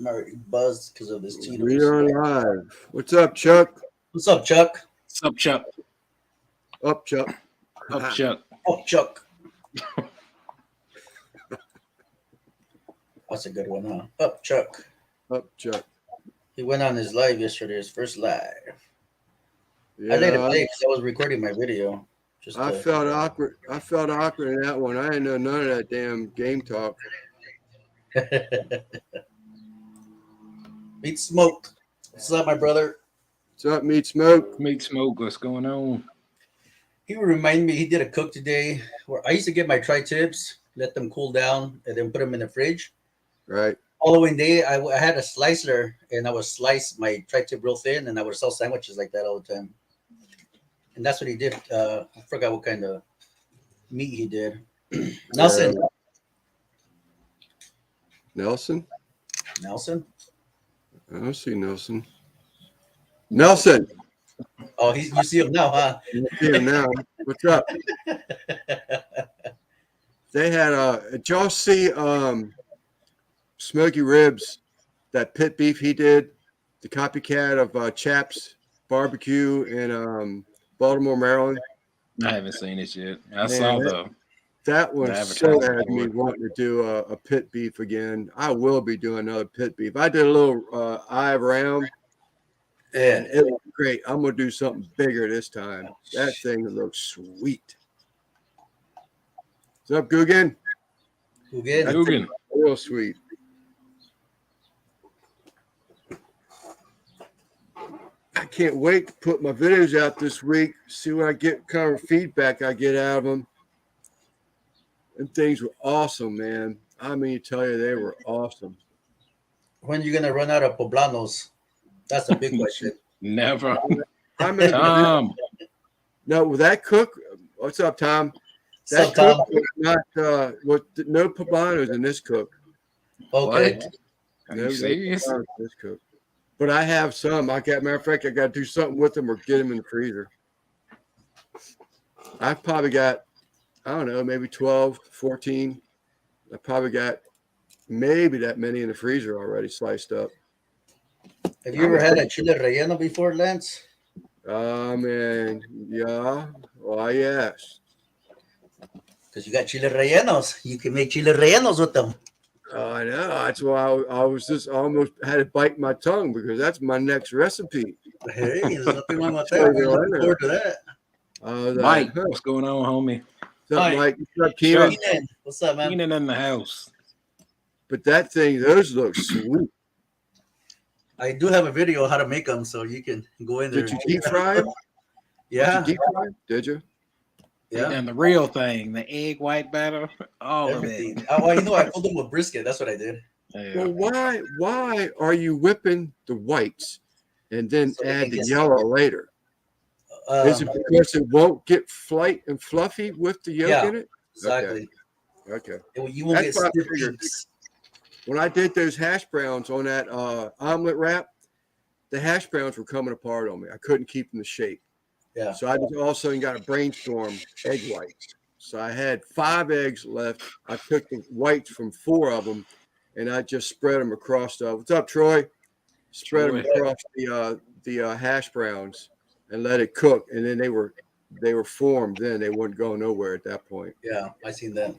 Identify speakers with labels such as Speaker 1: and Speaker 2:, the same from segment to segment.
Speaker 1: I'm already buzzed because of this
Speaker 2: We
Speaker 1: Tito's.
Speaker 2: are live. What's up, Chuck?
Speaker 1: What's up, Chuck?
Speaker 3: Sup, Chuck?
Speaker 2: Up, Chuck.
Speaker 3: Up, Chuck?
Speaker 1: Oh, Chuck. That's a good one, huh? Up, Chuck.
Speaker 2: Up, Chuck.
Speaker 1: He went on his live yesterday, his first live.
Speaker 2: Yeah,
Speaker 1: I let it play because I was recording my video.
Speaker 2: I felt awkward. I felt awkward in that one. I didn't know none of that damn game talk.
Speaker 1: Meat Smoke. What's up, my brother?
Speaker 2: What's up, Meat Smoke?
Speaker 3: Meat Smoke, what's going on?
Speaker 1: He reminded me he did a cook today where I used to get my tri-tips, let them cool down, and then put them in the fridge.
Speaker 2: Right.
Speaker 1: Following day, I had a slicer and I would slice my tri-tip real thin, and I would sell sandwiches like that all the time. And that's what he did. I forgot what kind of meat he did. Nelson.
Speaker 2: Nelson?
Speaker 1: Nelson?
Speaker 2: I don't see Nelson. Nelson!
Speaker 1: Oh, you see him now, huh?
Speaker 2: You see him now. What's up? They had did y'all see Smoky Ribs, that pit beef he did, the copycat of Chaps Barbecue in Baltimore, Maryland?
Speaker 3: I haven't seen it yet. I saw
Speaker 2: that one so
Speaker 3: advertisement
Speaker 2: had
Speaker 3: for
Speaker 2: me
Speaker 3: it.
Speaker 2: wanting to do a pit beef again. I will be doing another pit beef. I did a little eye around, and it was great. I'm gonna do something bigger this time. That thing looks sweet. What's up, Guggen?
Speaker 1: Guggen.
Speaker 3: Guggen.
Speaker 2: Real sweet. I can't wait to put my videos out this week, see what I get, kind of feedback I get out of them. And things were awesome, man. I mean, tell you, they were awesome.
Speaker 1: When are you going to run out of poblanos? That's a big question.
Speaker 3: Never.
Speaker 2: Tom. No, with that cook, what's up, Tom? That
Speaker 1: Tom?
Speaker 2: cook was not, no poblanos in this cook.
Speaker 1: Okay.
Speaker 3: What? Are you serious?
Speaker 2: No this cook. But I have some. Matter of fact, I got to do something with them or get them in the freezer. I've probably got, I don't know, maybe 12, 14. I probably got maybe that many in the freezer already sliced up.
Speaker 1: Have you ever had a chile relleno before, Lance?
Speaker 2: Man, yeah. Why, yes.
Speaker 1: Because you got chile rellenos. You can make chile rellenos with them.
Speaker 2: Oh, I know. That's why I was just almost had to bite my tongue because that's my next recipe.
Speaker 1: Hey, there's nothing wrong with that. We're looking forward to that.
Speaker 3: Mike, what's going on, homie?
Speaker 2: What's up, Mike? What's up, Keenan?
Speaker 1: What's up, man?
Speaker 3: Keenan in the house.
Speaker 2: But that thing, those look sweet.
Speaker 1: I do have a video on how to make them, so you can go in there.
Speaker 2: Did you deep fry them?
Speaker 1: Yeah.
Speaker 2: Did you deep fry them? Did you?
Speaker 3: Yeah. And the real thing, the egg white batter, all
Speaker 1: everything.
Speaker 3: of it.
Speaker 1: Well, I pulled them with brisket. That's what I did.
Speaker 3: Yeah.
Speaker 2: Well, why are you whipping the whites and then add the yellow later? Is it because it won't get flight and fluffy with the yolk in it?
Speaker 1: Exactly.
Speaker 2: Okay.
Speaker 1: You won't get stiff cheeks.
Speaker 2: When I did those hash browns on that omelet wrap, the hash browns were coming apart on me. I couldn't keep them the shape.
Speaker 1: Yeah.
Speaker 2: So I just all of a sudden got a brainstorm egg whites. So I had 5 eggs left. I took the whites from 4 of them, and I just spread them across the. What's up, Troy? Spread them across the hash browns and let it cook. And then they were formed. Then they wouldn't go nowhere at that point.
Speaker 1: Yeah, I seen that.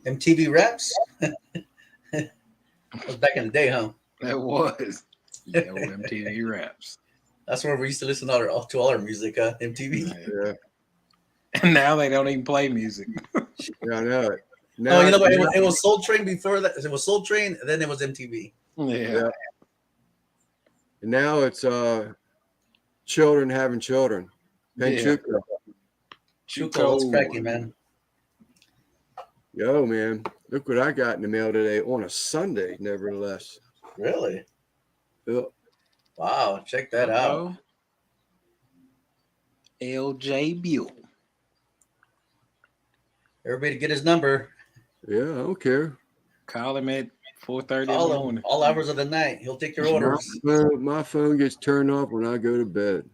Speaker 1: MTV Raps. That was back in the day, huh?
Speaker 3: That was. Yeah, MTV Raps.
Speaker 1: That's where we used to listen to all our music, MTV.
Speaker 2: Yeah.
Speaker 3: And now they don't even play music.
Speaker 2: Yeah, I know it. Now,
Speaker 1: you know what? It was Soul Train before that. It was Soul Train, and then it was MTV.
Speaker 3: Yeah.
Speaker 2: And now it's children having children. Panchuco.
Speaker 1: Chuco, what's cracking, man?
Speaker 2: Yo, man, look what I got in the mail today on a Sunday, nevertheless.
Speaker 1: Really?
Speaker 2: Yeah.
Speaker 1: Wow, check that out.
Speaker 3: LJ Buell.
Speaker 1: Everybody get his number.
Speaker 2: Yeah, I don't care.
Speaker 3: Call him at 4:30 in the morning.
Speaker 1: All hours of the night. He'll take your orders.
Speaker 2: My phone gets turned off when I go to bed.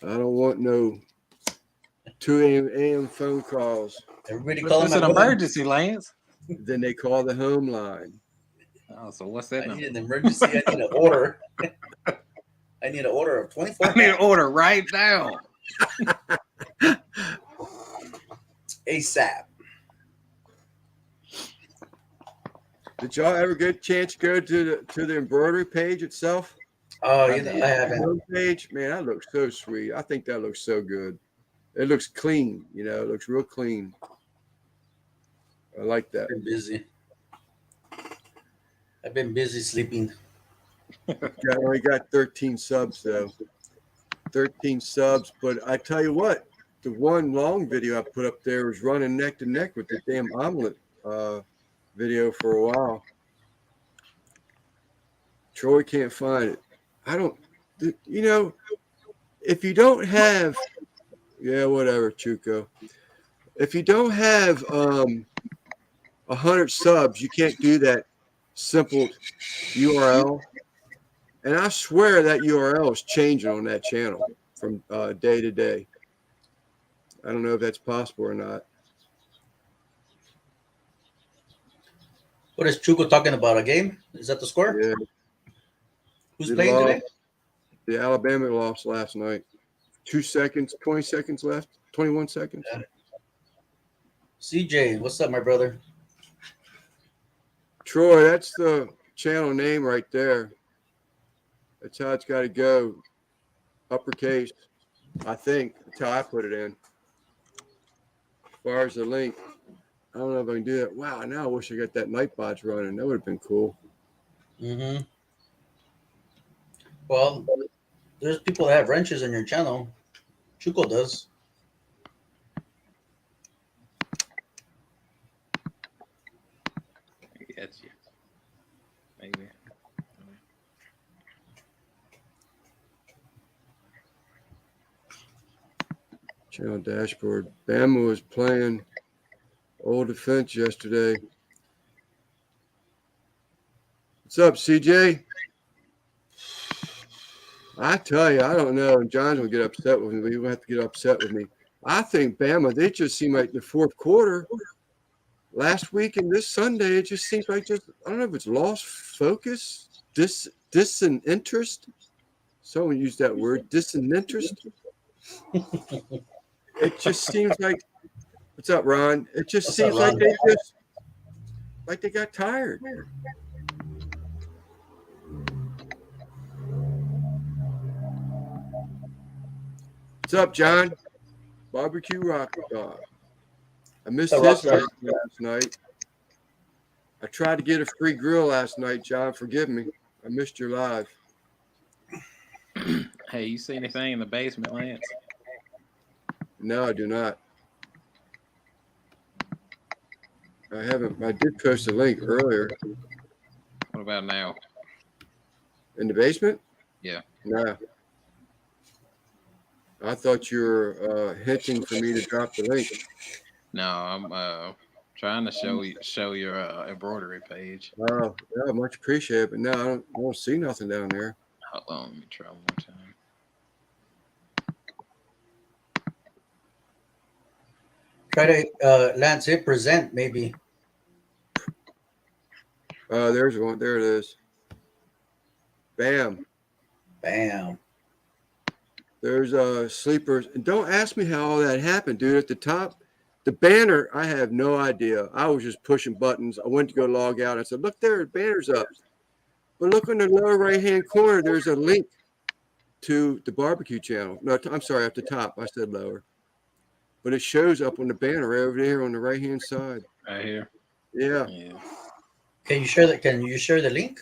Speaker 2: I don't want no 2 a.m. phone calls.
Speaker 1: Everybody call him.
Speaker 3: It's an emergency, Lance.
Speaker 2: Then they call the home line.
Speaker 3: Oh, so what's
Speaker 1: I
Speaker 3: that
Speaker 1: need
Speaker 3: number?
Speaker 1: an emergency. I need an order. I need an order of 24
Speaker 3: I need an
Speaker 1: pounds
Speaker 3: order right now.
Speaker 1: ASAP.
Speaker 2: Did y'all ever get a chance to go to the embroidery page itself?
Speaker 1: Oh,
Speaker 3: I
Speaker 1: you know,
Speaker 3: did.
Speaker 1: I haven't.
Speaker 2: Page, man, that looks so sweet. I think that looks so good. It looks clean, you know, it looks real clean. I like that.
Speaker 1: Been busy. I've been busy sleeping.
Speaker 2: Only got 13 subs though. 13 subs, but I tell you what, the one long video I put up there was running neck to neck with the damn omelet video for a while. Troy can't find it. I don't, you know, if you don't have, yeah, whatever, Chuko. If you don't have 100 subs, you can't do that simple URL. And I swear that URL is changing on that channel from day to day. I don't know if that's possible or not.
Speaker 1: What is Chuko talking about? A game? Is that the score?
Speaker 2: Yeah,
Speaker 1: Who's
Speaker 2: they
Speaker 1: playing
Speaker 2: lost.
Speaker 1: today?
Speaker 2: The Alabama lost last night. 2 seconds, 20 seconds left, 21 seconds.
Speaker 1: Yeah. CJ, what's up, my brother?
Speaker 2: Troy, that's the channel name right there. That's how it's got to go. Uppercase, I think. That's how I put it in. As far as the link, I don't know if I can do that. Wow, now I wish I got that Nightbots running. That would have been cool.
Speaker 1: Mm-hmm. Well, there's people that have wrenches in your channel. Chuko does.
Speaker 3: That's you. Maybe.
Speaker 2: Channel dashboard. Bama was playing Old Defense yesterday. What's up, CJ? I tell you, I don't know. And John's gonna get upset with me. But he will have to get upset with me. I think Bama, they just seem like the fourth quarter last week and this Sunday, it just seems like I don't know if it's lost focus, disinterest. Someone used that word, disinterest. It just seems like, what's up, Ron? It just
Speaker 1: What's
Speaker 2: seems
Speaker 1: up,
Speaker 2: like
Speaker 1: Ron?
Speaker 2: they got tired. What's up, John? Barbecue Rock Dog. I missed
Speaker 1: What's
Speaker 2: his
Speaker 1: up, Rockstar?
Speaker 2: live last night. I tried to get a free grill last night, John. Forgive me. I missed your live.
Speaker 3: Hey, you see anything in the basement, Lance?
Speaker 2: No, I do not. I haven't. I did post a link earlier.
Speaker 3: What about now?
Speaker 2: In the basement?
Speaker 3: Yeah.
Speaker 2: No. I thought you were hinting for me to drop the link.
Speaker 3: No, I'm trying to show your embroidery page.
Speaker 2: Oh, yeah, much appreciated. But no, I don't see nothing down there.
Speaker 3: Hold on, let me try one more time.
Speaker 1: Try to Lance hit present maybe.
Speaker 2: There's one. There it is. Bam.
Speaker 1: Bam.
Speaker 2: There's sleepers. And don't ask me how all that happened, dude. At the top, the banner, I have no idea. I was just pushing buttons. I went to go log out. I said, look there, the banner's up. But look in the lower right-hand corner, there's a link to the barbecue channel. No, I'm sorry, at the top. I said lower. But it shows up on the banner right over there on the right-hand side.
Speaker 3: Right here.
Speaker 2: Yeah.
Speaker 3: Yeah.
Speaker 1: Can you share that? Can you share the link?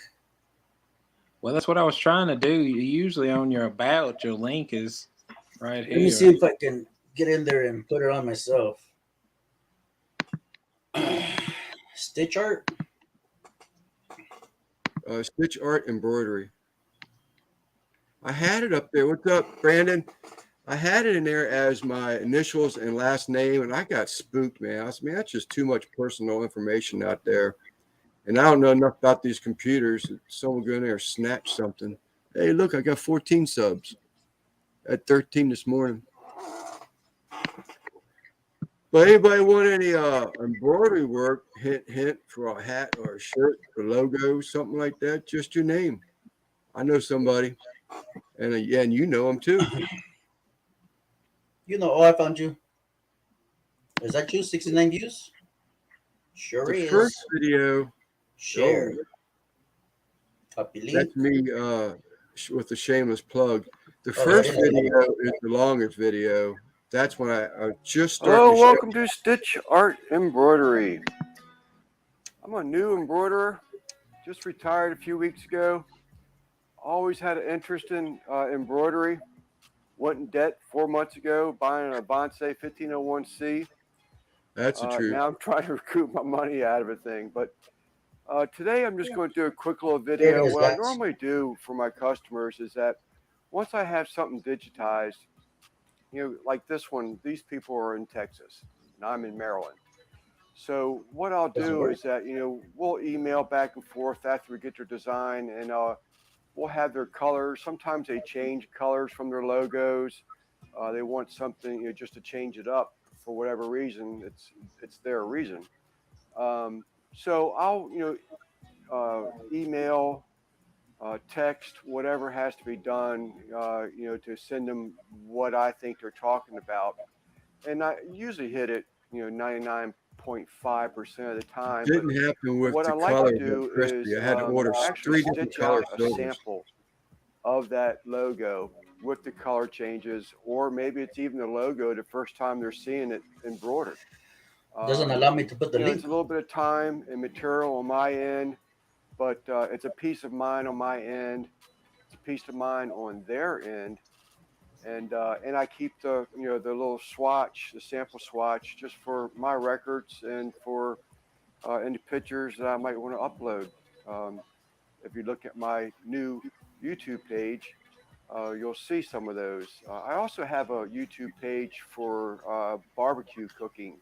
Speaker 3: Well, that's what I was trying to do. Usually on your about, your link is right here.
Speaker 1: Let me see if I can get in there and put it on myself. Stitch art.
Speaker 2: Stitch Art Embroidery. I had it up there. What's up, Brandon? I had it in there as my initials and last name, and I got spooked, man. I said, man, that's just too much personal information out there. And I don't know enough about these computers. Someone go in there and snatch something. Hey, look, I got 14 subs at 13 this morning. But anybody want any embroidery work? Hint, hint for a hat or a shirt, a logo, something like that. Just your name. I know somebody, and yeah, and you know them too.
Speaker 1: You know, oh, I found you. Is that you? 69 views? Sure
Speaker 2: The first
Speaker 1: is.
Speaker 2: video,
Speaker 1: Share.
Speaker 2: oh,
Speaker 1: Copy link.
Speaker 2: that's me with the shameless plug. The
Speaker 1: Oh, that
Speaker 2: first
Speaker 1: is you.
Speaker 2: video is the longest video. That's when I just started
Speaker 4: Hello,
Speaker 2: to show.
Speaker 4: welcome to Stitch Art Embroidery. I'm a new embroiderer, just retired a few weeks ago. Always had an interest in embroidery. Went in debt 4 months ago buying a Bonsai 1501C.
Speaker 2: That's the truth.
Speaker 4: Now I'm trying to recoup my money out of a thing. But today I'm just going to do a quick little
Speaker 1: There
Speaker 4: video.
Speaker 1: it is,
Speaker 4: What I
Speaker 1: guys.
Speaker 4: normally do for my customers is that once I have something digitized, like this one, these people are in Texas and I'm in Maryland. So what I'll
Speaker 1: Doesn't
Speaker 4: do
Speaker 1: work.
Speaker 4: is that, we'll email back and forth after we get their design, and we'll have their colors. Sometimes they change colors from their logos. They want something, just to change it up for whatever reason. It's their reason. So I'll, email, text, whatever has to be done, to send them what I think they're talking about. And I usually hit it, 99.5% of the time. But
Speaker 2: Didn't happen with
Speaker 4: what
Speaker 2: the
Speaker 4: I like
Speaker 2: color
Speaker 4: to
Speaker 2: of
Speaker 4: do
Speaker 2: crispy.
Speaker 4: is
Speaker 2: I had to order
Speaker 4: actually
Speaker 2: 3 different
Speaker 4: stitch
Speaker 2: color
Speaker 4: out a
Speaker 2: silvers.
Speaker 4: sample of that logo with the color changes, or maybe it's even the logo the first time they're seeing it embroidered.
Speaker 1: Doesn't allow me to put the link.
Speaker 4: It's a little bit of time and material on my end, but it's a peace of mind on my end. It's a peace of mind on their end. And I keep the the little swatch, the sample swatch, just for my records and for any pictures that I might want to upload. If you look at my new YouTube page, you'll see some of those. I also have a YouTube page for barbecue cooking.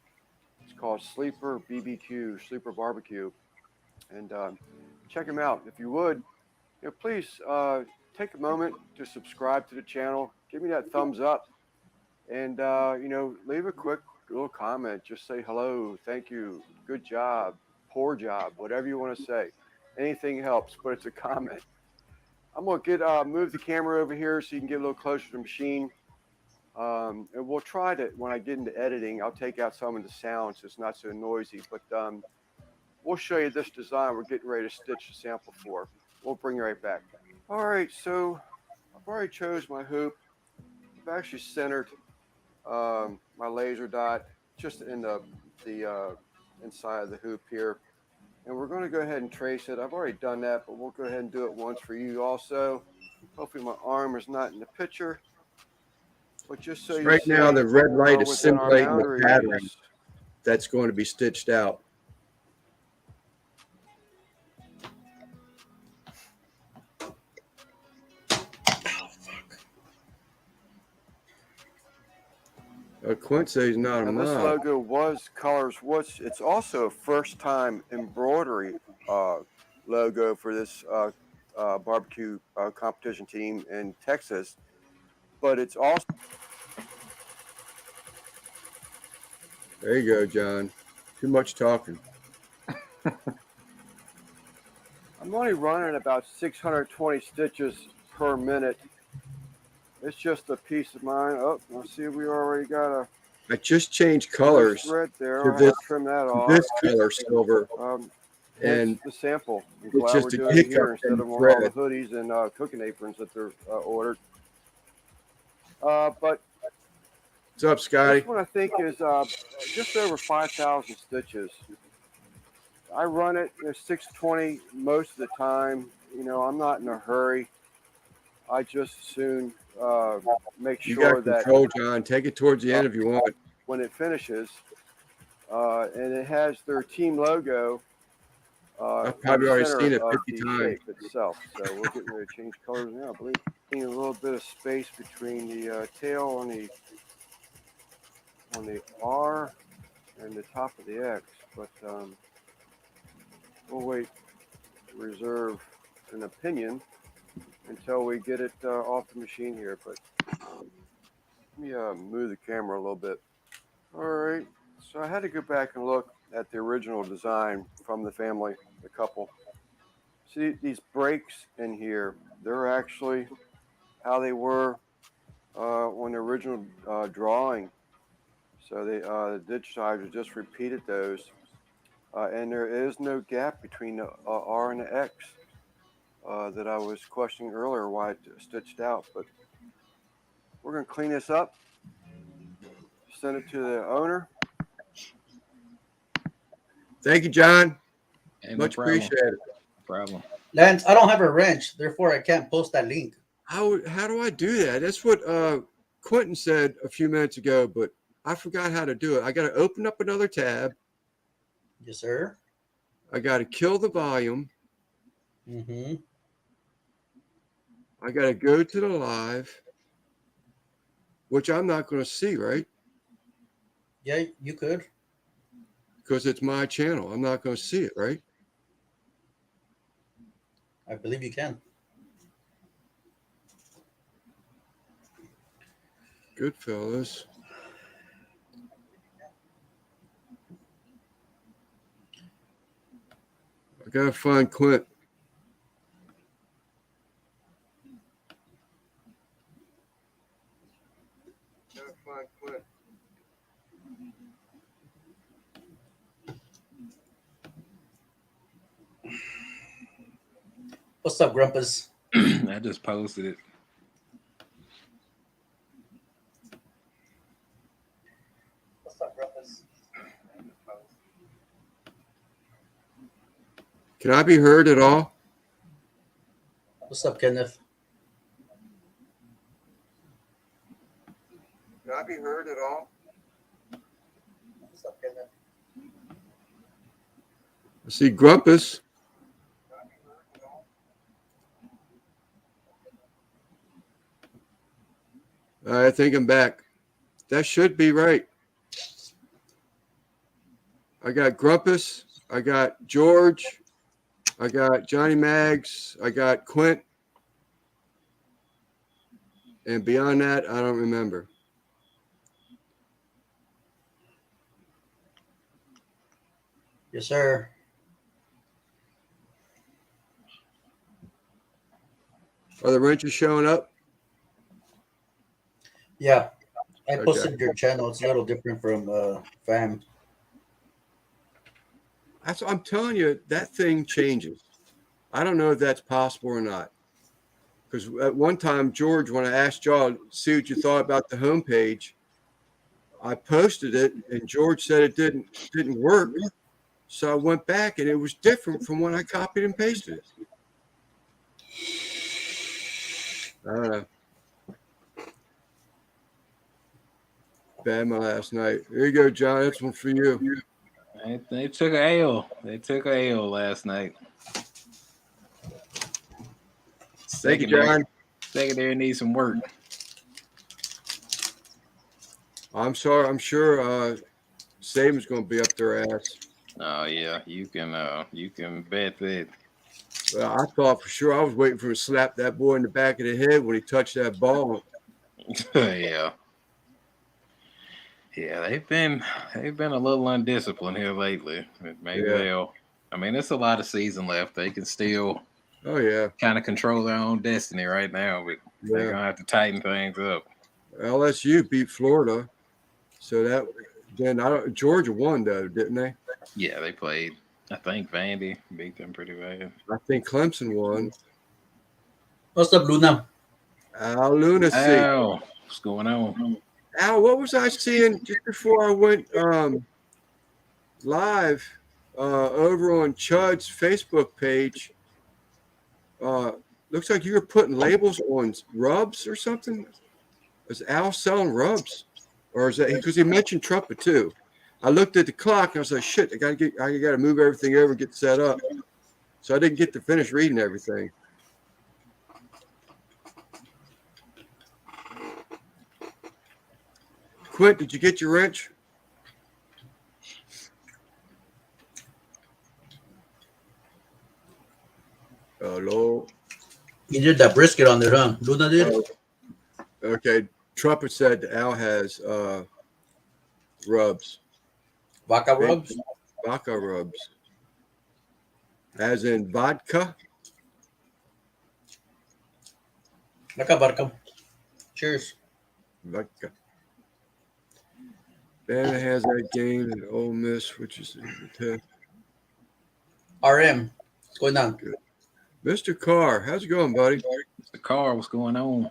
Speaker 4: It's called Sleeper BBQ, Sleeper Barbecue, and check them out. If you would, please take a moment to subscribe to the channel. Give me that thumbs up, and leave a quick little comment. Just say hello, thank you, good job, poor job, whatever you want to say. Anything helps, but it's a comment. I'm gonna move the camera over here so you can get a little closer to the machine. And we'll try to, when I get into editing, I'll take out some of the sound so it's not so noisy. But we'll show you this design we're getting ready to stitch the sample for. We'll bring you right back. All right, so I've already chose my hoop. I've actually centered my laser dot just in the inside of the hoop here. And we're going to go ahead and trace it. I've already done that, but we'll go ahead and do it once for you also. Hopefully my arm is not in the picture. But just so you
Speaker 2: Right
Speaker 4: see,
Speaker 2: now, the red light is
Speaker 4: within our
Speaker 2: simulating the
Speaker 4: boundaries,
Speaker 2: pattern that's going to be stitched out. Quincy's not a
Speaker 4: Now this
Speaker 2: mod.
Speaker 4: logo was colors. It's also a first time embroidery logo for this barbecue competition team in Texas. But it's also
Speaker 2: There you go, John. Too much talking.
Speaker 4: I'm only running about 620 stitches per minute. It's just a piece of mine. Oh, let's see, we already got a
Speaker 2: I just changed colors
Speaker 4: thread there.
Speaker 2: to
Speaker 4: I'll have to trim that off.
Speaker 2: this color silver,
Speaker 4: Hence
Speaker 2: and
Speaker 4: the sample. I'm
Speaker 2: it's
Speaker 4: glad
Speaker 2: just
Speaker 4: we're
Speaker 2: a
Speaker 4: doing it
Speaker 2: hiccup
Speaker 4: here
Speaker 2: in
Speaker 4: instead
Speaker 2: the
Speaker 4: of on all the
Speaker 2: thread.
Speaker 4: hoodies and cooking aprons that they're ordered. But
Speaker 2: What's up, Scotty?
Speaker 4: this one I think is just over 5,000 stitches. I run it 620 most of the time. I'm not in a hurry. I just soon make
Speaker 2: You
Speaker 4: sure
Speaker 2: got
Speaker 4: that
Speaker 2: control, John. Take it towards the end if you want.
Speaker 4: when it finishes, and it has their team logo
Speaker 2: I've
Speaker 4: in
Speaker 2: probably
Speaker 4: the
Speaker 2: already
Speaker 4: center
Speaker 2: seen it
Speaker 4: of
Speaker 2: 50
Speaker 4: the
Speaker 2: times.
Speaker 4: shape itself. So we're getting ready to change colors now. I believe a little bit of space between the tail on the R and the top of the X, but we'll wait to reserve an opinion until we get it off the machine here. But let me move the camera a little bit. All right, So I had to go back and look at the original design from the family, the couple. See these brakes in here, they're actually how they were on the original drawing. So the digitizer just repeated those. And there is no gap between the R and the X that I was questioning earlier why it stitched out. But we're going to clean this up, send it to the owner.
Speaker 2: Thank you, John.
Speaker 3: Hey, no
Speaker 2: Much
Speaker 3: problem.
Speaker 2: appreciated.
Speaker 3: Problem.
Speaker 1: Lance, I don't have a wrench, therefore I can't post that link.
Speaker 2: How do I do that? That's what Quentin said a few minutes ago, but I forgot how to do it. I got to open up another tab.
Speaker 1: Yes, sir.
Speaker 2: I got to kill the volume.
Speaker 1: Mm-hmm.
Speaker 2: I got to go to the live, which I'm not going to see, right?
Speaker 1: Yeah, you could.
Speaker 2: Because it's my channel. I'm not going to see it, right?
Speaker 1: I believe you can.
Speaker 2: Good fellas. I got to find Clint.
Speaker 1: What's up, Grumpus?
Speaker 3: I just posted it.
Speaker 1: What's up, Grumpus?
Speaker 2: Can I be heard at all?
Speaker 1: What's up, Kenneth?
Speaker 2: Can I be heard at all?
Speaker 1: What's up, Kenneth?
Speaker 2: I see Grumpus. I think I'm back. That should be right. I got Grumpus. I got George. I got Johnny Mags. I got Quint. And beyond that, I don't remember.
Speaker 1: Yes, sir.
Speaker 2: Are the wrenches showing up?
Speaker 1: Yeah, I
Speaker 2: Okay.
Speaker 1: posted your channel. It's a little different from fam.
Speaker 2: That's what I'm telling you, that thing changes. I don't know if that's possible or not. Because at one time, George, when I asked y'all to see what you thought about the homepage, I posted it and George said it didn't work. So I went back and it was different from when I copied and pasted it. I don't know. Bad my last night. Here you go, John. That's one for you.
Speaker 3: They took a L. They took a L last night.
Speaker 2: Thank you, John.
Speaker 3: Secondary needs some work.
Speaker 2: I'm sorry. I'm sure Saban's going to be up their ass.
Speaker 3: Oh yeah, you can bet that.
Speaker 2: I thought for sure I was waiting for him to slap that boy in the back of the head when he touched that ball.
Speaker 3: Yeah. Yeah, they've been a little undisciplined here lately. Maybe
Speaker 2: Yeah.
Speaker 3: they'll. I mean, it's a lot of season left. They can still
Speaker 2: Oh yeah,
Speaker 3: kind of control their own destiny right now, but they're
Speaker 2: yeah.
Speaker 3: gonna have to tighten things up.
Speaker 2: LSU beat Florida, so that then Georgia won though, didn't they?
Speaker 3: Yeah, they played. I think Vandy beat them pretty bad.
Speaker 2: I think Clemson won.
Speaker 1: What's up, Luna?
Speaker 2: Al Lunacy.
Speaker 3: Ow, what's going on?
Speaker 2: Al, what was I seeing just before I went live over on Chud's Facebook page? Looks like you were putting labels on rubs or something. Is Al selling rubs, or is that because he mentioned trumpet too? I looked at the clock and I was like, "Shit, I got to move everything over, and get set up." So I didn't get to finish reading everything. Quint, did you get your wrench? Hello.
Speaker 1: You did that brisket on there, huh? Luna did?
Speaker 2: Okay. Trumpet said Al has rubs.
Speaker 1: Vodka rubs.
Speaker 2: Vodka rubs. As in vodka.
Speaker 1: Vodka. Cheers.
Speaker 2: Vodka. Bama has that game in Ole Miss, which is
Speaker 1: RM. What's going on?
Speaker 2: Mr. Carr. How's it going, buddy?
Speaker 3: The car, what's going on?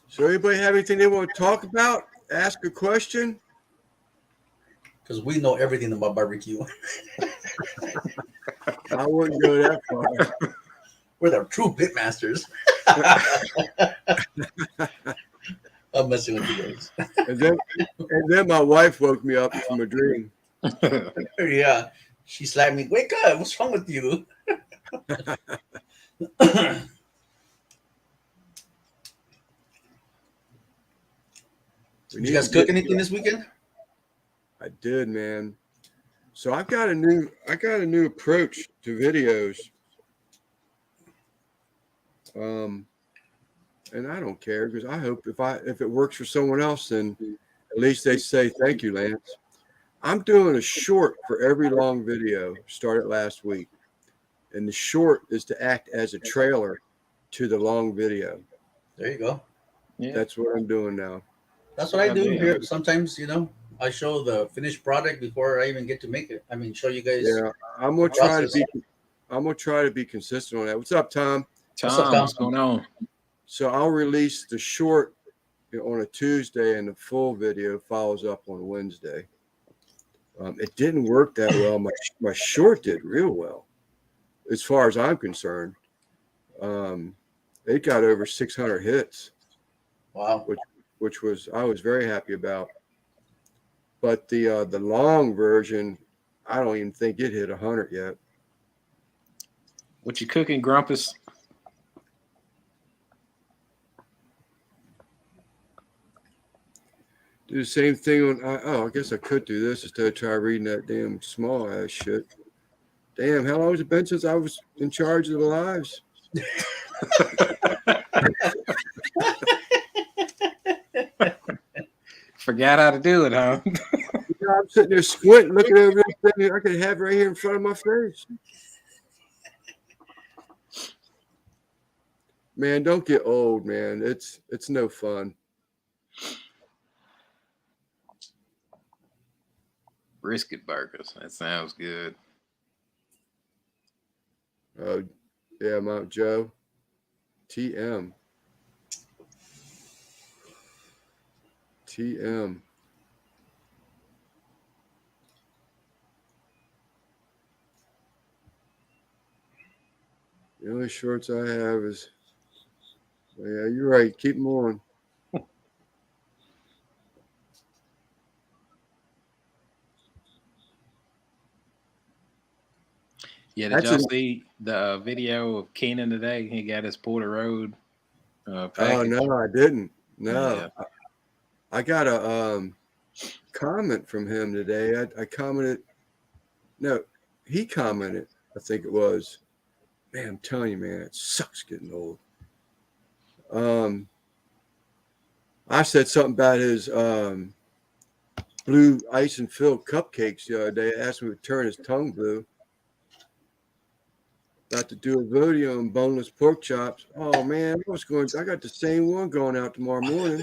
Speaker 2: So, anybody have anything they want to talk about? Ask a question.
Speaker 1: Because we know everything about barbecue.
Speaker 2: I wouldn't go that far.
Speaker 1: We're the true pitmasters. I'm messing with you guys.
Speaker 2: And then my wife woke me up from a dream.
Speaker 1: Yeah. She slapped me. Wake up. What's wrong with you? Did you guys cook anything this weekend?
Speaker 2: I did, man. So I got a new approach to videos. And I don't care because I hope if it works for someone else, then at least they say thank you, Lance. I'm doing a short for every long video. Started last week, and the short is to act as a trailer to the long video.
Speaker 1: There you go.
Speaker 3: Yeah.
Speaker 2: That's what I'm doing now.
Speaker 1: That's what I do
Speaker 3: Yeah.
Speaker 1: here. Sometimes, I show the finished product before I even get to make it. I mean, show you guys.
Speaker 2: Yeah, I'm gonna try to be consistent on that. What's up, Tom?
Speaker 1: What's up,
Speaker 3: Tom,
Speaker 1: Tom?
Speaker 3: what's going on?
Speaker 2: So I'll release the short on a Tuesday, and the full video follows up on Wednesday. It didn't work that well. My short did real well, as far as I'm concerned. It got over 600 hits,
Speaker 1: Wow.
Speaker 2: which I was very happy about. But the long version, I don't even think it hit 100 yet.
Speaker 3: What you cooking, Grumpus?
Speaker 2: Do the same thing on. I guess I could do this instead of try reading that damn small ass shit. Damn, how long has it been since I was in charge of the lives?
Speaker 3: Forgot how to do it, huh?
Speaker 2: I'm sitting there squinting, looking over this thing I could have right here in front of my face. Man, don't get old, man. It's no fun.
Speaker 3: Brisket burgers. That sounds good.
Speaker 2: Oh, yeah, Mount Joe. TM. The only shorts I have is, yeah, you're right. Keep them on.
Speaker 3: Yeah, did
Speaker 2: That's
Speaker 3: y'all
Speaker 2: a-
Speaker 3: see the video of Keenan today? He got his Porter Road
Speaker 2: Oh
Speaker 3: package.
Speaker 2: no, I didn't. No,
Speaker 3: Yeah.
Speaker 2: I got a comment from him today. I commented. No, he commented. I think it was. Man, I'm telling you, man, it sucks getting old. I said something about his blue ice and filled cupcakes the other day. I asked him to turn his tongue blue. About to do a video on boneless pork chops. Oh man, I got the same one going out tomorrow morning.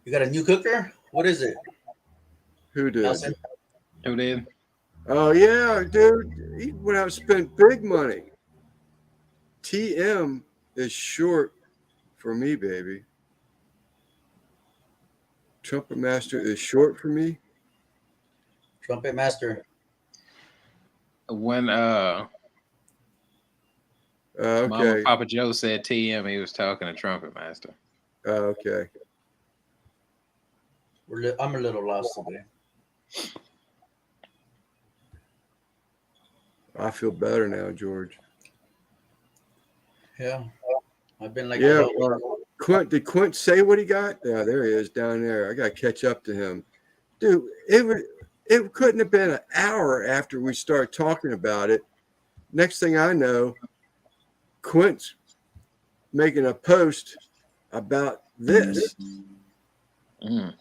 Speaker 1: You got a new cooker? What is it?
Speaker 2: Who did?
Speaker 1: Nelson?
Speaker 3: Who did?
Speaker 2: Oh yeah, dude. He went out and spent big money. TM is short for me, baby. Trumpet Master is short for me.
Speaker 1: Trumpet Master.
Speaker 3: When
Speaker 2: Okay.
Speaker 3: Mama Papa Joe said TM, he was talking to Trumpet Master.
Speaker 2: Okay.
Speaker 1: I'm a little lost today.
Speaker 2: I feel better now, George.
Speaker 1: Yeah. I've been like,
Speaker 2: Yeah. Did Quint say what he got? Yeah, there he is down there. I got to catch up to him. Dude, it couldn't have been an hour after we started talking about it. Next thing I know, Quint's making a post about this.
Speaker 3: Mm.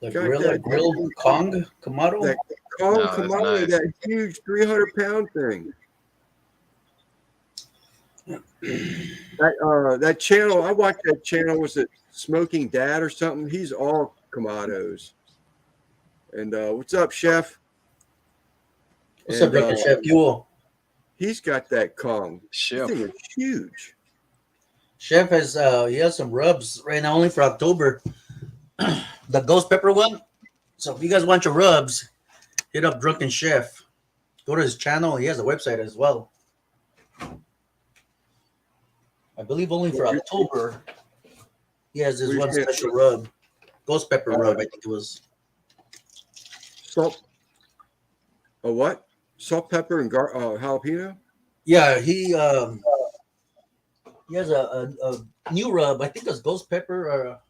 Speaker 1: The
Speaker 2: Got
Speaker 1: Gorilla
Speaker 2: that-
Speaker 1: Grill Kong Kamado.
Speaker 2: That Kong
Speaker 3: No, that's
Speaker 2: Kamado,
Speaker 3: nice.
Speaker 2: that huge 300-pound thing. That channel, I watched that channel. Was it Smoking Dad or something? He's all Kamados. And what's up, Chef?
Speaker 1: What's up, Dr. Chef Fuel?
Speaker 2: He's got that Kong.
Speaker 3: Chef.
Speaker 2: That thing is huge.
Speaker 1: Chef has he has some rubs right now only for October. The ghost pepper one. So if you guys want your rubs, hit up Drunken Chef. Go to his channel. He has a website as well. I believe only for October. He has this one special rub. Ghost pepper rub, I think it was.
Speaker 2: Salt. A what? Salt, pepper, and jalapeno?
Speaker 1: Yeah, he has a new rub. I think it's ghost pepper or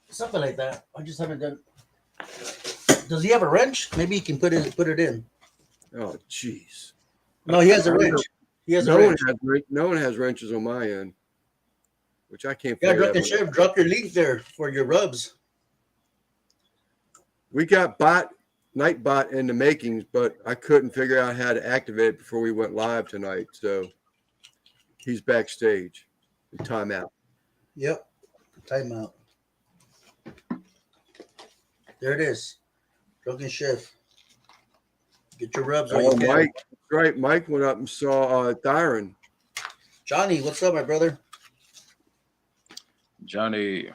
Speaker 1: something like that. I just haven't done. Does he have a wrench? Maybe he can put it in.
Speaker 2: Oh, jeez.
Speaker 1: No, he has a wrench. He has a wrench.
Speaker 2: No one has wrenches on my end, which I can't
Speaker 1: Yeah,
Speaker 2: figure
Speaker 1: Drunken
Speaker 2: out.
Speaker 1: Chef, drop your link there for your rubs.
Speaker 2: We got Nightbot in the makings, but I couldn't figure out how to activate it before we went live tonight. So he's backstage. Timeout.
Speaker 1: Yep. Timeout. There it is. Drunken Chef. Get your rubs while
Speaker 2: Oh,
Speaker 1: you can.
Speaker 2: Mike. That's right. Mike went up and saw Dyron.
Speaker 1: Johnny, what's up, my brother?
Speaker 3: Johnny.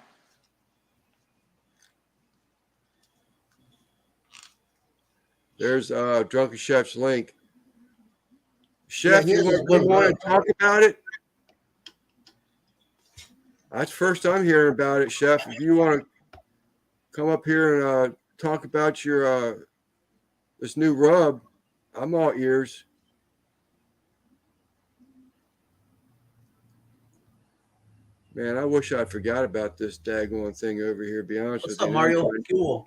Speaker 2: There's Drunken Chef's link. Chef,
Speaker 1: he has
Speaker 2: you
Speaker 1: his
Speaker 2: want
Speaker 1: one
Speaker 2: to
Speaker 1: rub.
Speaker 2: talk about it? That's first I'm hearing about it, Chef. If you want to come up here and talk about your this new rub, I'm all ears. Man, I wish I forgot about this daggone thing over here. To be honest
Speaker 1: What's
Speaker 2: with
Speaker 1: up,
Speaker 2: you.
Speaker 1: Mario? Cool.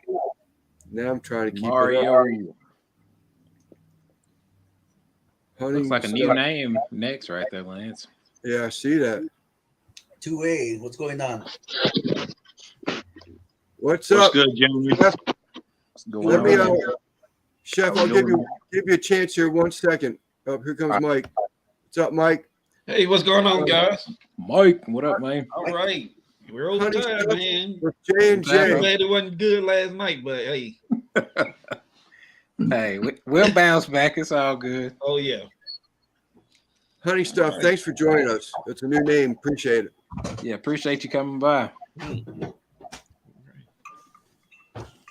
Speaker 2: Now I'm trying to keep it up.
Speaker 3: Mario.
Speaker 2: Hunting
Speaker 3: Looks like a new name next right there, Lance.
Speaker 2: Yeah, I see that.
Speaker 1: 2A, what's going on?
Speaker 2: What's
Speaker 5: What's
Speaker 2: up?
Speaker 5: good, gentlemen?
Speaker 2: Chef?
Speaker 3: What's going
Speaker 2: Let me,
Speaker 3: on?
Speaker 2: Chef,
Speaker 5: How
Speaker 2: I'll
Speaker 5: we
Speaker 2: give
Speaker 5: doing?
Speaker 2: you a chance here. 1 second. Oh, here comes Mike. What's up, Mike?
Speaker 5: Hey, what's going on, guys?
Speaker 3: Mike, what up, man?
Speaker 5: All right. We're over
Speaker 2: Honey
Speaker 5: time,
Speaker 2: stuff.
Speaker 5: man.
Speaker 2: With J and
Speaker 5: I'm
Speaker 2: J.
Speaker 5: glad it wasn't good last night, but hey,
Speaker 3: Hey, we'll bounce back. It's all good.
Speaker 5: oh yeah.
Speaker 2: Honey Stuff. Thanks for joining us. It's a new name. Appreciate it.
Speaker 3: Yeah, appreciate you coming by.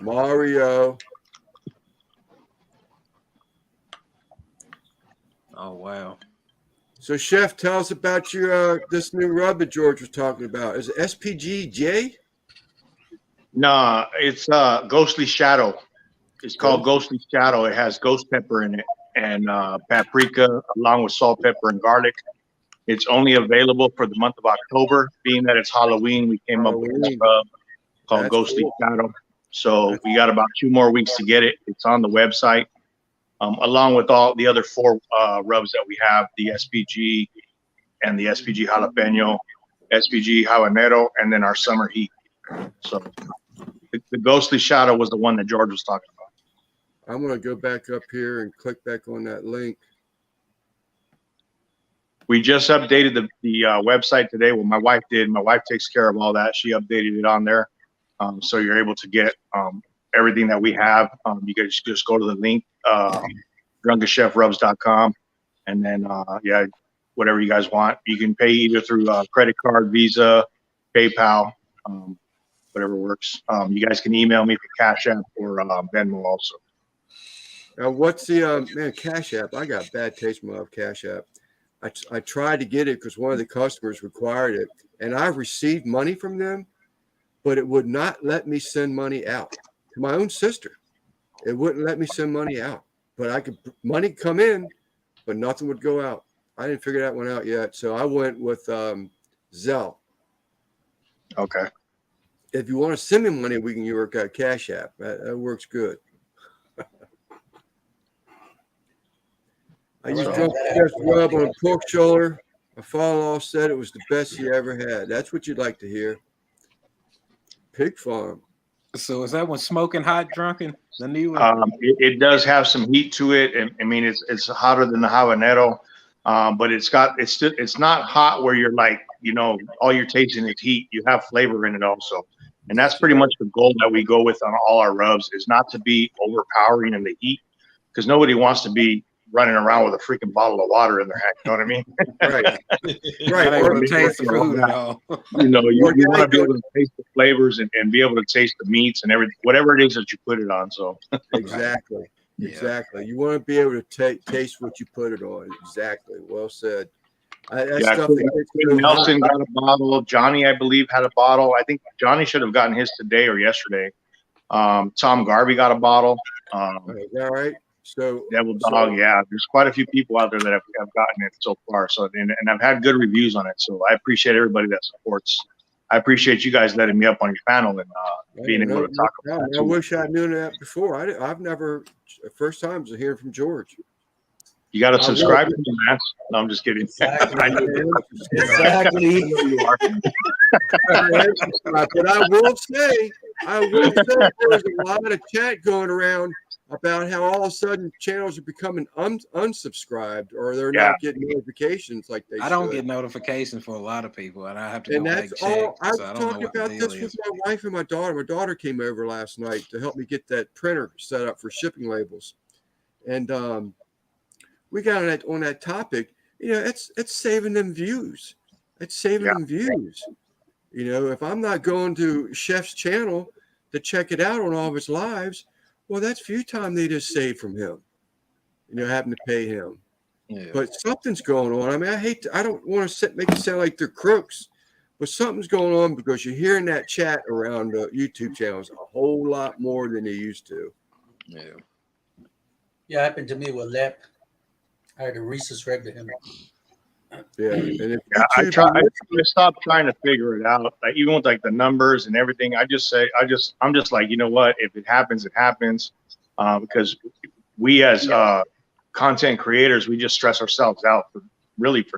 Speaker 2: Mario.
Speaker 3: Oh, wow.
Speaker 2: So, Chef, tell us about your this new rub that George was talking about. Is it SPGJ?
Speaker 6: Nah, it's Ghostly Shadow. It's called Ghostly Shadow. It has ghost pepper in it and paprika along with salt, pepper, and garlic. It's only available for the month of October. Being that it's Halloween, we came up with this rub called
Speaker 2: That's
Speaker 6: Ghostly
Speaker 2: cool.
Speaker 6: Shadow. So we got about 2 more weeks to get it. It's on the website, along with all the other 4 rubs that we have, the SPG and the SPG Jalapeno, SPG Habanero, and then our Summer Heat. So the Ghostly Shadow was the one that George was talking about.
Speaker 2: I'm going to go back up here and click back on that link.
Speaker 6: We just updated the website today. Well, my wife did. My wife takes care of all that. She updated it on there. So you're able to get everything that we have. You can just go to the link, drunkenchefrubs.com. And then, yeah, whatever you guys want. You can pay either through credit card, Visa, PayPal, whatever works. You guys can email me for Cash App or Venmo also.
Speaker 2: Now, what's the man Cash App? I got bad taste in my mouth, Cash App. I tried to get it because one of the customers required it, and I received money from them, but it would not let me send money out to my own sister. It wouldn't let me send money out, but I could money come in, but nothing would go out. I didn't figure that one out yet, so I went with Zelle.
Speaker 6: Okay.
Speaker 2: If you want to send me money, we can work out Cash App. That works good. I use
Speaker 1: Alright.
Speaker 2: Drunken Chef's rub on a pork shoulder. My father-in-law said it was the best he ever had. That's what you'd like to hear. Pig farm.
Speaker 3: So is that one Smoking Hot Drunken? The new one?
Speaker 6: It does have some heat to it, and I mean it's hotter than the habanero, but it's not hot where you're like, you know, all you're tasting is heat. You have flavor in it also, and that's pretty much the goal that we go with on all our rubs, is not to be overpowering in the heat, because nobody wants to be running around with a freaking bottle of water in their hand. You know what I mean?
Speaker 2: Right.
Speaker 3: I
Speaker 2: Right.
Speaker 3: ain't
Speaker 2: Or,
Speaker 3: gonna taste the food at all.
Speaker 6: You know, you want to be able to taste the flavors and be able to taste the meats and everything, whatever it is that you put it on. So
Speaker 2: exactly.
Speaker 3: Yeah.
Speaker 2: Exactly. You want to be able to taste what you put it on. Exactly. Well said. That
Speaker 6: yeah,
Speaker 2: stuff
Speaker 6: Quinn
Speaker 2: that gets so
Speaker 6: Nelson
Speaker 2: hot.
Speaker 6: got a bottle. Johnny, I believe, had a bottle. I think Johnny should have gotten his today or yesterday. Tom Garvey got a bottle.
Speaker 2: Is that right? So,
Speaker 6: Devil Dog, yeah. There's quite a few people out there that have gotten it so far. So and I've had good reviews on it. So I appreciate everybody that supports. I appreciate you guys letting me up on your panel and being able to talk about it.
Speaker 2: I wish I knew that before. I've never. First time was hearing from George.
Speaker 6: You got to subscribe to me, man. No, I'm just kidding.
Speaker 1: Exactly.
Speaker 6: I know
Speaker 1: Exactly.
Speaker 6: you are.
Speaker 2: But I will say there's a lot of chat going around about how all of a sudden channels are becoming unsubscribed, or they're not getting notifications like they should.
Speaker 3: I don't get notifications for a lot of people, and I have to
Speaker 2: And
Speaker 3: go
Speaker 2: that's
Speaker 3: back check.
Speaker 2: all. I was
Speaker 3: So I don't know
Speaker 2: talking
Speaker 3: what the
Speaker 2: about
Speaker 3: deal
Speaker 2: this with
Speaker 3: is.
Speaker 2: my wife and my daughter. My daughter came over last night to help me get that printer set up for shipping labels, and we got on that topic. You know, it's saving them views. It's saving them views. You know, if I'm not going to Chef's channel to check it out on all of his lives, well, that's view time they just saved from him. You know, having to pay him.
Speaker 3: Yeah.
Speaker 2: But something's going on. I mean, I don't want to make it sound like they're crooks, but something's going on, because you're hearing that chat around YouTube channels a whole lot more than they used to.
Speaker 3: Yeah.
Speaker 1: Yeah, happened to me with Lep. I had to resubscribe to him.
Speaker 2: Yeah. And if
Speaker 6: I
Speaker 2: YouTube-
Speaker 6: stopped trying to figure it out. Like even with like the numbers and everything, I'm just like, you know what? If it happens, it happens. Because we as content creators, we just stress ourselves out for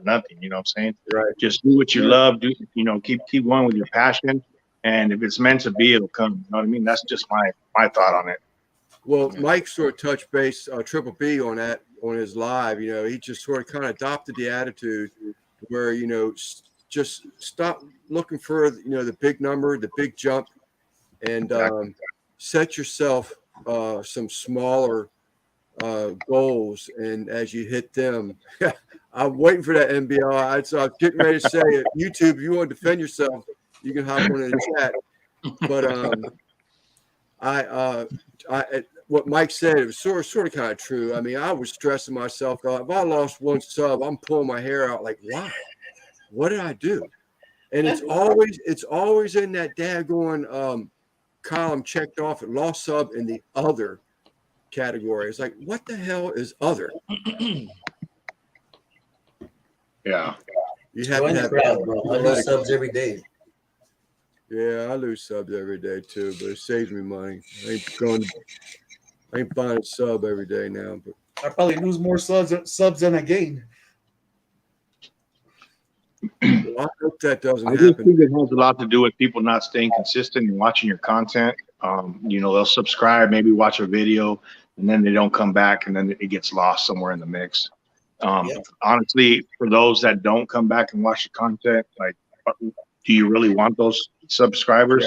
Speaker 6: nothing. You know what I'm saying?
Speaker 2: Right.
Speaker 6: Just do what you love. Do, you know, keep going with your passion. And if it's meant to be, it'll come. You know what I mean? That's just my thought on it.
Speaker 2: Well, Mike sort of touched base, Triple B, on that on his live. You know, he just sort of kind of adopted the attitude where, you know, just stop looking for, you know, the big number, the big jump, and set yourself some smaller goals. And as you hit them, I'm waiting for that NBL. So I'm getting ready to say it. YouTube, if you want to defend yourself, you can hop on in the chat. But what Mike said, it was sort of kind of true. I mean, I was stressing myself out. If I lost one sub, I'm pulling my hair out like, why? What did I do? And it's always in that daggone column checked off at lost sub in the other category. It's like, what the hell is other?
Speaker 6: Yeah.
Speaker 2: You have
Speaker 1: Join
Speaker 2: to
Speaker 1: the
Speaker 2: have
Speaker 1: crowd, bro. I lose subs every day.
Speaker 2: Yeah, I lose subs every day too, but it saves me money. I ain't buying a sub every day now, but
Speaker 7: I probably lose more subs than I gain.
Speaker 2: I hope that doesn't
Speaker 6: I just
Speaker 2: happen.
Speaker 6: think it has a lot to do with people not staying consistent and watching your content. You know, they'll subscribe, maybe watch a video, and then they don't come back, and then it gets lost somewhere in the mix. Honestly, for those that don't come back and watch the content, like, do you really want those subscribers?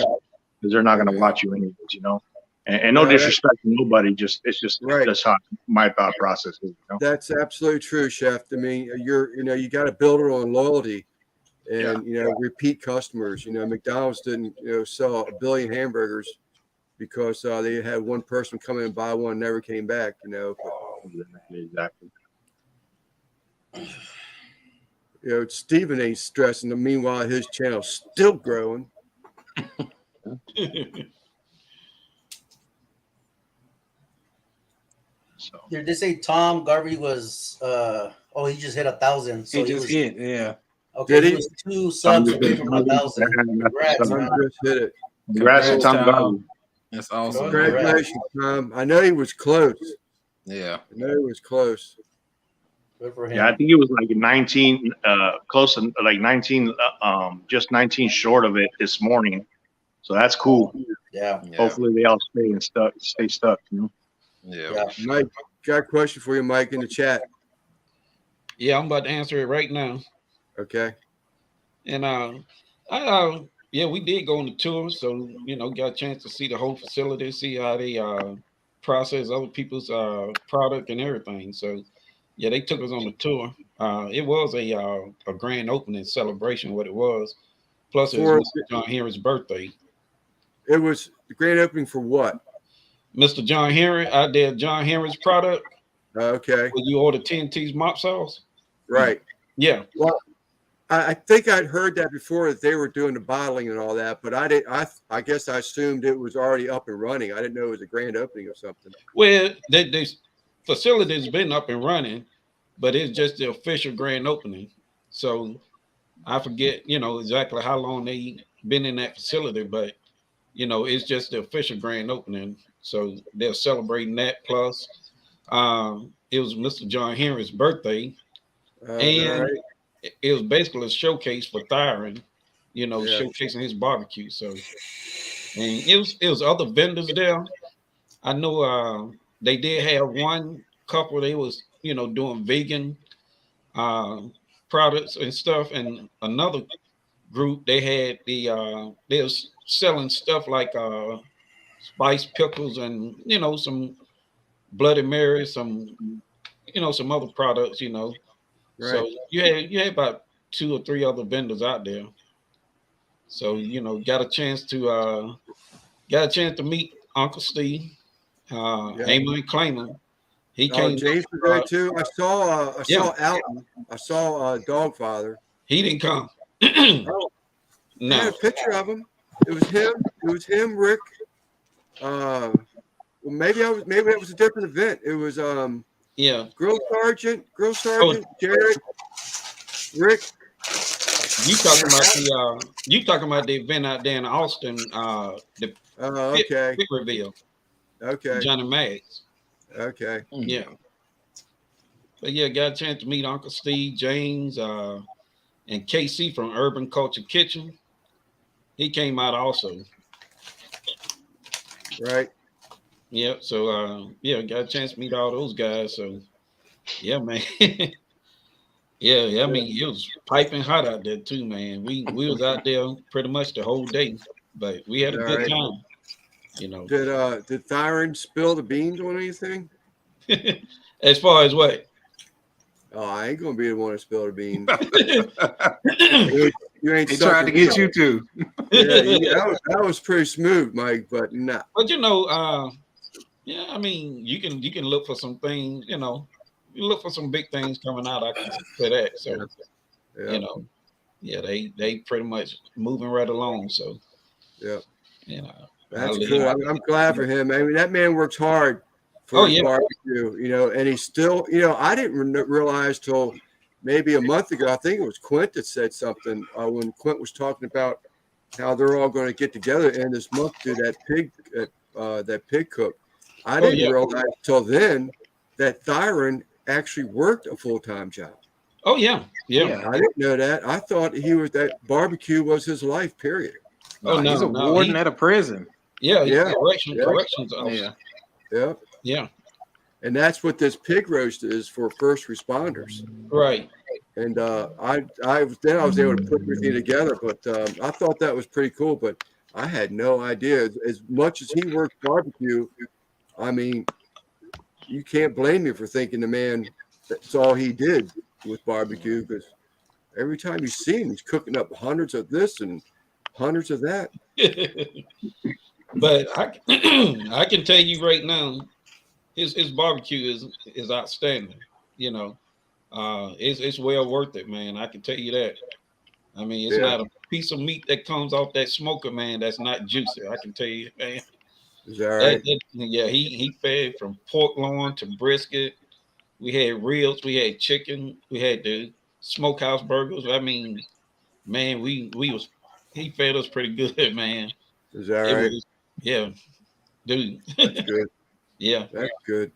Speaker 6: Because they're not going to watch you anyways, you know. And no disrespect to nobody, it's just that's how my thought process is. You know?
Speaker 2: That's absolutely true, Chef. I mean, you got to build it on loyalty and repeat customers. You know, McDonald's didn't sell 1 billion hamburgers because they had one person come in and buy one, and never came back. You know,
Speaker 6: Exactly.
Speaker 2: You know, Steven ain't stressing. Meanwhile, his channel's still growing.
Speaker 6: So
Speaker 1: Did they say Tom Garvey was he just hit 1,000. So
Speaker 3: He just
Speaker 1: was,
Speaker 3: hit, yeah.
Speaker 1: Okay,
Speaker 2: Did
Speaker 1: he
Speaker 2: he?
Speaker 1: was 2 subs away from 1,000. Congrats,
Speaker 2: Tom
Speaker 1: man.
Speaker 2: just hit it.
Speaker 6: congrats to Tom Garvey.
Speaker 3: That's awesome. man.
Speaker 2: Congratulations, Tom. I know he was close.
Speaker 3: Yeah.
Speaker 2: I know he was close.
Speaker 1: Good for him.
Speaker 6: Yeah, I think it was like 19, close to like 19, just 19 short of it this morning. So that's cool.
Speaker 1: Yeah.
Speaker 8: Yeah.
Speaker 6: Hopefully they all stay stuck. You know?
Speaker 8: Yeah.
Speaker 1: Yeah.
Speaker 2: Mike, got a question for you, Mike, in the chat.
Speaker 5: Yeah, I'm about to answer it right now.
Speaker 2: Okay.
Speaker 5: And yeah, we did go on the tour, so got a chance to see the whole facility, see how they process other people's product and everything. So yeah, they took us on the tour. It was a grand opening celebration, what it was. Plus, it
Speaker 2: For
Speaker 5: was Mr. John Henry's birthday.
Speaker 2: it was the grand opening for what?
Speaker 5: Mr. John Henry, I did John Henry's product.
Speaker 2: Okay.
Speaker 5: When you order TNT's mop sauce,
Speaker 2: Right.
Speaker 5: yeah.
Speaker 2: Well, I think I'd heard that before that they were doing the bottling and all that, but I guess I assumed it was already up and running. I didn't know it was a grand opening or something.
Speaker 5: Well, the facility's been up and running, but it's just the official grand opening. So I forget, exactly how long they been in that facility, but it's just the official grand opening. So they're celebrating that. Plus, it was Mr. John Henry's birthday, and
Speaker 2: All right.
Speaker 5: it was basically a showcase for Thyron,
Speaker 2: Yeah.
Speaker 5: showcasing his barbecue. So, and it was other vendors there. I know they did have one couple. They was doing vegan products and stuff, and another group they had they was selling stuff like spiced pickles and some Bloody Mary, some some other products.
Speaker 2: Right.
Speaker 5: So you had about 2 or 3 other vendors out there. So got a chance to meet Uncle Steve, Amen and Clayman. He came.
Speaker 2: James was there too. I saw
Speaker 5: Yeah.
Speaker 2: Alton. I saw Dogfather.
Speaker 5: He didn't come.
Speaker 2: I had
Speaker 5: No.
Speaker 2: a picture of him. It was him. It was him, Rick. Well, maybe that was a different event. It was
Speaker 5: Yeah.
Speaker 2: Grill Sergeant, Jared, Rick.
Speaker 5: You talking about the event out there in Austin, the
Speaker 2: Okay.
Speaker 5: pit reveal,
Speaker 2: Okay.
Speaker 5: Johnny Mags.
Speaker 2: Okay.
Speaker 5: Yeah. But yeah, got a chance to meet Uncle Steve, James, and KC from Urban Culture Kitchen. He came out also.
Speaker 2: Right.
Speaker 5: Yeah. So yeah, got a chance to meet all those guys. So yeah, man. Yeah, I mean, it was piping hot out there too, man. We was out there pretty much the whole day, but we had a good time.
Speaker 2: Did Thyron spill the beans on anything?
Speaker 5: As far as what?
Speaker 2: Oh, I ain't gonna be the one to spill the beans. You ain't
Speaker 3: He tried to get you to.
Speaker 2: Yeah, that was pretty smooth, Mike, but nah.
Speaker 5: But yeah, I mean, you can look for some things, you look for some big things coming out. I can say that. So
Speaker 2: Yeah.
Speaker 5: Yeah, they pretty much moving right along. So
Speaker 2: Yeah.
Speaker 5: I'll
Speaker 2: That's
Speaker 5: leave
Speaker 2: cool.
Speaker 5: it.
Speaker 2: I'm glad for him. I mean, that man works hard for his
Speaker 5: yeah.
Speaker 2: barbecue, and he's still, I didn't realize till maybe a month ago. I think it was Quint that said something when Quint was talking about how they're all going to get together in this month to do that pig cook. I didn't realize till then that Thyron actually worked a full-time job.
Speaker 5: Oh yeah.
Speaker 2: I didn't know that. I thought that barbecue was his life, period.
Speaker 5: Oh, no,
Speaker 3: he's a warden at a prison.
Speaker 5: Yeah.
Speaker 2: Yeah.
Speaker 5: Corrections officer.
Speaker 3: Yeah.
Speaker 5: Yeah.
Speaker 2: And that's what this pig roast is for first responders.
Speaker 5: Right.
Speaker 2: And I was able to put everything together, but I thought that was pretty cool. But I had no idea. As much as he worked barbecue, I mean, you can't blame me for thinking the man, that's all he did with barbecue, because every time you see him, he's cooking up hundreds of this and hundreds of that.
Speaker 5: But I can tell you right now, his barbecue is outstanding. It's well worth it, man. I can tell you that. I mean, it's not a piece of meat that comes off that smoker, man, that's not juicy. I can tell you, man.
Speaker 2: Is that right?
Speaker 5: Yeah, he fed from pork loin to brisket. We had ribs, we had chicken, we had the smokehouse burgers. I mean, man, he fed us pretty good, man.
Speaker 2: Is that right?
Speaker 5: Yeah, dude.
Speaker 2: That's good.
Speaker 5: Yeah.
Speaker 2: That's good.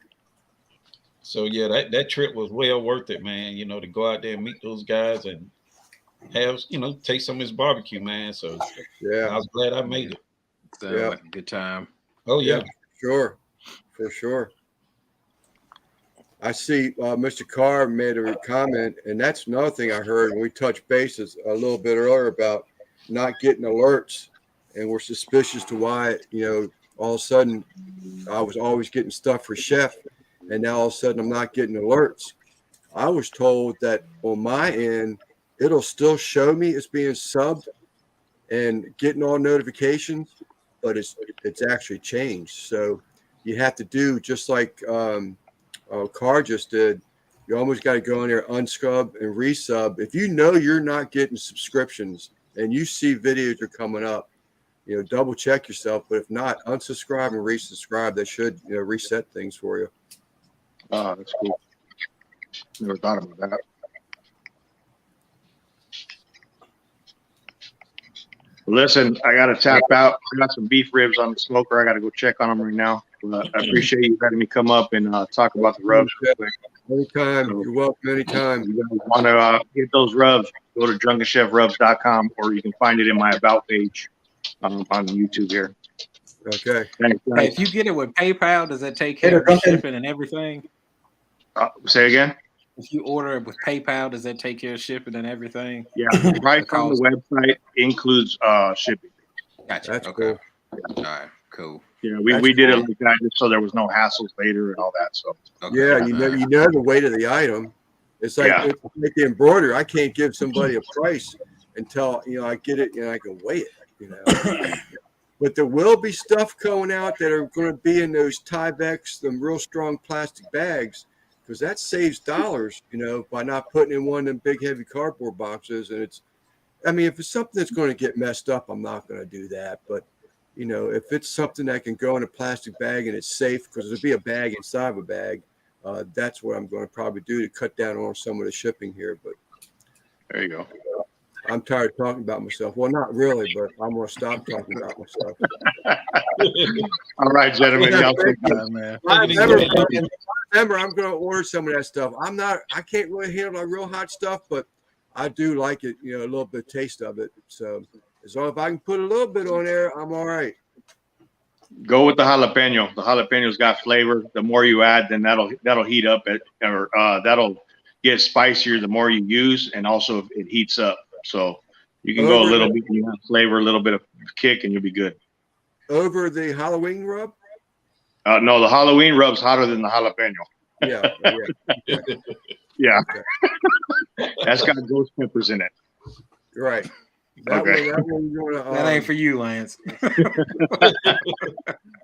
Speaker 5: So yeah, that trip was well worth it, man. You know, to go out there and meet those guys and have, taste some of his barbecue, man. So
Speaker 2: Yeah,
Speaker 5: I was glad I made it.
Speaker 3: Sounds
Speaker 2: Yeah.
Speaker 3: like a good time.
Speaker 5: Oh
Speaker 2: yeah,
Speaker 5: yeah.
Speaker 2: sure, for sure. I see Mr. Carr made a comment, and that's another thing I heard when we touched bases a little bit earlier about not getting alerts, and we're suspicious to why, all of a sudden I was always getting stuff for Chef, and now all of a sudden I'm not getting alerts. I was told that on my end, it'll still show me it's being subbed and getting all notifications, but it's actually changed. So you have to do just like Carr just did. You almost got to go in there, unsub and resub. If you know you're not getting subscriptions and you see videos are coming up, double check yourself. But if not, unsubscribe and resubscribe. They should reset things for you.
Speaker 6: Oh, that's cool. Never thought about that. Listen, I got to tap out. I got some beef ribs on the smoker. I got to go check on them right now. But I appreciate you letting me come up and talk about the rubs real quick.
Speaker 2: Anytime. You're welcome anytime.
Speaker 6: You guys want to get those rubs, go to drunkenchefrubs.com, or you can find it in my About page on YouTube here.
Speaker 2: Okay.
Speaker 6: Thanks,
Speaker 3: Hey,
Speaker 6: guys.
Speaker 3: if you get it with PayPal, does that take care of the shipping and everything?
Speaker 6: Say again?
Speaker 3: If you order it with PayPal, does that take care of shipping and everything?
Speaker 6: Yeah, right on the website includes shipping.
Speaker 3: Gotcha.
Speaker 2: That's
Speaker 3: Okay.
Speaker 2: cool.
Speaker 3: All right. Cool.
Speaker 6: Yeah, we did it like that just so there was no hassles later and all that. So
Speaker 3: Okay.
Speaker 2: Yeah, you know the weight of the item. It's like,
Speaker 6: Yeah.
Speaker 2: it's like the embroidery. I can't give somebody a price until I get it and I can weigh it. But there will be stuff going out that are going to be in those Tyvek, them real strong plastic bags, because that saves dollars, by not putting in one of them big heavy cardboard boxes. And if it's something that's going to get messed up, I'm not going to do that. But if it's something that can go in a plastic bag and it's safe, because there'll be a bag inside of a bag, that's what I'm going to probably do to cut down on some of the shipping here. But
Speaker 6: there you go.
Speaker 2: I'm tired of talking about myself. Well, not really, but I'm going to stop talking about myself.
Speaker 6: All right, gentlemen.
Speaker 2: Yeah,
Speaker 6: Y'all
Speaker 2: thank
Speaker 6: take
Speaker 2: you.
Speaker 6: care.
Speaker 3: man.
Speaker 2: Remember, I'm going to order some of that stuff. I can't really handle like real hot stuff, but I do like it, a little bit of taste of it. So as long as I can put a little bit on there, I'm all right.
Speaker 6: Go with the jalapeno. The jalapeno's got flavor. The more you add, then that'll heat up that'll get spicier the more you use, and also it heats up. So you can go a little bit, flavor, a little bit of kick, and you'll be good.
Speaker 2: Over the Halloween rub?
Speaker 6: No, the Halloween rub's hotter than the jalapeno.
Speaker 2: Yeah.
Speaker 6: Yeah. That's got ghost peppers in it.
Speaker 2: Right.
Speaker 6: Okay.
Speaker 3: That ain't for you, Lance.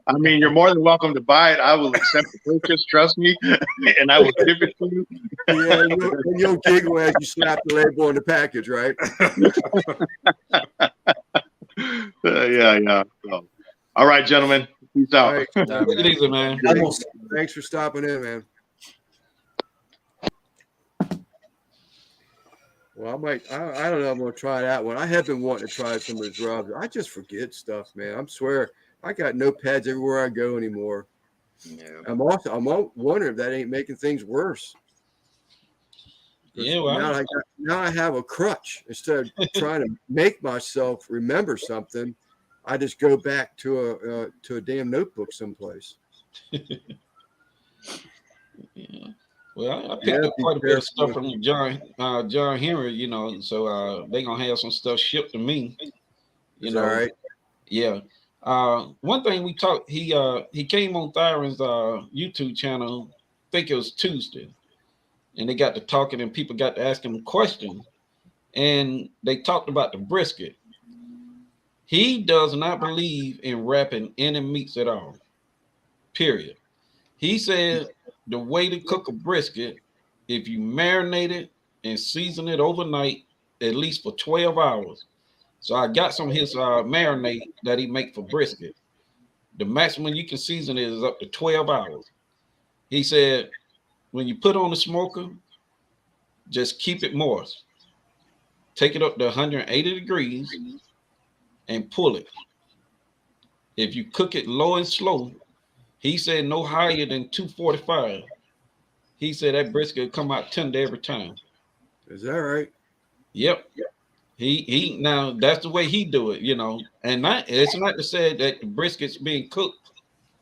Speaker 6: I mean, you're more than welcome to buy it. I will accept the purchase, trust me, and I will give it to you.
Speaker 2: Yeah, you'll giggle as you slap the label on the package, right?
Speaker 6: Yeah. So, all right, gentlemen. Peace out.
Speaker 2: All right.
Speaker 5: Take it easy, man.
Speaker 2: Thanks for stopping in, man. Well, I don't know. I'm going to try that one. I have been wanting to try some of those rubs. I just forget stuff, man. I swear I got notepads everywhere I go anymore.
Speaker 3: Yeah.
Speaker 2: I'm wondering if that ain't making things worse.
Speaker 5: Yeah, well,
Speaker 2: now I have a crutch. Instead of trying to make myself remember something, I just go back to a damn notebook someplace.
Speaker 5: yeah. Well, I picked up quite a bit of stuff from John Henry, so they're gonna have some stuff shipped to me.
Speaker 2: All right.
Speaker 5: Yeah. One thing we talked, he came on Thyron's YouTube channel, I think it was Tuesday, and they got to talking and people got to ask him questions, and they talked about the brisket. He does not believe in wrapping any meats at all. Period. He said the way to cook a brisket, if you marinate it and season it overnight, at least for 12 hours. So I got some of his marinade that he make for brisket. The maximum you can season it is up to 12 hours. He said, when you put on the smoker, just keep it moist. Take it up to 180 degrees and pull it. If you cook it low and slow, he said no higher than 245. he said that brisket come out tender every time.
Speaker 2: Is that right?
Speaker 5: Yep. He now that's the way he do it, you know. And not it's not to say that the brisket's being cooked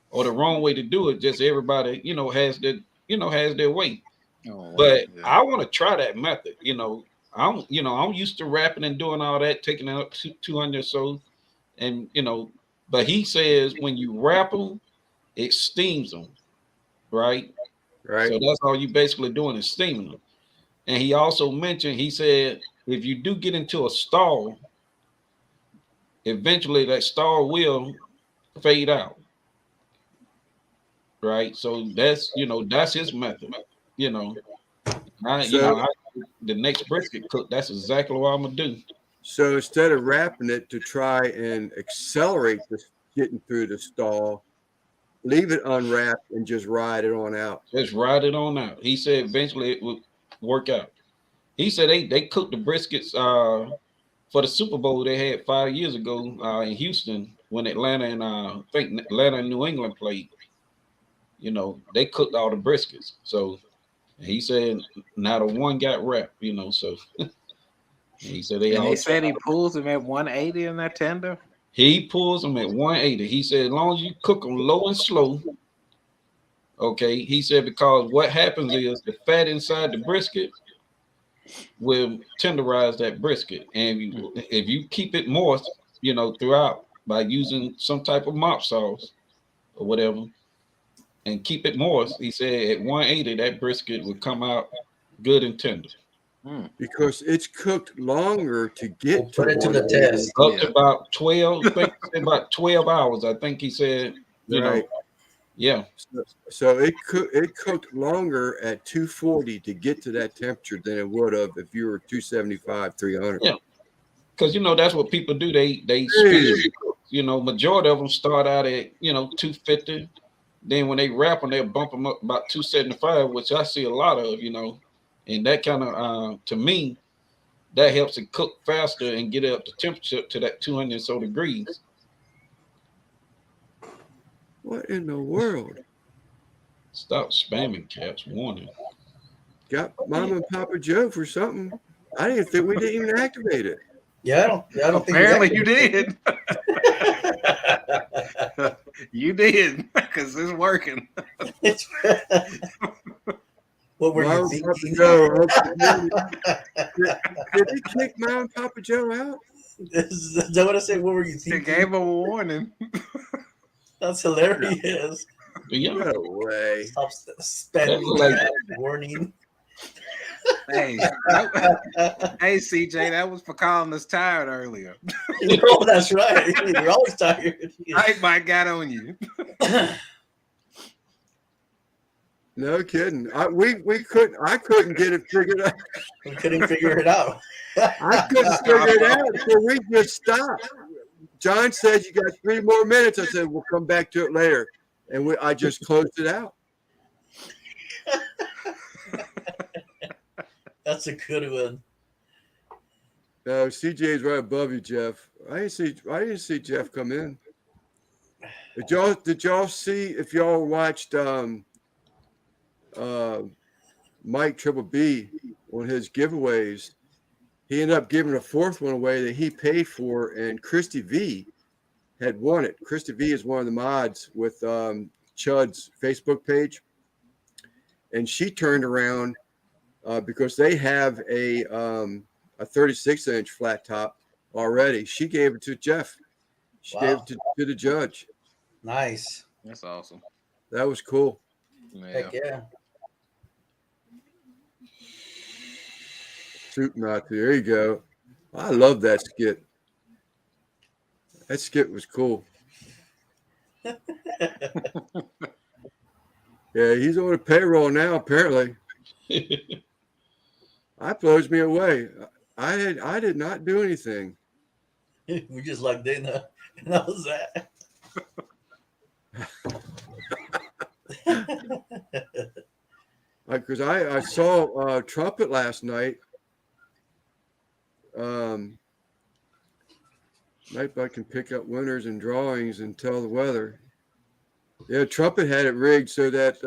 Speaker 5: or the wrong way to do it. Just everybody, you know, has their way.
Speaker 3: Oh,
Speaker 5: But
Speaker 3: yeah.
Speaker 5: I want to try that method. You know, I'm used to wrapping and doing all that, taking out 200 or so, and you know. But he says when you wrap them, it steams them, right?
Speaker 2: Right.
Speaker 5: So that's all you basically doing is steaming them. And he also mentioned, he said, if you do get into a stall, eventually that stall will fade out, right? So that's his method. You know, the next brisket cook, that's exactly what I'm gonna do.
Speaker 2: So instead of wrapping it to try and accelerate this getting through the stall, leave it unwrapped and just ride it on out.
Speaker 5: Just ride it on out. He said eventually it would work out. He said they cooked the briskets for the Super Bowl they had 5 years ago in Houston when Atlanta and I think Atlanta and New England played. You know, they cooked all the briskets. So he said not a one got wrapped, you know, so he said
Speaker 3: And he said he pulls them at 180 in that tender.
Speaker 5: He pulls them at 180. He said as long as you cook them low and slow. Okay, he said because what happens is the fat inside the brisket will tenderize that brisket, and if you keep it moist, you know, throughout by using some type of mop sauce or whatever, and keep it moist, he said at 180 that brisket would come out good and tender.
Speaker 2: Because it's cooked longer to get
Speaker 1: We'll put it to the test.
Speaker 5: Up to about 12, I think about 12 hours. I think he said, you know, yeah.
Speaker 2: So it cooked longer at 240 to get to that temperature than it would have if you were 275, 300.
Speaker 5: Yeah, because you know that's what people do. They speed, you know, majority of them start out at 250. Then when they wrap them, they'll bump them up about 275, which I see a lot of, you know, and that kind of to me that helps it cook faster and get it up to temperature to that 200 or so degrees.
Speaker 2: What in the world?
Speaker 5: Stop spamming, Caps. Warning.
Speaker 2: Got Mama and Papa Joe for something. I didn't think we didn't even activate it.
Speaker 1: Yeah, I don't think.
Speaker 3: Apparently you did. You did because it's working.
Speaker 1: What were
Speaker 2: Mama
Speaker 1: you
Speaker 2: and
Speaker 1: thinking?
Speaker 2: Papa Joe, did they kick Mama and Papa Joe out?
Speaker 1: Is that what I said? What were you
Speaker 3: They
Speaker 1: thinking?
Speaker 3: gave him a warning.
Speaker 1: That's hilarious.
Speaker 5: Yeah.
Speaker 2: No way.
Speaker 1: Stop spending warning.
Speaker 3: Hey, CJ, that was for calling us tired earlier.
Speaker 1: Oh, that's right. You're always tired.
Speaker 3: I got on you.
Speaker 2: No kidding. I couldn't get it figured out.
Speaker 1: We couldn't figure it out.
Speaker 2: I couldn't figure it out, so we just stopped. John said you got 3 more minutes. I said we'll come back to it later, and I just closed it out.
Speaker 1: That's a good one.
Speaker 2: No, CJ's right above you, Jeff. I didn't see Jeff come in. Did y'all see if y'all watched Mike Triple B on his giveaways? He ended up giving a 4th one away that he paid for, and Christy V had won it. Christy V is one of the mods with Chud's Facebook page, and she turned around because they have a 36-inch flat top already. She gave it to Jeff. She gave it to the judge.
Speaker 1: Nice.
Speaker 3: That's awesome.
Speaker 2: That was cool.
Speaker 1: Heck yeah.
Speaker 2: Soup Nazi. There you go. I love that skit. That skit was cool. Yeah, he's on a payroll now, apparently. That blows me away. I did not do anything.
Speaker 1: We just logged in, and that was that.
Speaker 2: Because I saw Trumpet last night. Maybe I can pick up winners and drawings and tell the weather. Yeah, Trumpet had it rigged so that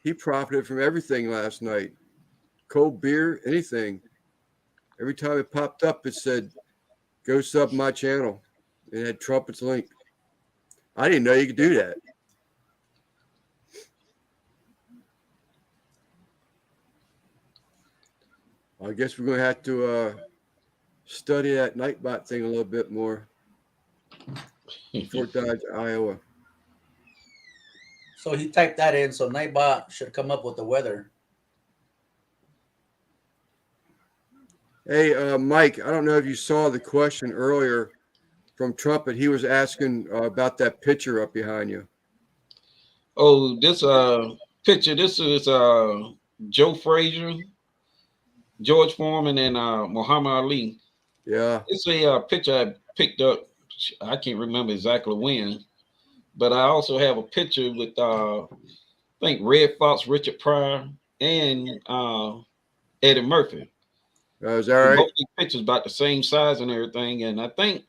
Speaker 2: He profited from everything last night. Cold beer, anything. Every time it popped up, it said, "Go sub my channel." It had Trumpet's link. I didn't know you could do that. I guess we're going to have to study that Nightbot thing a little bit more. Fort Dodge, Iowa.
Speaker 1: So he typed that in. So Nightbot should come up with the weather.
Speaker 2: Hey, Mike, I don't know if you saw the question earlier from Trumpet. He was asking about that picture up behind you.
Speaker 5: Oh, this picture. This is Joe Frazier, George Foreman, and Muhammad Ali.
Speaker 2: Yeah.
Speaker 5: It's a picture I picked up. I can't remember exactly when, but I also have a picture with I think Red Fox, Richard Pryor, and Eddie Murphy.
Speaker 2: Is that right?
Speaker 5: Both these pictures about the same size and everything, and I think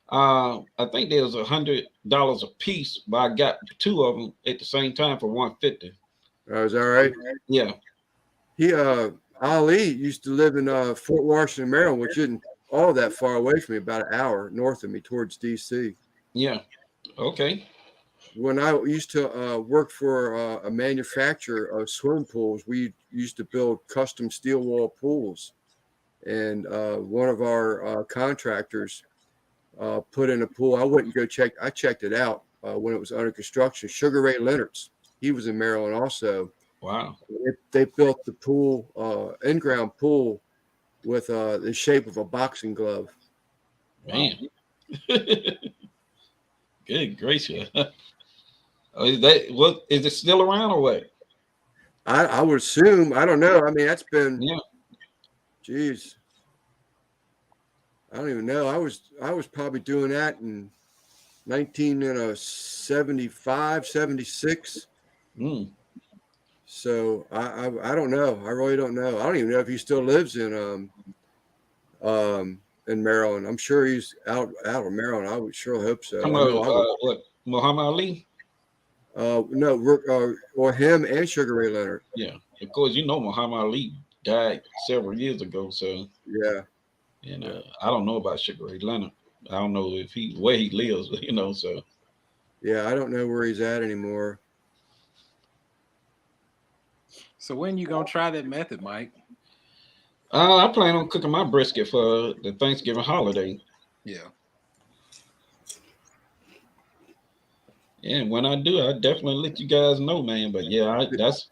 Speaker 5: there was $100 a piece, but I got two of them at the same time for $150.
Speaker 2: Is that right?
Speaker 5: Yeah.
Speaker 2: He Ali used to live in Fort Washington, Maryland, which isn't all that far away from me, about an hour north of me towards DC.
Speaker 5: Yeah. Okay.
Speaker 2: When I used to work for a manufacturer of swimming pools, we used to build custom steel wall pools. And one of our contractors put in a pool. I wouldn't go check. I checked it out when it was under construction. Sugar Ray Leonard's. He was in Maryland also.
Speaker 5: Wow.
Speaker 2: They built the pool, in-ground pool, with the shape of a boxing glove.
Speaker 5: Man. Good gracious. Is it still around or what?
Speaker 2: I would assume. I don't know. I mean, that's been.
Speaker 5: Yeah.
Speaker 2: Geez. I don't even know. I was probably doing that in 1975, 76.
Speaker 5: Mm.
Speaker 2: So I don't know. I really don't know. I don't even know if he still lives in Maryland. I'm sure he's out of Maryland. I would sure hope so.
Speaker 5: Come on, what, Muhammad Ali?
Speaker 2: No, or him and Sugar Ray Leonard.
Speaker 5: Yeah, of course. You know Muhammad Ali died several years ago, so
Speaker 2: yeah.
Speaker 5: And I don't know about Sugar Ray Leonard. I don't know if where he lives, so.
Speaker 2: Yeah, I don't know where he's at anymore.
Speaker 3: So when you gonna try that method, Mike?
Speaker 5: I plan on cooking my brisket for the Thanksgiving holiday.
Speaker 3: Yeah.
Speaker 5: And when I do, I definitely let you guys know, man. But yeah, that's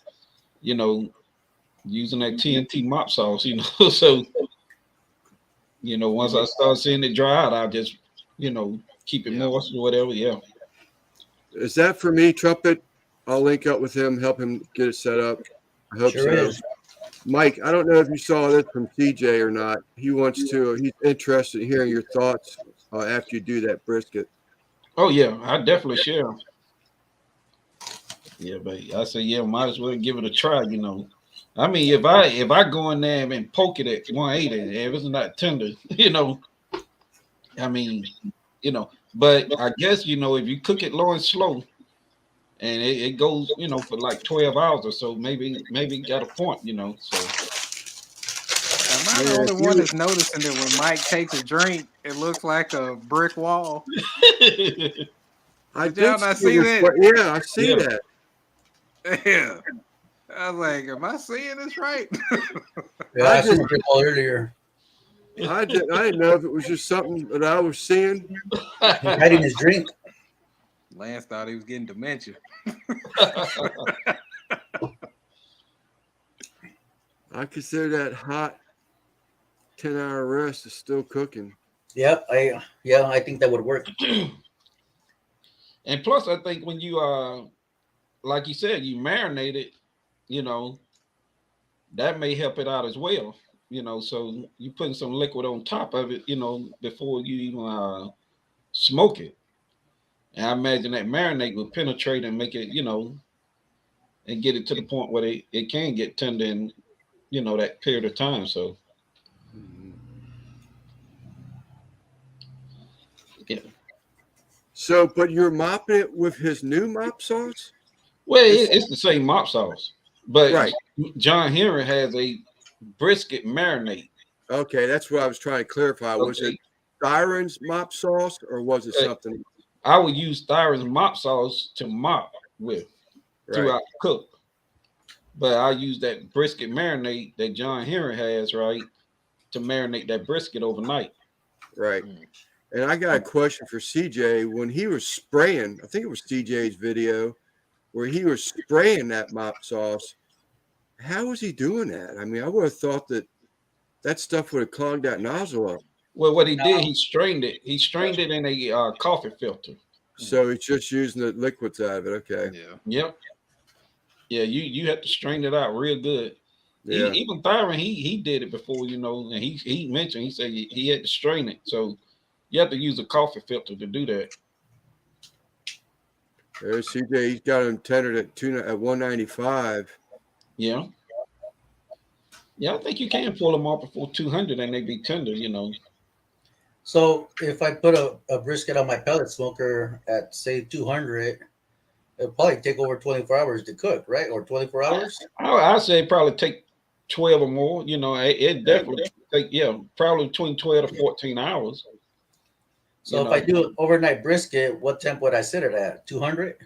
Speaker 5: using that TNT mop sauce, so once I start seeing it dry out, I'll just keep it moist or whatever. Yeah.
Speaker 2: Is that for me, Trumpet? I'll link up with him, help him get it set up. I hope
Speaker 1: Sure
Speaker 2: so.
Speaker 1: is.
Speaker 2: Mike, I don't know if you saw this from CJ or not. He's interested in hearing your thoughts after you do that brisket.
Speaker 5: Oh yeah, I definitely share. Yeah, but I say might as well give it a try. I mean, if I go in there and poke it at 180, if it's not tender, I mean, but I guess if you cook it low and slow, and it goes, for like 12 hours or so, maybe got a point, so.
Speaker 3: Am I the only one that's noticing that when Mike takes a drink, it looks like a brick wall?
Speaker 2: Did
Speaker 3: y'all not see that?
Speaker 2: Yeah, I see that.
Speaker 3: Yeah. I was like, am I seeing this right?
Speaker 1: Yeah, I seen a brick wall earlier.
Speaker 2: I didn't know if it was just something that I was seeing.
Speaker 1: Hiding his drink.
Speaker 3: Lance thought he was getting dementia.
Speaker 2: I consider that hot 10-hour rest is still cooking.
Speaker 1: Yep, I think that would work.
Speaker 5: And plus, I think when you like you said, you marinate it, that may help it out as well. So you putting some liquid on top of it, before you even smoke it. And I imagine that marinade will penetrate and make it, and get it to the point where it can get tender in, that period of time. So, yeah.
Speaker 2: So, but you're mopping it with his new mop sauce?
Speaker 5: Well, it's the same mop sauce, but
Speaker 2: Right.
Speaker 5: John Henry has a brisket marinade.
Speaker 2: Okay, that's what I was trying to clarify. Was
Speaker 5: Okay.
Speaker 2: it Byron's mop sauce or was it something?
Speaker 5: I would use Thyron's mop sauce to mop with
Speaker 2: Right.
Speaker 5: throughout the cook. But I use that brisket marinade that John Henry has, right, to marinate that brisket overnight.
Speaker 2: Right. And I got a question for CJ. When he was spraying, I think it was CJ's video, where he was spraying that mop sauce. How was he doing that? I mean, I would have thought that stuff would have clogged that nozzle up.
Speaker 5: Well, what he did, he strained it. He strained it in a coffee filter.
Speaker 2: So he's just using the liquids out of it. Okay.
Speaker 3: Yeah.
Speaker 5: Yep. Yeah, you have to strain it out real good.
Speaker 2: Yeah.
Speaker 5: Even Thyron, he did it before, you know, and he mentioned, he said he had to strain it. So you have to use a coffee filter to do that.
Speaker 2: There's CJ. He's got him tendered at 195.
Speaker 5: Yeah. Yeah, I think you can pull them off before 200 and they be tender, you know.
Speaker 1: So if I put a brisket on my pellet smoker at say 200, it'll probably take over 24 hours to cook, right? Or 24 hours?
Speaker 5: I'd say probably take 12 or more. You know, it definitely take, probably between 12 to 14 hours.
Speaker 1: So if I do an overnight brisket, what temp would I set it at? 200?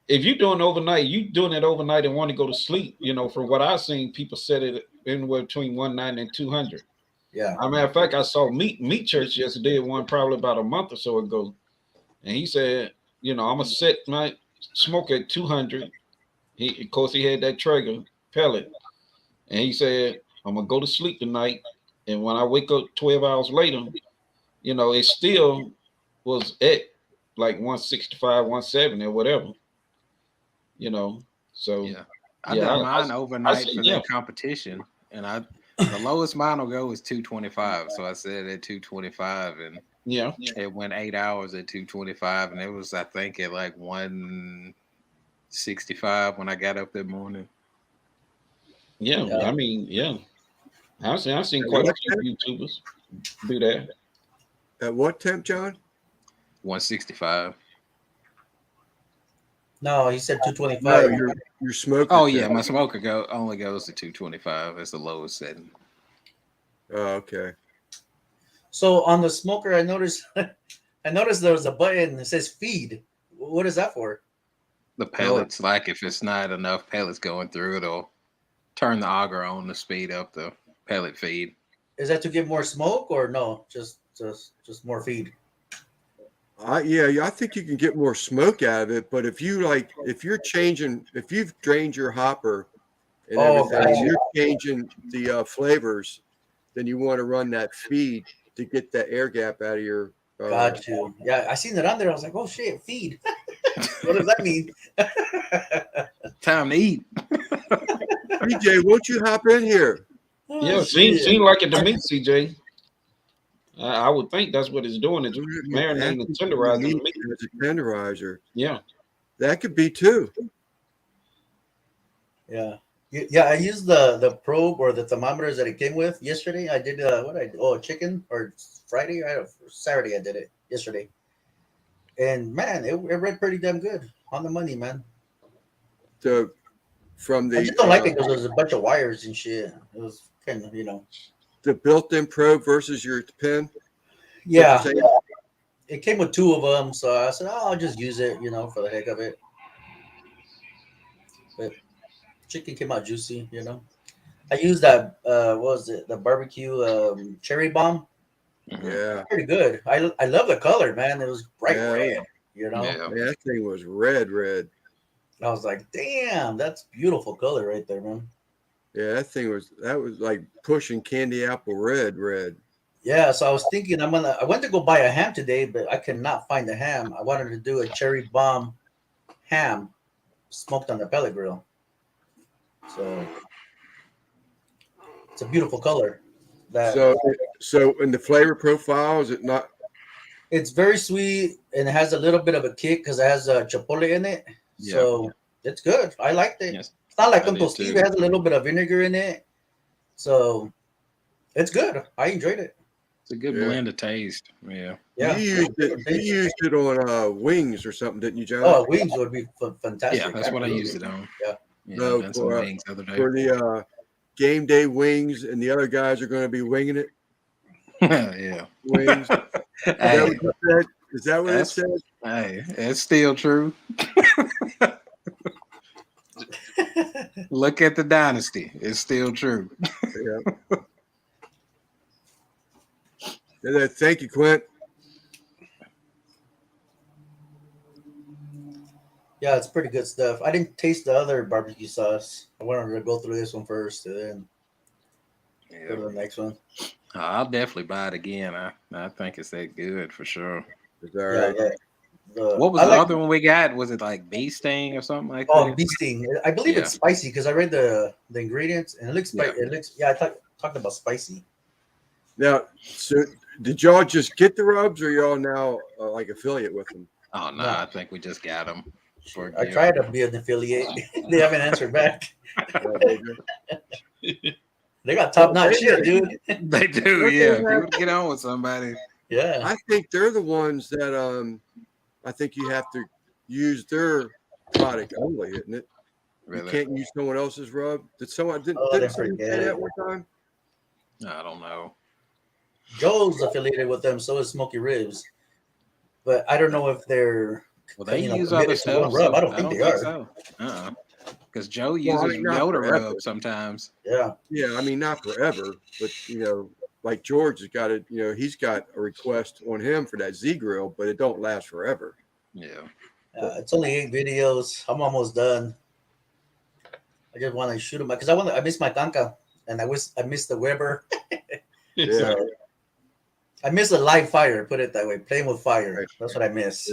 Speaker 5: If you're doing overnight, you doing it overnight and want to go to sleep, you know, from what I've seen, people set it anywhere between 190 and 200.
Speaker 1: Yeah.
Speaker 5: As a matter of fact, I saw Meat Church yesterday, one probably about a month or so ago. And he said, you know, I'm going to set my smoke at 200. Of course, he had that Traeger pellet. And he said, I'm going to go to sleep tonight. And when I wake up 12 hours later, you know, it still was at like 165, 170 or whatever. You know, so.
Speaker 3: Yeah. I done mine overnight for that competition. And the lowest mine will go is 225. So I said at 225 and it went 8 hours at 225 and it was I think at like 165 when I got up that morning.
Speaker 5: I mean, I've seen quite a few YouTubers do that.
Speaker 2: At what temp, John?
Speaker 3: 165.
Speaker 1: No, he said 225.
Speaker 2: No, your smoker.
Speaker 3: Oh yeah, my smoker only goes to 225. That's the lowest setting.
Speaker 2: Oh, okay.
Speaker 1: So on the smoker, I noticed there was a button that says feed. What is that for?
Speaker 3: The pellets, like if it's not enough pellets going through, it'll turn the auger on to speed up the pellet feed.
Speaker 1: Is that to get more smoke or no? Just more feed.
Speaker 2: I think you can get more smoke out of it, but if you've drained your hopper and everything, you're changing the flavors, then you want to run that feed to get that air gap out of your.
Speaker 1: Got you. Yeah, I seen it on there. I was like, oh shit, feed. What does that mean?
Speaker 3: Time to eat.
Speaker 2: CJ, won't you hop in here?
Speaker 5: Yeah, seem like it to me, CJ. I would think that's what it's doing. It's marinating and tenderizing the meat.
Speaker 2: As a tenderizer.
Speaker 5: Yeah.
Speaker 2: That could be too.
Speaker 1: Yeah. Yeah, I used the probe or the thermometers that it came with yesterday. I did chicken or Friday or Saturday. I did it yesterday, and man, it read pretty damn good. On the money, man.
Speaker 2: I just
Speaker 1: don't like it because there's a bunch of wires and shit. It was kind of
Speaker 2: the built-in probe versus your pen.
Speaker 1: Yeah, it came with two of them, so I said, I'll just use it, for the heck of it. But chicken came out juicy, I used that what was it, the barbecue cherry bomb.
Speaker 2: Yeah,
Speaker 1: pretty good. I love the color, man. It was bright red,
Speaker 2: Yeah, that thing was red.
Speaker 1: I was like, damn, that's beautiful color right there, man.
Speaker 2: Yeah, that was like pushing candy apple red.
Speaker 1: Yeah, so I was thinking I went to go buy a ham today, but I could not find the ham. I wanted to do a cherry bomb ham smoked on the pellet grill. So it's a beautiful color.
Speaker 2: So in the flavor profile, is it not?
Speaker 1: It's very sweet and it has a little bit of a kick because it has chipotle in it. Yeah. So it's good. I liked it. Yes. It's not like Uncle Steve. It has a little bit of vinegar in it. So it's good. I enjoyed it.
Speaker 3: It's a good
Speaker 2: Yeah.
Speaker 3: blend of taste. Yeah.
Speaker 1: Yeah.
Speaker 2: You used it on wings or something, didn't you, John?
Speaker 1: Oh, wings would be fantastic.
Speaker 3: Yeah, that's what I
Speaker 1: Absolutely.
Speaker 3: used it on.
Speaker 1: Yeah.
Speaker 3: Yeah,
Speaker 2: No,
Speaker 3: I done some
Speaker 2: for,
Speaker 3: wings the other day.
Speaker 2: For the game day wings, and the other guys are going to be winging it.
Speaker 3: Yeah.
Speaker 2: Wings.
Speaker 3: Hey,
Speaker 2: Is that what it said?
Speaker 3: hey, it's still true. Look at the dynasty. It's still true.
Speaker 2: Yeah. Thank you, Quint.
Speaker 1: Yeah, it's pretty good stuff. I didn't taste the other barbecue sauce. I wanted to go through this one first and then go to the next one.
Speaker 3: I'll definitely buy it again. I think it's that good for sure.
Speaker 2: Is that right?
Speaker 1: Yeah.
Speaker 3: What was the other one we got? Was it like bee sting or something like that?
Speaker 1: Oh, bee sting. I believe it's spicy because I read the ingredients and it looks spicy.
Speaker 3: Yeah.
Speaker 1: It looks. Yeah, I talked about spicy.
Speaker 2: Now, so did y'all just get the rubs, or y'all now like affiliate with them?
Speaker 3: Oh no, I think we just got them.
Speaker 1: I tried to be an affiliate. They haven't answered back. They got top notch shit, dude.
Speaker 3: They do, yeah. People get on with somebody.
Speaker 1: Yeah.
Speaker 2: I think they're the ones that I think you have to use their product only, isn't it?
Speaker 3: Really?
Speaker 2: You can't use someone else's rub. Did someone didn't someone say that one time?
Speaker 3: I don't know.
Speaker 1: Joe's affiliated with them, so is Smoky Ribs. But I don't know if they're
Speaker 3: they use other stuff.
Speaker 1: Rub. I don't think they are.
Speaker 3: So. Because Joe uses Yoda rub sometimes.
Speaker 1: Yeah.
Speaker 2: Yeah, I mean, not forever, but like George has got it. He's got a request on him for that Z grill, but it don't last forever.
Speaker 3: Yeah.
Speaker 1: It's only 8 videos. I'm almost done. I just want to shoot them because I miss my Kanka and I missed the Weber.
Speaker 2: Yeah.
Speaker 1: So, I miss a live fire. Put it that way. Playing with fire. That's what I miss.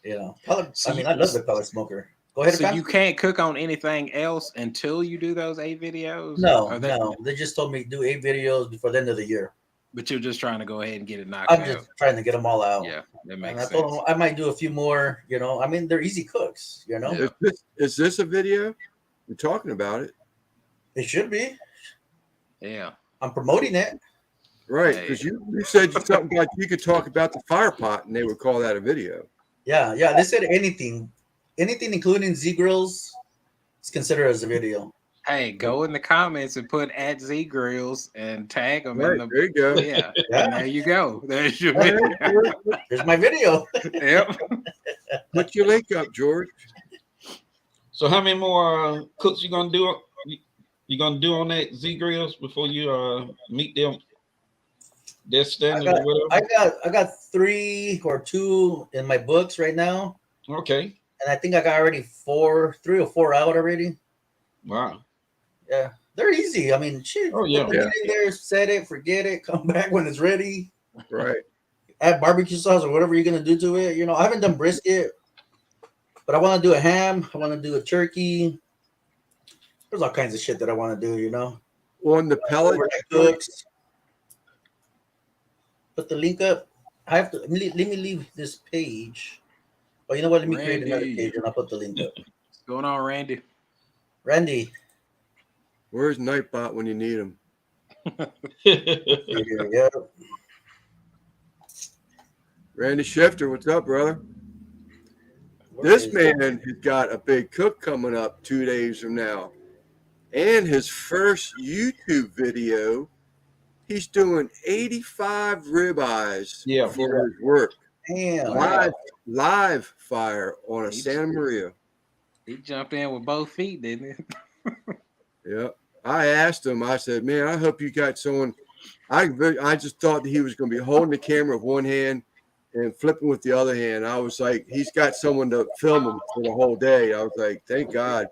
Speaker 1: Yeah. I love the pellet smoker. Go ahead.
Speaker 3: So you can't cook on anything else until you do those 8 videos?
Speaker 1: No. They just told me to do 8 videos before the end of the year.
Speaker 3: But you're just trying to go ahead and get it knocked
Speaker 1: I'm
Speaker 3: out.
Speaker 1: just trying to get them all out.
Speaker 3: Yeah, that makes
Speaker 1: and
Speaker 3: sense.
Speaker 1: I told them I might do a few more. They're easy cooks.
Speaker 3: Yeah.
Speaker 2: Is this a video? We're talking about it.
Speaker 1: It should be.
Speaker 3: Yeah.
Speaker 1: I'm promoting it.
Speaker 2: Right, because you said something about you could talk about the fire pot, and they would call that a video.
Speaker 1: Yeah. They said anything including Z grills is considered as a video.
Speaker 3: Hey, go in the comments and put @Z Grills and tag them.
Speaker 2: Right, there you go.
Speaker 3: Yeah, and there you go. There's your video.
Speaker 1: There's my video.
Speaker 3: Yep.
Speaker 2: Put your link up, George.
Speaker 5: So how many more cooks you gonna do? You gonna do on that Z grills before you meet them? Their standard or whatever.
Speaker 1: I got 3 or 2 in my books right now.
Speaker 5: Okay.
Speaker 1: And I think I got already 3 or 4 out already.
Speaker 5: Wow.
Speaker 1: Yeah. They're easy. I mean, shit.
Speaker 5: Oh, yeah.
Speaker 1: Put the meat in there, set it, forget it, come back when it's ready.
Speaker 2: Right.
Speaker 1: Add barbecue sauce or whatever you're gonna do to it. I haven't done brisket, but I want to do a ham. I want to do a turkey. There's all kinds of shit that I want to do.
Speaker 2: On the pellet
Speaker 1: cooks. Put the link up. I have to let me leave this page. Oh, you know what? Let me create another page and I'll put the link up.
Speaker 3: What's going on, Randy?
Speaker 1: Randy.
Speaker 2: Where's Nightbot when you need him?
Speaker 1: Yeah.
Speaker 2: Randy Shifter, what's up, brother? This man has got a big cook coming up 2 days from now. And his first YouTube video, he's doing 85 ribeyes for his work.
Speaker 1: Damn.
Speaker 2: Live fire on a Santa Maria.
Speaker 3: He jumped in with both feet, didn't he?
Speaker 2: Yeah. I asked him, I said, man, I hope you got someone. I just thought that he was going to be holding the camera with one hand and flipping with the other hand. I was like, he's got someone to film him for the whole day. I was like, thank God.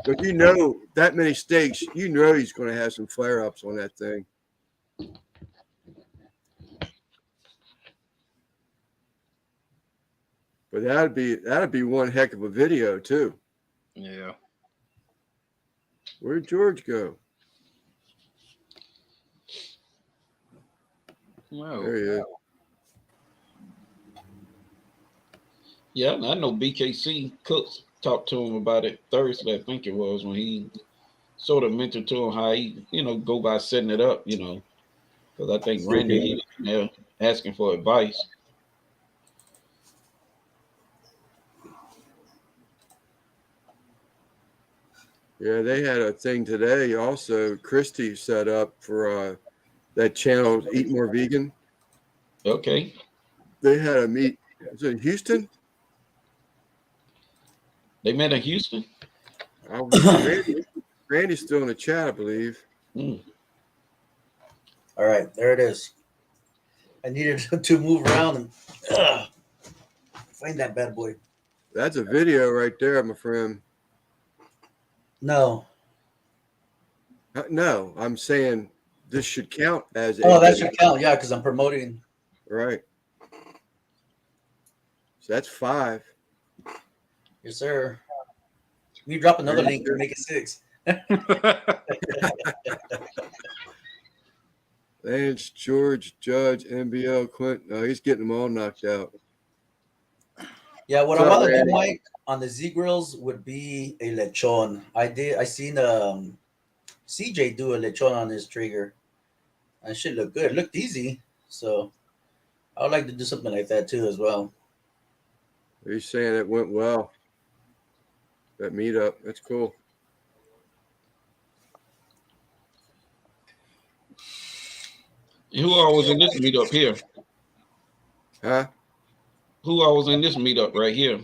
Speaker 2: But that many steaks, he's going to have some flare-ups on that thing. But that'd be one heck of a video too.
Speaker 3: Yeah.
Speaker 2: Where'd George go?
Speaker 3: Whoa.
Speaker 2: There he is.
Speaker 5: Yeah, I know BKC Cooks talked to him about it Thursday, I think it was, when he sort of mentioned to him how he, go by setting it up, because I think Randy asking for advice.
Speaker 2: Yeah, they had a thing today. Also, Christy set up for that channel, Eat More Vegan.
Speaker 5: Okay.
Speaker 2: They had a meet. Was it in Houston?
Speaker 5: They met in Houston.
Speaker 2: Randy's still in the chat, I believe.
Speaker 1: All right, there it is. I needed to move around and find that bad boy.
Speaker 2: That's a video right there, my friend.
Speaker 1: No.
Speaker 2: No, I'm saying this should count as
Speaker 1: Oh, that should count. Yeah, because I'm promoting.
Speaker 2: Right. So that's 5.
Speaker 1: Yes, sir. You drop another link to make it 6.
Speaker 2: Lance, George, Judge, NBL, Quint. No, he's getting them all knocked out.
Speaker 1: Yeah, what I want to do, Mike, on the Z grills would be a lechon. I seen CJ do a lechon on his trigger. And it should look good. It looked easy. So I would like to do something like that too as well.
Speaker 2: He's saying it went well. That meetup. That's cool.
Speaker 5: Who all was in this meetup here?
Speaker 2: Huh?
Speaker 5: Who all was in this meetup right here?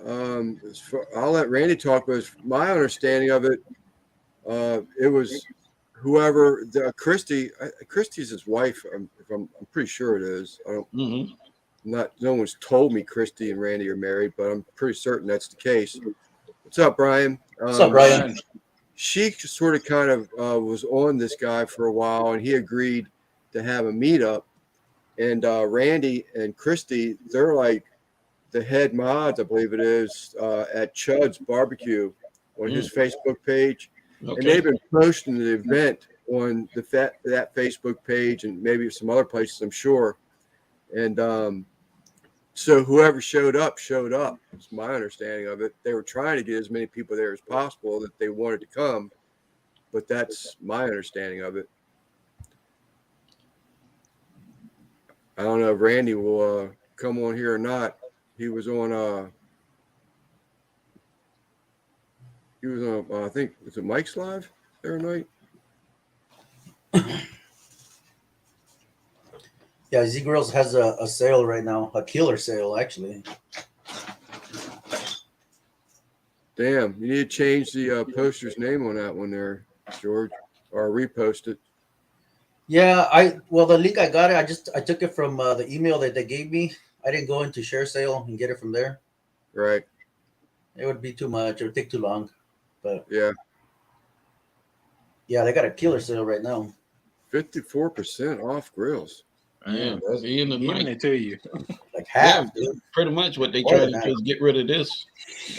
Speaker 2: I'll let Randy talk, but my understanding of it, it was whoever Christy's his wife. I'm pretty sure it is. I don't. No one's told me Christy and Randy are married, but I'm pretty certain that's the case. What's up, Brian?
Speaker 1: What's up, Brian?
Speaker 2: She sort of kind of was on this guy for a while, and he agreed to have a meetup. And Randy and Christy, they're like the head mods, I believe it is, at Chud's Barbecue on his Facebook page. Okay. And they've been posting the event on that Facebook page and maybe some other places, I'm sure. And so whoever showed up. It's my understanding of it. They were trying to get as many people there as possible that they wanted to come, but that's my understanding of it. I don't know if Randy will come on here or not. He was on I think, was it Mike's Live the other night?
Speaker 1: Yeah, Z Grills has a sale right now, a killer sale, actually.
Speaker 2: Damn, you need to change the poster's name on that one there, George, or repost it.
Speaker 1: Yeah, the link I got it. I took it from the email that they gave me. I didn't go into share sale and get it from there.
Speaker 2: Right.
Speaker 1: It would be too much. It would take too long. But
Speaker 2: yeah,
Speaker 1: they got a killer sale right now.
Speaker 2: 54% off grills.
Speaker 5: Yeah, that's giving
Speaker 3: it to you.
Speaker 1: Like half,
Speaker 5: dude. Pretty much what they try to do is get rid of this.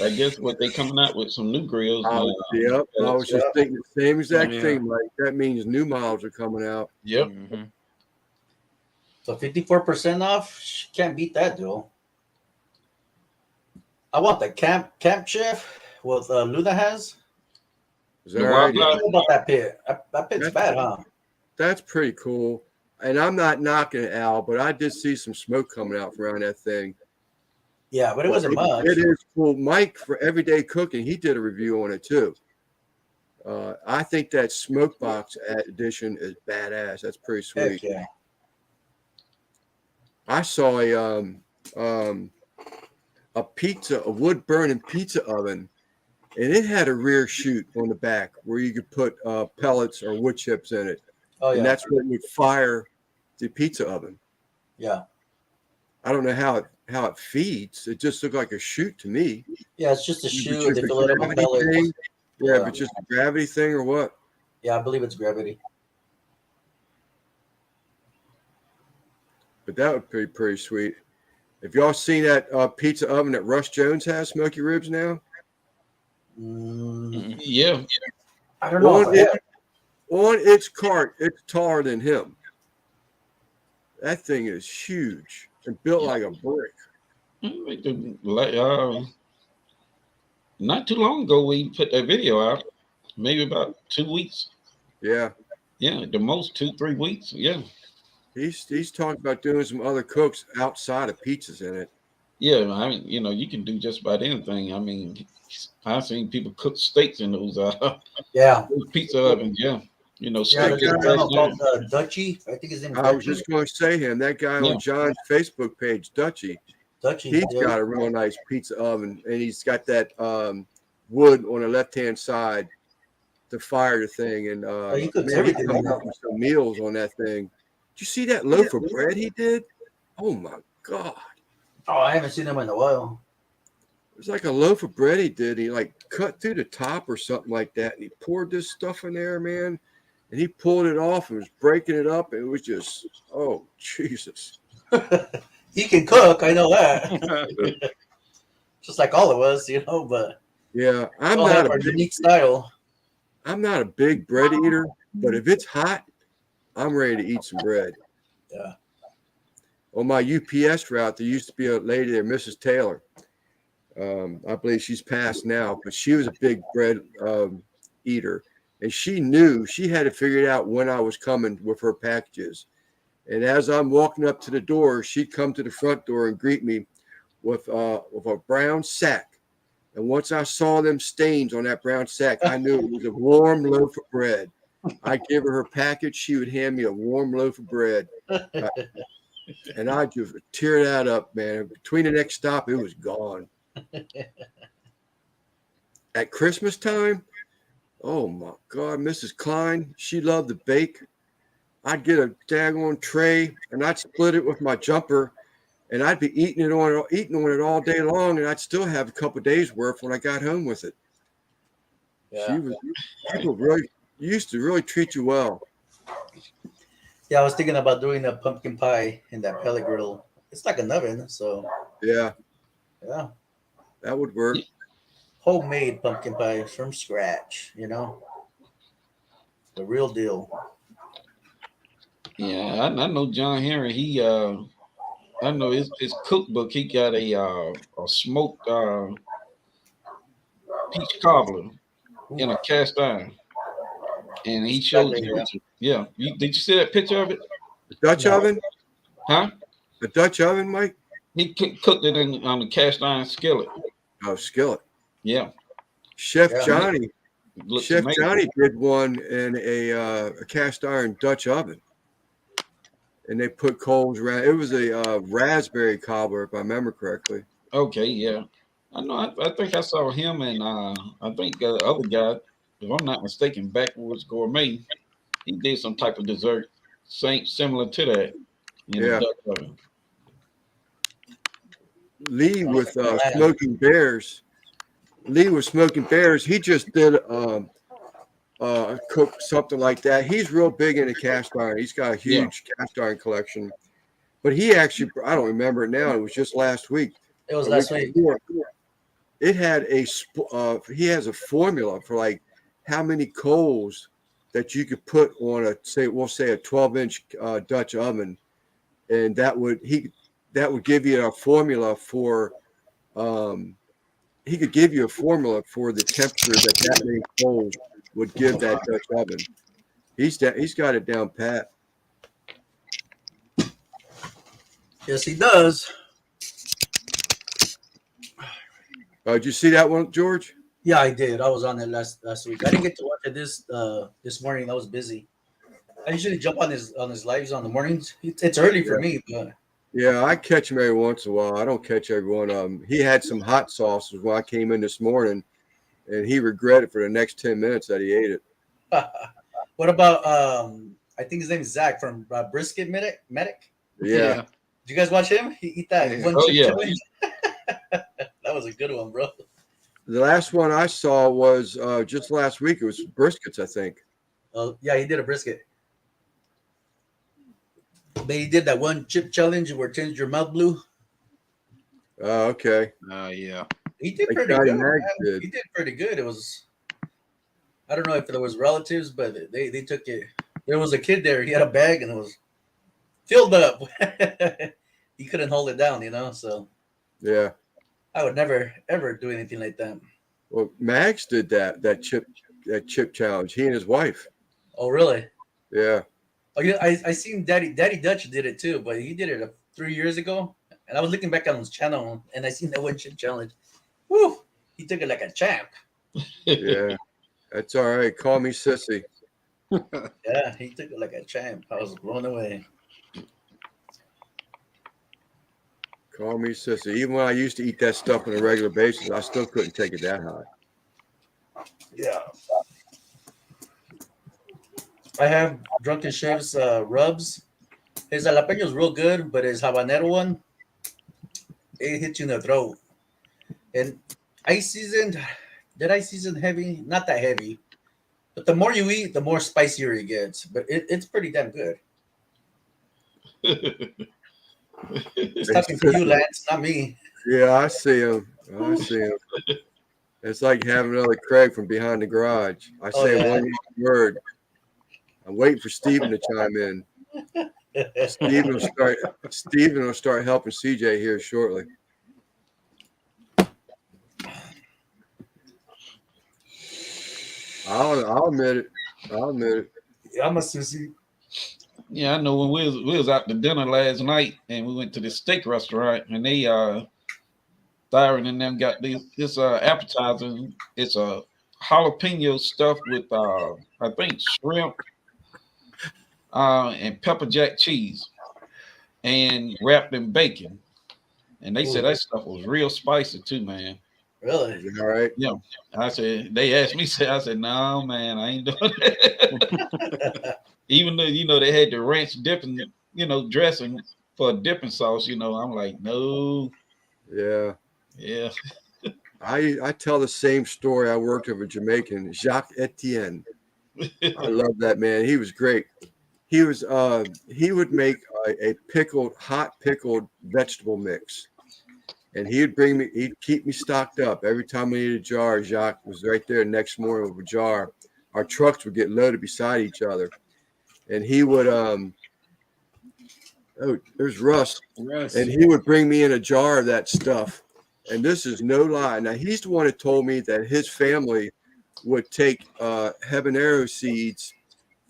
Speaker 5: I guess what they coming out with some new grills.
Speaker 2: Yep, I was just thinking the same exact thing. Like that means new models are coming out.
Speaker 5: Yep.
Speaker 3: Mm-hmm.
Speaker 1: So 54% off. Can't beat that, dude. I want the camp chef with Luna has.
Speaker 2: Is that right?
Speaker 1: What about that pit? That pit's bad, huh?
Speaker 2: That's pretty cool. And I'm not knocking it, Al, but I did see some smoke coming out from around that thing.
Speaker 1: Yeah, but it wasn't much.
Speaker 2: It is cool. Mike for Everyday Cooking, he did a review on it too. I think that smoke box edition is badass. That's pretty sweet.
Speaker 1: Heck yeah.
Speaker 2: I saw a wood burning pizza oven, and it had a rear chute on the back where you could put pellets or wood chips in it.
Speaker 1: Oh yeah.
Speaker 2: And that's what would fire the pizza oven.
Speaker 1: Yeah.
Speaker 2: I don't know how it feeds. It just looked like a chute to me.
Speaker 1: Yeah, it's just a chute. They fill it up with pellets.
Speaker 2: Yeah, but just a gravity thing or what?
Speaker 1: Yeah, I believe it's gravity.
Speaker 2: But that would be pretty sweet. Have y'all seen that pizza oven that Russ Jones has, Smoky Ribs now?
Speaker 5: Yeah.
Speaker 1: I don't know.
Speaker 2: On its cart, it's taller than him. That thing is huge and built like a brick.
Speaker 5: Not too long ago, we put that video out. Maybe about 2 weeks.
Speaker 2: Yeah.
Speaker 5: Yeah, the most 2-3 weeks. Yeah.
Speaker 2: He's talking about doing some other cooks outside of pizzas in it.
Speaker 5: Yeah, I mean, you can do just about anything. I mean, I've seen people cook steaks in those
Speaker 1: Yeah.
Speaker 5: those pizza ovens. Yeah,
Speaker 1: Yeah,
Speaker 5: steak
Speaker 1: there's
Speaker 5: is
Speaker 1: a
Speaker 5: cast
Speaker 1: channel called
Speaker 5: iron.
Speaker 1: Dutchy. I think his name is
Speaker 2: I was
Speaker 1: Dutchy.
Speaker 2: just going to say him. That guy
Speaker 5: Yeah.
Speaker 2: on John's Facebook page, Dutchy.
Speaker 1: Dutchy.
Speaker 2: He's
Speaker 1: Yeah.
Speaker 2: got a real nice pizza oven, and he's got that wood on the left-hand side to fire the thing. And
Speaker 1: he cooks
Speaker 2: man,
Speaker 1: everything
Speaker 2: he
Speaker 1: on
Speaker 2: cooked
Speaker 1: that.
Speaker 2: some meals on that thing. Did you see that loaf of bread he did? Oh my God!
Speaker 1: Oh, I haven't seen him in a while.
Speaker 2: It was like a loaf of bread he did. He like cut through the top or something like that, and he poured this stuff in there, man. And he pulled it off and was breaking it up. And it was just, oh Jesus!
Speaker 1: He can cook, I know that. Just like all of us, but
Speaker 2: Yeah,
Speaker 1: we all have our unique style.
Speaker 2: I'm not a big bread eater, but if it's hot, I'm ready to eat some bread.
Speaker 1: Yeah.
Speaker 2: On my UPS route, there used to be a lady there, Mrs. Taylor. I believe she's passed now, but she was a big bread eater. And she knew she had to figure it out when I was coming with her packages. And as I'm walking up to the door, she'd come to the front door and greet me with a brown sack. And once I saw them stains on that brown sack, I knew it was a warm loaf of bread. I'd give her package. She would hand me a warm loaf of bread. And I just tear that up, man. Between the next stop, it was gone. At Christmas time, oh my God, Mrs. Klein, she loved to bake. I'd get a daggone tray and I'd split it with my jumper, and I'd be eating on it all day long, and I'd still have a couple of days worth when I got home with it.
Speaker 1: Yeah.
Speaker 2: People really used to really treat you well.
Speaker 1: Yeah, I was thinking about doing a pumpkin pie in that pellet griddle. It's like an oven, so
Speaker 2: Yeah,
Speaker 1: yeah.
Speaker 2: that would work.
Speaker 1: Homemade pumpkin pie from scratch, the real deal.
Speaker 5: Yeah, I know John Henry. I know his cookbook. He got a smoked peach cobbler in a cast iron, and he showed the picture. Yeah, did you see that picture of it?
Speaker 2: The Dutch oven?
Speaker 5: Huh?
Speaker 2: The Dutch oven, Mike?
Speaker 5: He cooked it on the cast iron skillet.
Speaker 2: Oh, skillet.
Speaker 5: Yeah.
Speaker 2: Chef
Speaker 5: amazing.
Speaker 2: Johnny did one in a cast iron Dutch oven, and they put coals around. It was a raspberry cobbler, if I remember correctly.
Speaker 5: Okay, yeah. I know. I think I saw him and I think the other guy, if I'm not mistaken, Backwoods Gourmet. He did some type of dessert, similar to that.
Speaker 2: Yeah. Lee with Smoking Bears. Lee with Smoking Bears. He just did cook something like that. He's real big into cast iron. He's got a huge cast iron collection. But he actually, I don't remember it now. It was just last week.
Speaker 1: It was last week.
Speaker 2: It had he has a formula for like how many coals that you could put on we'll say a 12-inch Dutch oven, and that would give you a formula for he could give you a formula for the temperature that many coals would give that Dutch oven. He's got it down pat.
Speaker 1: Yes, he does.
Speaker 2: Did you see that one, George?
Speaker 1: Yeah, I did. I was on it last week. I didn't get to watch it this morning. I was busy. I usually jump on his lives on the mornings. It's early for me, but
Speaker 2: yeah, I catch him every once in a while. I don't catch every one of them. He had some hot sauces when I came in this morning, and he regretted for the next 10 minutes that he ate it.
Speaker 1: What about I think his name is Zach from Brisket Medic.
Speaker 2: Yeah.
Speaker 1: Did you guys watch him? He eat that one chip challenge? That was a good one, bro.
Speaker 2: The last one I saw was just last week. It was briskets, I think.
Speaker 1: Oh, yeah, he did a brisket. But he did that one chip challenge where it turns your mouth blue.
Speaker 2: Oh, okay.
Speaker 3: Yeah.
Speaker 1: He did
Speaker 2: Like
Speaker 1: pretty
Speaker 2: Johnny
Speaker 1: good.
Speaker 2: Mac
Speaker 1: Man.
Speaker 2: did.
Speaker 1: He did pretty good. It was, I don't know if there was relatives, but they took it. There was a kid there. He had a bag and it was filled up. He couldn't hold it down, so.
Speaker 2: Yeah.
Speaker 1: I would never, ever do anything like that.
Speaker 2: Well, Max did that chip challenge. He and his wife.
Speaker 1: Oh, really?
Speaker 2: Yeah.
Speaker 1: Oh, yeah, I seen Daddy Dutch did it too, but he did it 3 years ago. And I was looking back on his channel, and I seen that one chip challenge. Woo! He took it like a champ.
Speaker 2: Yeah. That's all right. Call me sissy.
Speaker 1: Yeah, he took it like a champ. I was blown away.
Speaker 2: Call me sissy. Even when I used to eat that stuff on a regular basis, I still couldn't take it that high.
Speaker 1: Yeah. I have Drunken Chef's rubs. His jalapeno is real good, but his habanero one, it hits you in the throat. And I seasoned, did I season heavy? Not that heavy. But the more you eat, the more spicier it gets. But it's pretty damn good. It's talking for you, Lance, not me.
Speaker 2: Yeah, I see him. I see him. It's like having another Craig from behind the garage. I say one word. I'm waiting for Steven to chime in. Steven will start helping CJ here shortly. I'll admit it. I'll admit it.
Speaker 7: Yeah, I'm a sissy.
Speaker 5: Yeah, I know when we was out to dinner last night and we went to this steak restaurant and they Thyron and them got this appetizer. It's a jalapeno stuffed with I think shrimp and pepper jack cheese and wrapped in bacon. And they said that stuff was real spicy too, man.
Speaker 1: Really?
Speaker 2: All right.
Speaker 5: Yeah. I said, they asked me, I said, no, man, I ain't doing that. Even though, they had the ranch dipping, dressing for a dipping sauce, I'm like, no.
Speaker 2: Yeah.
Speaker 5: Yeah.
Speaker 2: I tell the same story. I worked with a Jamaican, Jacques Etienne. I love that man. He was great. He would make a hot pickled vegetable mix. And he'd keep me stocked up. Every time we needed a jar, Jacques was right there next morning with a jar. Our trucks would get loaded beside each other. And he would, there's Russ. And he would bring me in a jar of that stuff. And this is no lie. Now, he's the one that told me that his family would take habanero seeds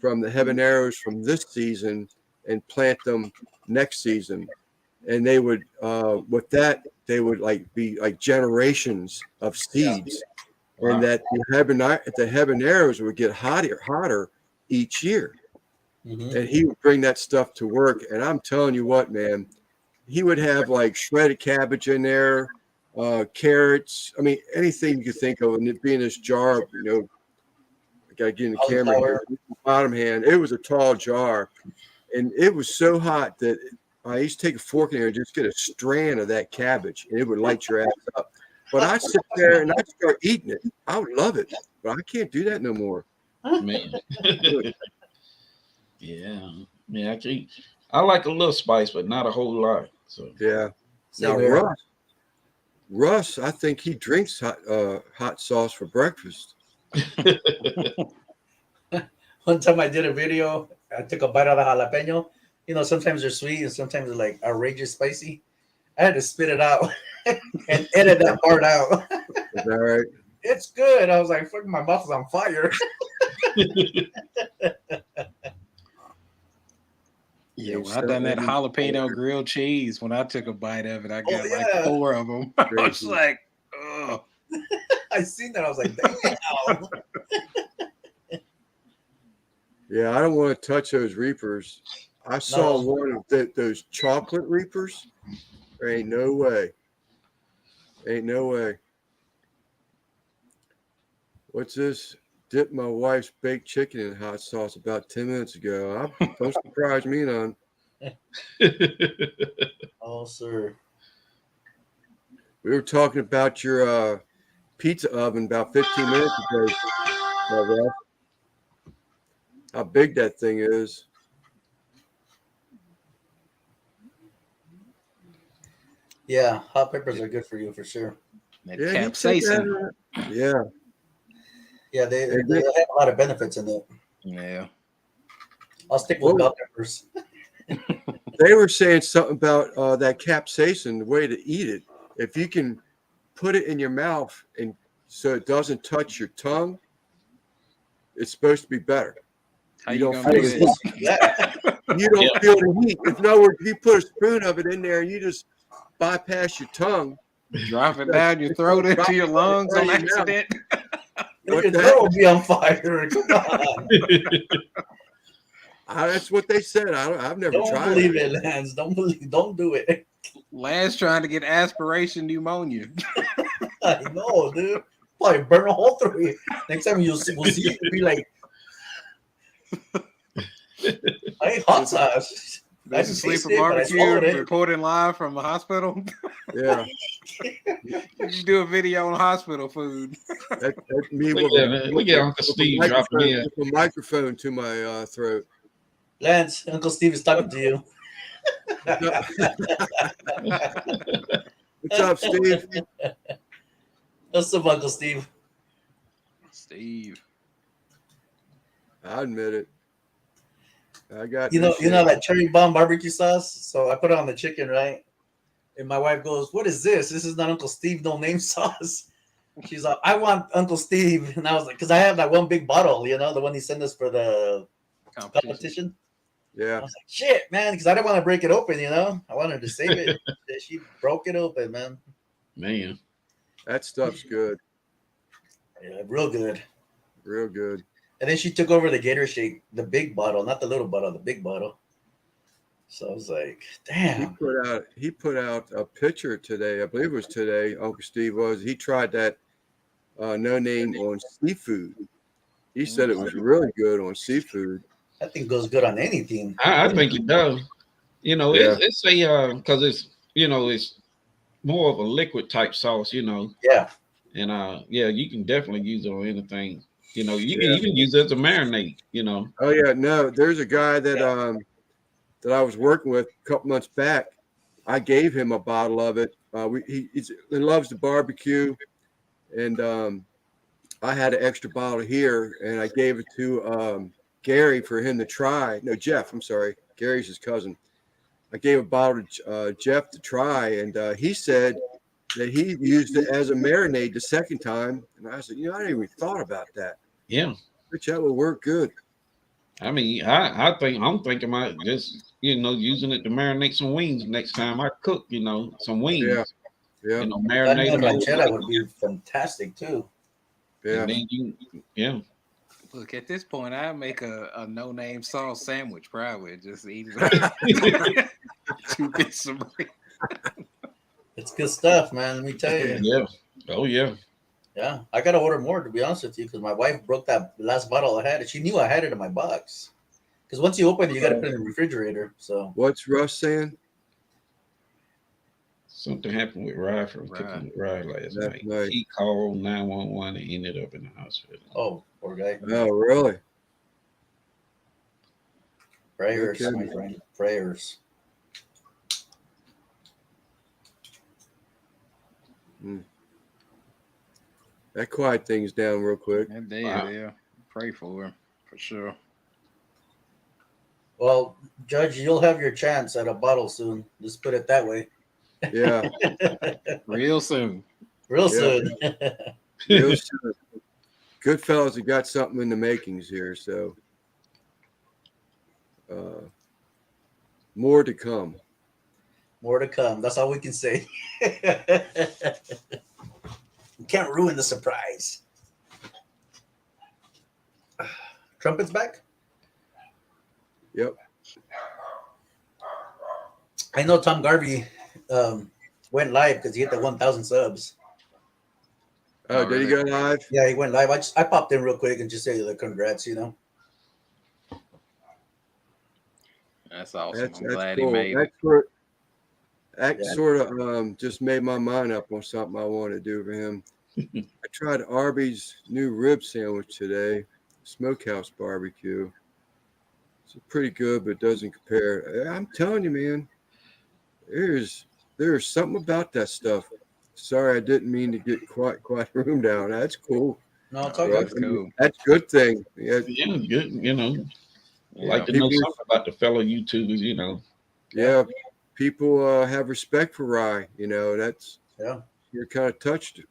Speaker 2: from the habaneros from this season and plant them next season. And they would, with that, they would be generations of seeds. Wow. And that the habaneros would get hotter each year. Mm-hmm. And he would bring that stuff to work. And I'm telling you what, man, he would have shredded cabbage in there, carrots. I mean, anything you could think of. And it'd be in this jar, I got to get in the camera here. Bottom hand. It was a tall jar. And it was so hot that I used to take a fork in there and just get a strand of that cabbage, and it would light your ass up. But I'd sit there and I'd start eating it. I would love it, but I can't do that no more.
Speaker 5: Man. Yeah. I like a little spice, but not a whole lot. So
Speaker 2: yeah. Now Russ, I think he drinks hot sauce for breakfast.
Speaker 1: One time I did a video. I took a bite out of jalapeno. Sometimes they're sweet and sometimes they're outrageous spicy. I had to spit it out and edit that part out.
Speaker 2: Is that right?
Speaker 1: It's good. I was like, fuck, my mouth is on fire.
Speaker 3: Yeah, when I done that jalapeno grilled cheese, when I took a bite of it, I got 4 of them. I was like, oh.
Speaker 1: I seen that. I was like, damn.
Speaker 2: Yeah, I don't want to touch those Reapers. I saw one of those chocolate Reapers. There ain't no way. Ain't no way. What's this? Dipped my wife's baked chicken in hot sauce about 10 minutes ago. Don't surprise me none.
Speaker 1: Oh, sir.
Speaker 2: We were talking about your pizza oven about 15 minutes ago. How big that thing is.
Speaker 1: Yeah, hot peppers are good for you for sure.
Speaker 3: Capsaicin.
Speaker 2: Yeah.
Speaker 1: Yeah, they have a lot of benefits in it.
Speaker 3: Yeah.
Speaker 1: I'll stick with bell peppers.
Speaker 2: They were saying something about that capsaicin, the way to eat it. If you can put it in your mouth and so it doesn't touch your tongue, it's supposed to be better.
Speaker 3: How
Speaker 2: You
Speaker 3: you
Speaker 2: don't
Speaker 3: gonna do
Speaker 2: feel
Speaker 3: this?
Speaker 1: Yeah.
Speaker 2: You don't feel the heat. If no, if you put a spoon of it in there, you just bypass your tongue.
Speaker 3: Drop it down your throat into your lungs on accident.
Speaker 1: Your
Speaker 2: What the
Speaker 1: throat
Speaker 2: heck?
Speaker 1: will be on fire. Come on.
Speaker 2: That's what they said. I've never
Speaker 1: Don't
Speaker 2: tried
Speaker 1: believe
Speaker 2: it.
Speaker 1: it, Lance. Don't do it.
Speaker 3: Last trying to get aspiration pneumonia.
Speaker 1: I know, dude. Probably burn a hole through you. Next time we'll see you, you'll be like, I ate hot sauce. I
Speaker 3: This
Speaker 1: didn't
Speaker 3: is Sleeper
Speaker 1: taste it, but I swallowed
Speaker 3: Barbecue
Speaker 1: it.
Speaker 3: reporting live from the hospital.
Speaker 2: Yeah,
Speaker 3: You should do a video on hospital food.
Speaker 2: that's me
Speaker 5: Look at Uncle Steve dropping in.
Speaker 2: with a microphone to my throat.
Speaker 1: Lance, Uncle Steve is talking to you.
Speaker 2: What's up, Steve?
Speaker 1: What's up, Uncle Steve?
Speaker 3: Steve.
Speaker 2: I admit it. I got
Speaker 1: You know that cherry bomb barbecue sauce? So I put it on the chicken, right? And my wife goes, "What is this? This is not Uncle Steve no name sauce." She's like, "I want Uncle Steve," and I was like, "Cause I have that one big bottle, the one he sent us for the competition." I
Speaker 2: Yeah,
Speaker 1: was like, "Shit, man," because I didn't want to break it open. I wanted to save it. She broke it open, man.
Speaker 5: Man,
Speaker 2: that stuff's good.
Speaker 1: Yeah, real good.
Speaker 2: Real good.
Speaker 1: And then she took over the Gator Shake, the big bottle, not the little bottle, the big bottle. So I was like, damn.
Speaker 2: He put out a picture today. I believe it was today. Uncle Steve he tried that no name on seafood. He said it was really good on seafood.
Speaker 1: I think goes good on anything.
Speaker 5: I think it does. It's a because it's more of a liquid type sauce.
Speaker 1: Yeah.
Speaker 5: And you can definitely use it on anything. You can use it as a marinade.
Speaker 2: Oh yeah, no. There's a guy that that I was working with a couple months back. I gave him a bottle of it. He loves the barbecue, and I had an extra bottle here, and I gave it to Gary for him to try. No, Jeff. I'm sorry, Gary's his cousin. I gave a bottle to Jeff to try, and he said that he used it as a marinade the second time. And I said, I didn't even thought about that.
Speaker 5: Yeah,
Speaker 2: Which that would work good.
Speaker 5: I mean, I'm thinking about just using it to marinate some wings next time I cook. Some wings.
Speaker 2: Yeah.
Speaker 5: Marinate
Speaker 1: That would be fantastic too.
Speaker 2: Yeah.
Speaker 5: And then
Speaker 3: Look, at this point, I make a no-name sauce sandwich probably. Just eat it. 2 bits of bread.
Speaker 1: It's good stuff, man. Let me tell you.
Speaker 5: Yeah. Oh yeah.
Speaker 1: Yeah, I gotta order more to be honest with you, because my wife broke that last bottle I had, and she knew I had it in my box. Because once you open it, you gotta put it in the refrigerator. So
Speaker 2: What's Russ saying?
Speaker 5: Something happened with Rye from cooking with Rye last night.
Speaker 2: Right.
Speaker 5: He called 911 and ended up in the hospital.
Speaker 1: oh, poor guy.
Speaker 2: Oh, really?
Speaker 1: Prayers,
Speaker 2: Okay.
Speaker 1: my friend. Prayers.
Speaker 2: That quiet thing's down real quick.
Speaker 3: Yeah. Pray for him for sure.
Speaker 1: Well, Judge, you'll have your chance at a bottle soon. Just put it that way.
Speaker 2: Yeah.
Speaker 3: Real soon.
Speaker 1: Real
Speaker 2: Yeah.
Speaker 1: soon.
Speaker 2: Real soon. Good fellas have got something in the makings here, so more to come.
Speaker 1: More to come. That's all we can say. You can't ruin the surprise. Trumpet's back?
Speaker 2: Yep.
Speaker 1: I know Tom Garvey went live because he hit the 1,000 subs.
Speaker 2: Oh, did he go live?
Speaker 1: Yeah, he went live. I popped in real quick and just say the congrats,
Speaker 3: That's awesome.
Speaker 2: That's
Speaker 3: I'm glad
Speaker 2: cool.
Speaker 3: he made
Speaker 2: That
Speaker 1: Yeah.
Speaker 2: sort of just made my mind up on something I want to do for him. I tried Arby's new rib sandwich today, smokehouse barbecue. It's pretty good, but doesn't compare. I'm telling you, man, there's something about that stuff. Sorry, I didn't mean to get quite room down. That's cool.
Speaker 1: No, it's all
Speaker 2: Yeah,
Speaker 1: good.
Speaker 3: That's cool.
Speaker 2: That's a good thing. Yeah,
Speaker 5: Yeah, good.
Speaker 3: Yeah.
Speaker 5: Like to know something about the fellow YouTubers.
Speaker 2: yeah. People have respect for Rye. That's you're kind of touched it.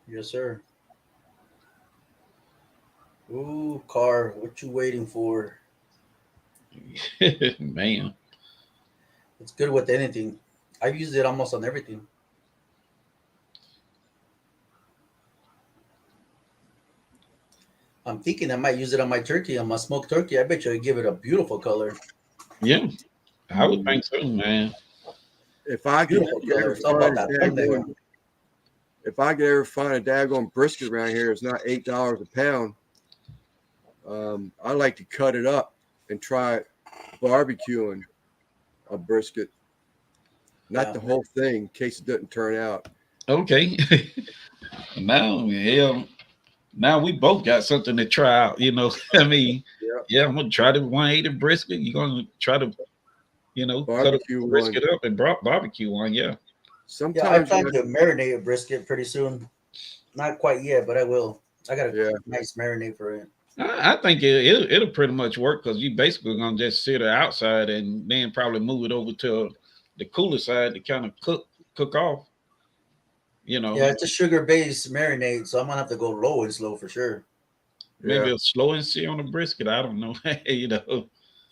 Speaker 1: Yes, sir. Ooh, car, what you waiting for?
Speaker 5: Man.
Speaker 1: It's good with anything. I've used it almost on everything. I'm thinking I might use it on my turkey, on my smoked turkey. I bet you I'd give it a beautiful color.
Speaker 5: Yeah, I would think so, man.
Speaker 2: If I could
Speaker 1: Beautiful color.
Speaker 2: ever
Speaker 1: It's all about
Speaker 2: find
Speaker 1: that
Speaker 2: a
Speaker 1: thumbnail.
Speaker 2: daggone, if I could ever find a daggone brisket around here, it's not $8 a pound. I like to cut it up and try barbecuing a brisket, not
Speaker 1: Yeah.
Speaker 2: the whole thing, in case it doesn't turn out.
Speaker 5: Okay. Now we both got something to try out, you know. I mean, yeah, I'm gonna try the 180 brisket. You're gonna try to, cut a
Speaker 2: Barbecue
Speaker 5: brisket
Speaker 2: one.
Speaker 5: up and barbecue one, yeah.
Speaker 1: Yeah, I
Speaker 2: Sometimes
Speaker 1: plan to marinate a brisket pretty soon. Not quite yet, but I will. I got a
Speaker 2: Yeah.
Speaker 1: nice marinade for it.
Speaker 5: I think it'll pretty much work because you basically gonna just sit it outside and then probably move it over to the cooler side to kind of cook off.
Speaker 1: Yeah, it's a sugar-based marinade, so I'm gonna have to go low and slow for sure.
Speaker 5: Maybe
Speaker 2: Yeah.
Speaker 5: a slow and see on the brisket. I don't know.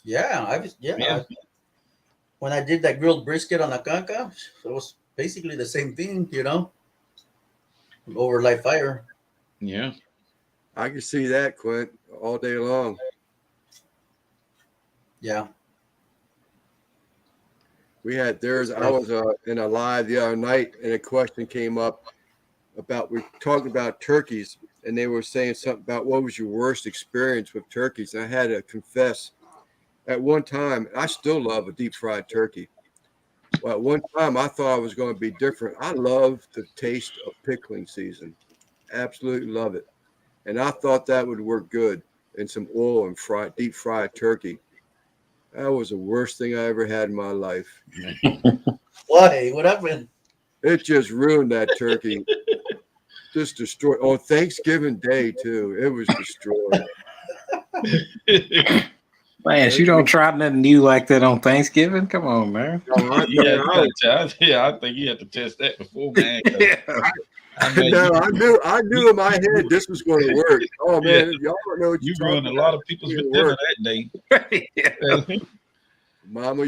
Speaker 1: Yeah, when I did that grilled brisket on the canca, it was basically the same thing, over light fire.
Speaker 5: Yeah.
Speaker 2: I can see that, Quint, all day long.
Speaker 1: Yeah.
Speaker 2: I was in a live the other night, and a question came up we're talking about turkeys, and they were saying something about what was your worst experience with turkeys. And I had to confess, at one time, I still love a deep fried turkey. Well, at one time, I thought I was going to be different. I love the taste of pickling season. Absolutely love it. And I thought that would work good in some oil and deep fried turkey. That was the worst thing I ever had in my life.
Speaker 1: Why? What happened?
Speaker 2: It just ruined that turkey. Just destroyed. On Thanksgiving Day, too. It was destroyed.
Speaker 3: Man, you don't try nothing new like that on Thanksgiving? Come on, man.
Speaker 5: I think you have to test that before, man.
Speaker 2: I knew in my head this was going to work. Oh man, y'all don't know what
Speaker 5: you
Speaker 2: you're
Speaker 5: ruined a lot of people's dinner that day.
Speaker 2: Mama,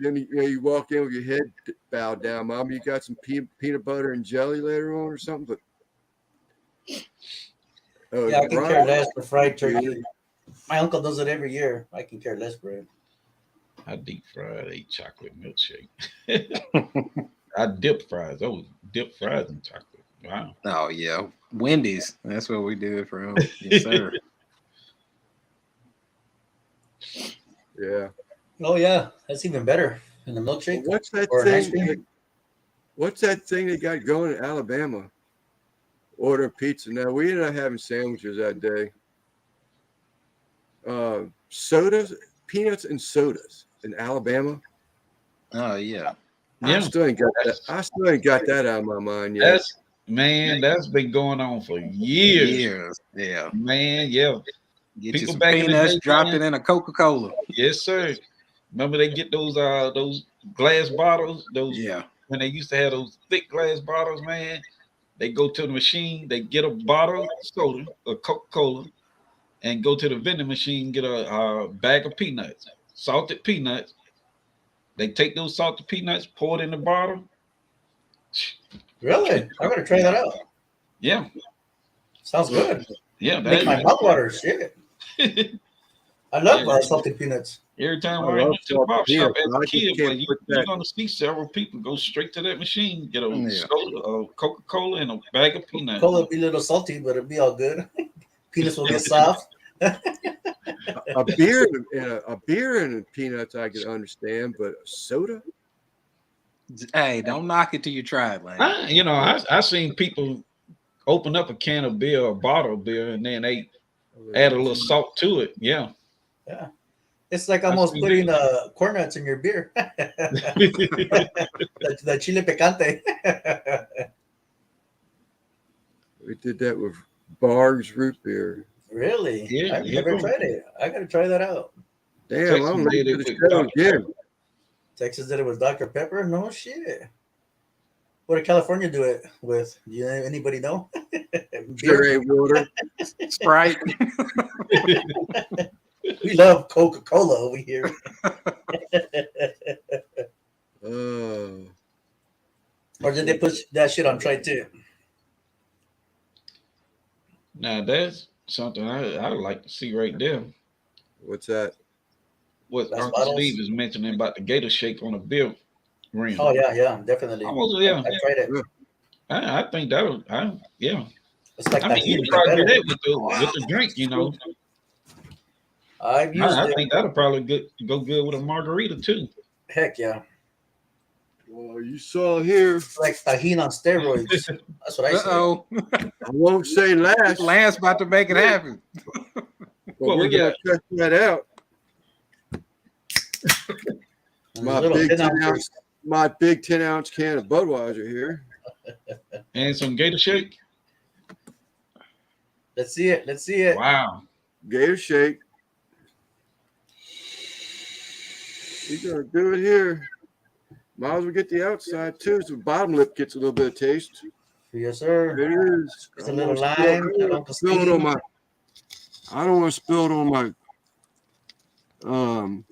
Speaker 2: then you walk in with your head bowed down. Mama, you got some peanut butter and jelly later on or something? But
Speaker 1: yeah, I can care less for fried turkey. My uncle does it every year. I can care less for it.
Speaker 5: I deep fried a chocolate milkshake. I dip fries. Those dip fries in chocolate. Wow.
Speaker 3: Oh yeah, Wendy's. That's what we do it for him. Yes, sir.
Speaker 2: Yeah.
Speaker 1: Oh yeah, that's even better in the milkshake.
Speaker 2: What's that thing? What's that thing they got going in Alabama? Ordering pizza. Now we ended up having sandwiches that day. Sodas, peanuts and sodas in Alabama.
Speaker 3: Oh yeah.
Speaker 2: I still ain't got that. I still ain't got that out of my mind yet.
Speaker 5: That's been going on for years.
Speaker 3: Yeah.
Speaker 5: Man, yeah.
Speaker 3: Get people you some back peanuts, dropped it in a Coca-Cola.
Speaker 5: Yes, sir. Remember they get those glass bottles? When they used to have those thick glass bottles, man. They go to the machine, they get a bottle of soda, a Coca-Cola, and go to the vending machine, get a bag of peanuts, salted peanuts. They take those salted peanuts, pour it in the bottle.
Speaker 1: Really? I'm gonna try that out.
Speaker 5: Yeah.
Speaker 1: Sounds good.
Speaker 5: Yeah.
Speaker 1: Make my mouth water. Shit. I love salted peanuts.
Speaker 5: Every time I went to the pop shop as a kid, you're gonna see several people go straight to that machine, get a soda, a Coca-Cola, and a bag of peanuts.
Speaker 1: Cola will be a little salty, but it'll be all good. Peanuts will get soft.
Speaker 2: A beer and peanuts I can understand, but soda.
Speaker 3: Hey, don't knock it till you try it, man.
Speaker 5: I seen people open up a can of beer, a bottle of beer, and then they add a little salt to it. Yeah.
Speaker 1: Yeah. It's like almost putting corn nuts in your beer. the chile picante.
Speaker 2: We did that with Barg's root beer.
Speaker 1: Really?
Speaker 5: Yeah.
Speaker 1: I've never tried it. I gotta try that out.
Speaker 2: Damn, I'm late to the show again.
Speaker 1: Texas did it with Dr. Pepper? No shit. What did California do it with? Do you anybody know?
Speaker 2: Cherry water.
Speaker 3: Sprite.
Speaker 1: We love Coca-Cola over here. Or did they push that shit on Try too?
Speaker 5: Now that's something I would like to see right there.
Speaker 2: What's that?
Speaker 5: What
Speaker 1: That's
Speaker 5: Uncle
Speaker 1: bottles?
Speaker 5: Steve is mentioning about the Gator Shake on a beer rim.
Speaker 1: Oh yeah, definitely.
Speaker 5: Almost, yeah.
Speaker 1: I tried it.
Speaker 5: I think that would, yeah.
Speaker 1: It's like
Speaker 5: I mean, you
Speaker 1: tahini,
Speaker 5: could probably do
Speaker 1: better.
Speaker 5: that with the drink, you know.
Speaker 1: I've used
Speaker 5: I
Speaker 1: it.
Speaker 5: think that'll probably go good with a margarita too.
Speaker 1: Heck yeah.
Speaker 2: Well, you saw here.
Speaker 1: It's like tahini on steroids. That's what I say.
Speaker 3: Uh-oh.
Speaker 2: I won't say last,
Speaker 3: Lance about to make it happen.
Speaker 2: but
Speaker 5: What
Speaker 2: we're
Speaker 5: we
Speaker 2: gonna check that out.
Speaker 1: And
Speaker 2: My
Speaker 1: little
Speaker 2: big
Speaker 1: 10
Speaker 2: 10
Speaker 1: ounces.
Speaker 2: ounce, my big 10-ounce can of Budweiser here.
Speaker 5: And some Gator Shake.
Speaker 1: Let's see it. Let's see it.
Speaker 5: Wow.
Speaker 2: Gator Shake. He's gonna do it here. Might as well get the outside too, so the bottom lip gets a little bit of taste.
Speaker 1: Yes, sir.
Speaker 2: It is.
Speaker 1: Just a little lime.
Speaker 2: I don't want to spill it on my. I don't want to spill it on my.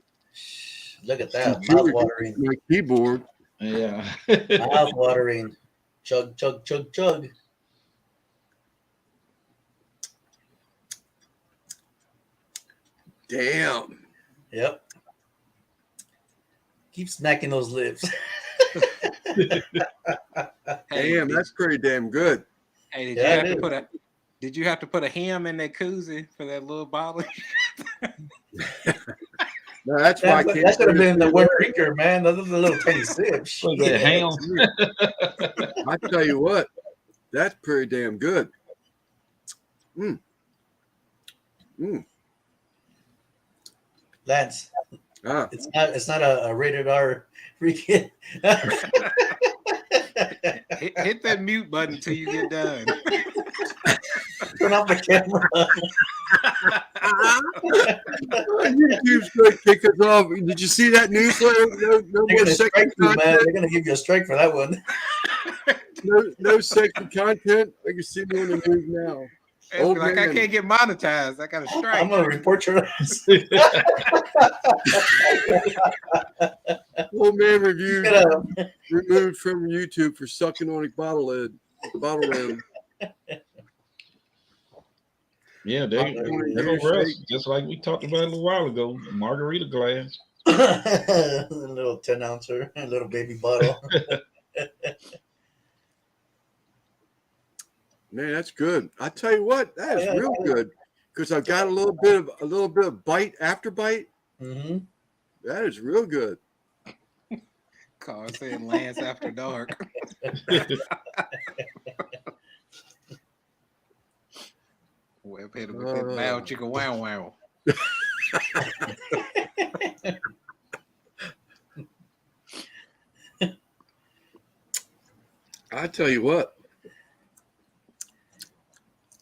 Speaker 1: Look at that. Mouth watering.
Speaker 2: My keyboard.
Speaker 5: Yeah.
Speaker 1: Mouth watering. Chug, chug, chug, chug.
Speaker 2: Damn.
Speaker 1: Yep. Keep smacking those lips.
Speaker 2: Damn, that's pretty damn good.
Speaker 3: Hey,
Speaker 1: Yeah,
Speaker 3: did you have to put a ham in that koozie for that little bottle?
Speaker 2: No, that's why I
Speaker 1: That
Speaker 2: can't.
Speaker 1: should have been the one drinker, man. Those are the little tiny sips.
Speaker 5: Was that ham?
Speaker 2: I tell you what, that's pretty damn good.
Speaker 1: Lance,
Speaker 2: Ah,
Speaker 1: it's not a rated R freaking.
Speaker 3: hit that mute button until you get done.
Speaker 1: Turn off the camera.
Speaker 2: YouTube's going to kick us off. Did you see that newsletter? No
Speaker 1: They're
Speaker 2: more
Speaker 1: gonna strike
Speaker 2: sexy
Speaker 1: you, man.
Speaker 2: content.
Speaker 1: They're gonna give you a strike for that one.
Speaker 2: No sexy content. I can see me on the news now. Old
Speaker 3: Like I
Speaker 2: man.
Speaker 3: can't get monetized. I got a strike.
Speaker 1: I'm gonna report your ass.
Speaker 2: Old man review
Speaker 1: Get up.
Speaker 2: removed from YouTube for sucking on a bottle lid.
Speaker 5: Yeah, they're over us, just like we talked about a little while ago. Margarita glass.
Speaker 1: A little 10-ouncer, a little baby bottle.
Speaker 2: Man, that's good. I tell you what, that is
Speaker 1: Yeah,
Speaker 2: real good because I got a little bit of bite after bite.
Speaker 1: Mm-hmm.
Speaker 2: That is real good.
Speaker 3: Carl saying Lance after dark. Well, hit him with that loud chicka wow wow.
Speaker 2: I tell you what,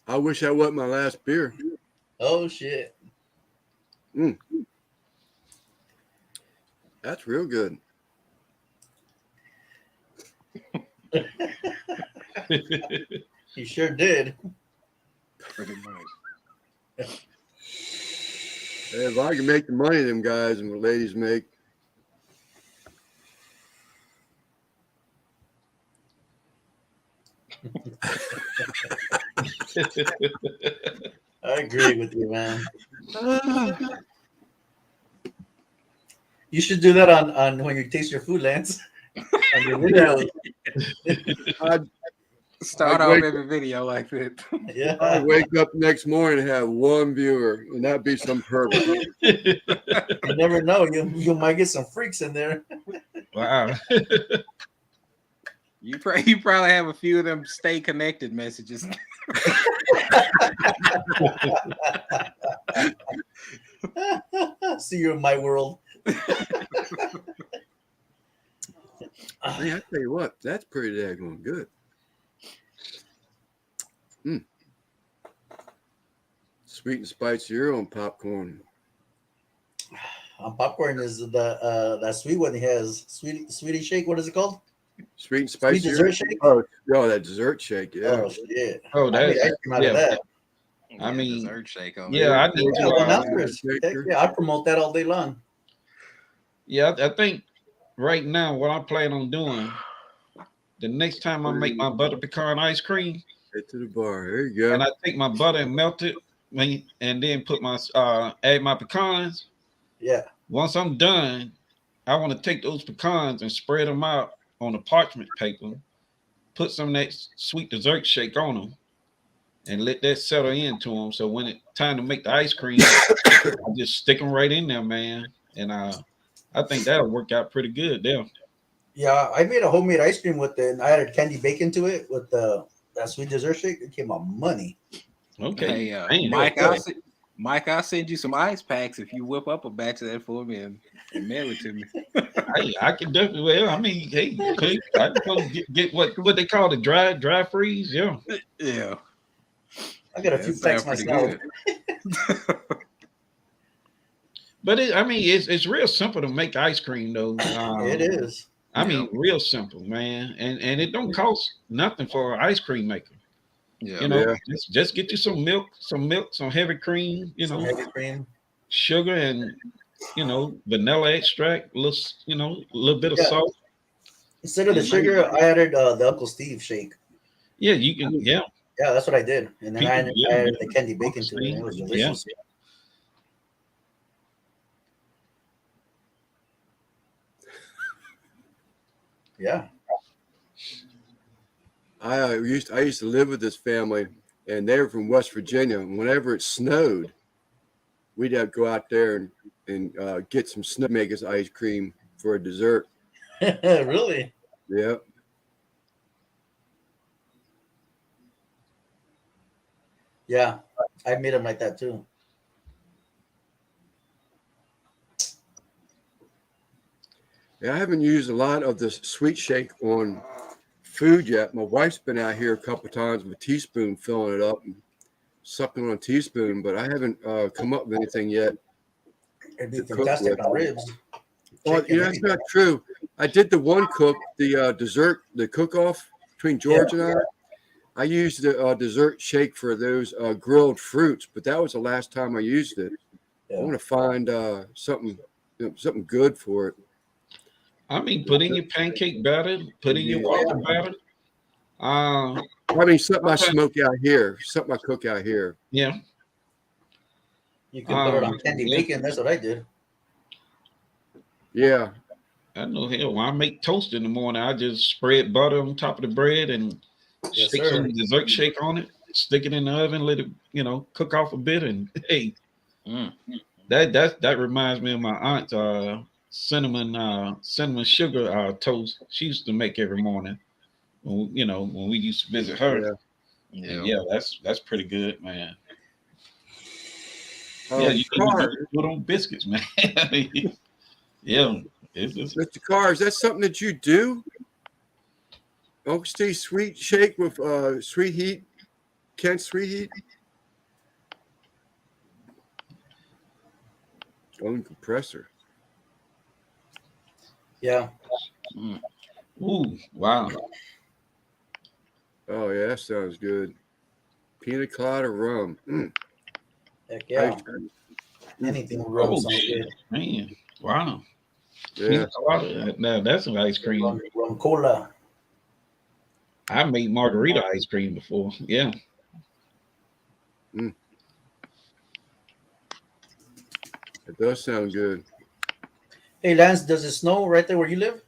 Speaker 2: I wish that wasn't my last beer.
Speaker 1: Oh shit.
Speaker 2: That's real good.
Speaker 1: You sure did.
Speaker 3: Pretty much.
Speaker 2: If I can make the money them guys and the ladies make,
Speaker 1: I agree with you, man. You should do that on when you taste your food, Lance. On your videos.
Speaker 3: Start
Speaker 2: I'd
Speaker 3: off
Speaker 2: wake-
Speaker 3: every video like that.
Speaker 2: I
Speaker 1: Yeah.
Speaker 2: wake up next morning and have one viewer, and that'd be some pervert.
Speaker 1: You never know. You might get some freaks in there.
Speaker 5: Wow.
Speaker 3: You probably have a few of them stay connected messages.
Speaker 1: See you in my world.
Speaker 2: Hey, I tell you what, that's pretty daggone good. Sweet and spicy your own popcorn.
Speaker 1: Popcorn is the that sweet one he has. Sweetie shake. What is it called?
Speaker 2: Sweet and spicy.
Speaker 1: Sweet dessert shake?
Speaker 2: Oh, that dessert shake. Yeah.
Speaker 1: Oh shit!
Speaker 5: Oh,
Speaker 1: I made
Speaker 5: that's
Speaker 1: ice cream out
Speaker 5: yeah.
Speaker 1: of that.
Speaker 5: I mean,
Speaker 3: dessert shake on
Speaker 5: yeah, I need
Speaker 1: Yeah,
Speaker 5: to.
Speaker 1: 1 ounce. Heck yeah, I promote that all day long.
Speaker 5: Yeah, I think right now what I plan on doing, the next time I make my butter pecan ice cream,
Speaker 2: Head to the bar. There you go.
Speaker 5: and I take my butter and melt it, and then put my add my pecans.
Speaker 1: Yeah.
Speaker 5: Once I'm done, I want to take those pecans and spread them out on a parchment paper, put some of that sweet dessert shake on them, and let that settle into them. So when it's time to make the ice cream, I just stick them right in there, man. And I think that'll work out pretty good there.
Speaker 1: Yeah, I made a homemade ice cream with it, and I added candy bacon to it with that sweet dessert shake. It came out money.
Speaker 5: Okay,
Speaker 3: Hey, Mike, I'll send you some ice packs if you whip up a batch of that for me and mail it to me.
Speaker 5: I can definitely. Well, I mean, hey, I can get what they call the dry freeze. Yeah,
Speaker 3: Yeah.
Speaker 1: I got a few packs myself.
Speaker 5: But it's real simple to make ice cream though.
Speaker 1: It is.
Speaker 5: I mean, real simple, man, and it don't cost nothing for an ice cream maker.
Speaker 3: Yeah.
Speaker 5: You know, just get you some milk, some heavy cream,
Speaker 1: Some heavy cream,
Speaker 5: sugar, and vanilla extract, a little bit of salt.
Speaker 1: Instead of the sugar, I added the Uncle Steve shake.
Speaker 5: Yeah, you can. Yeah,
Speaker 1: Yeah, that's what I did, and then I
Speaker 5: People-
Speaker 1: added the candy bacon to it. And it was delicious. Yeah.
Speaker 2: I used to live with this family, and they were from West Virginia. And whenever it snowed, we'd have to go out there and get some Snowmakers ice cream for a dessert.
Speaker 1: Really?
Speaker 2: Yeah.
Speaker 1: Yeah, I made them like that too.
Speaker 2: Yeah, I haven't used a lot of this sweet shake on food yet. My wife's been out here a couple of times with a teaspoon, filling it up and sucking on a teaspoon, but I haven't come up with anything yet.
Speaker 1: It'd be
Speaker 2: to cook
Speaker 1: fantastic
Speaker 2: with.
Speaker 1: on ribs.
Speaker 2: Well,
Speaker 1: Chicken,
Speaker 2: that's not true. I did the one cook, the dessert, the cook-off between George and I used the dessert shake for those grilled fruits, but that was the last time I used it. I want to find something good for it.
Speaker 5: I mean, put in your pancake batter, put in your waffle batter.
Speaker 2: I mean, something I smoke out here, something I cook out here.
Speaker 5: Yeah.
Speaker 1: You can put it on candy bacon. That's what I did.
Speaker 2: Yeah.
Speaker 5: I know. Hell, when I make toast in the morning, I just spread butter on top of the bread and stick some dessert shake on it. Stick it in the oven, let it cook off a bit, and hey, that reminds me of my aunt. Cinnamon sugar toast she used to make every morning when we used to visit her. Yeah, that's pretty good, man. You can put on biscuits, man. Yeah,
Speaker 2: Mr. Carr, is that something that you do? Uncle Steve sweet shake with sweet heat, Kent sweet heat. On compressor.
Speaker 1: Yeah.
Speaker 5: Ooh, wow.
Speaker 2: Oh yeah, that sounds good. Pina colada rum.
Speaker 1: Heck yeah. Anything with rum sounds good.
Speaker 5: Man, wow.
Speaker 2: Yeah.
Speaker 5: Now that's some ice cream.
Speaker 1: Rum cola.
Speaker 5: I made margarita ice cream before. Yeah.
Speaker 2: It does sound good.
Speaker 1: Hey Lance, does it snow right there where you live?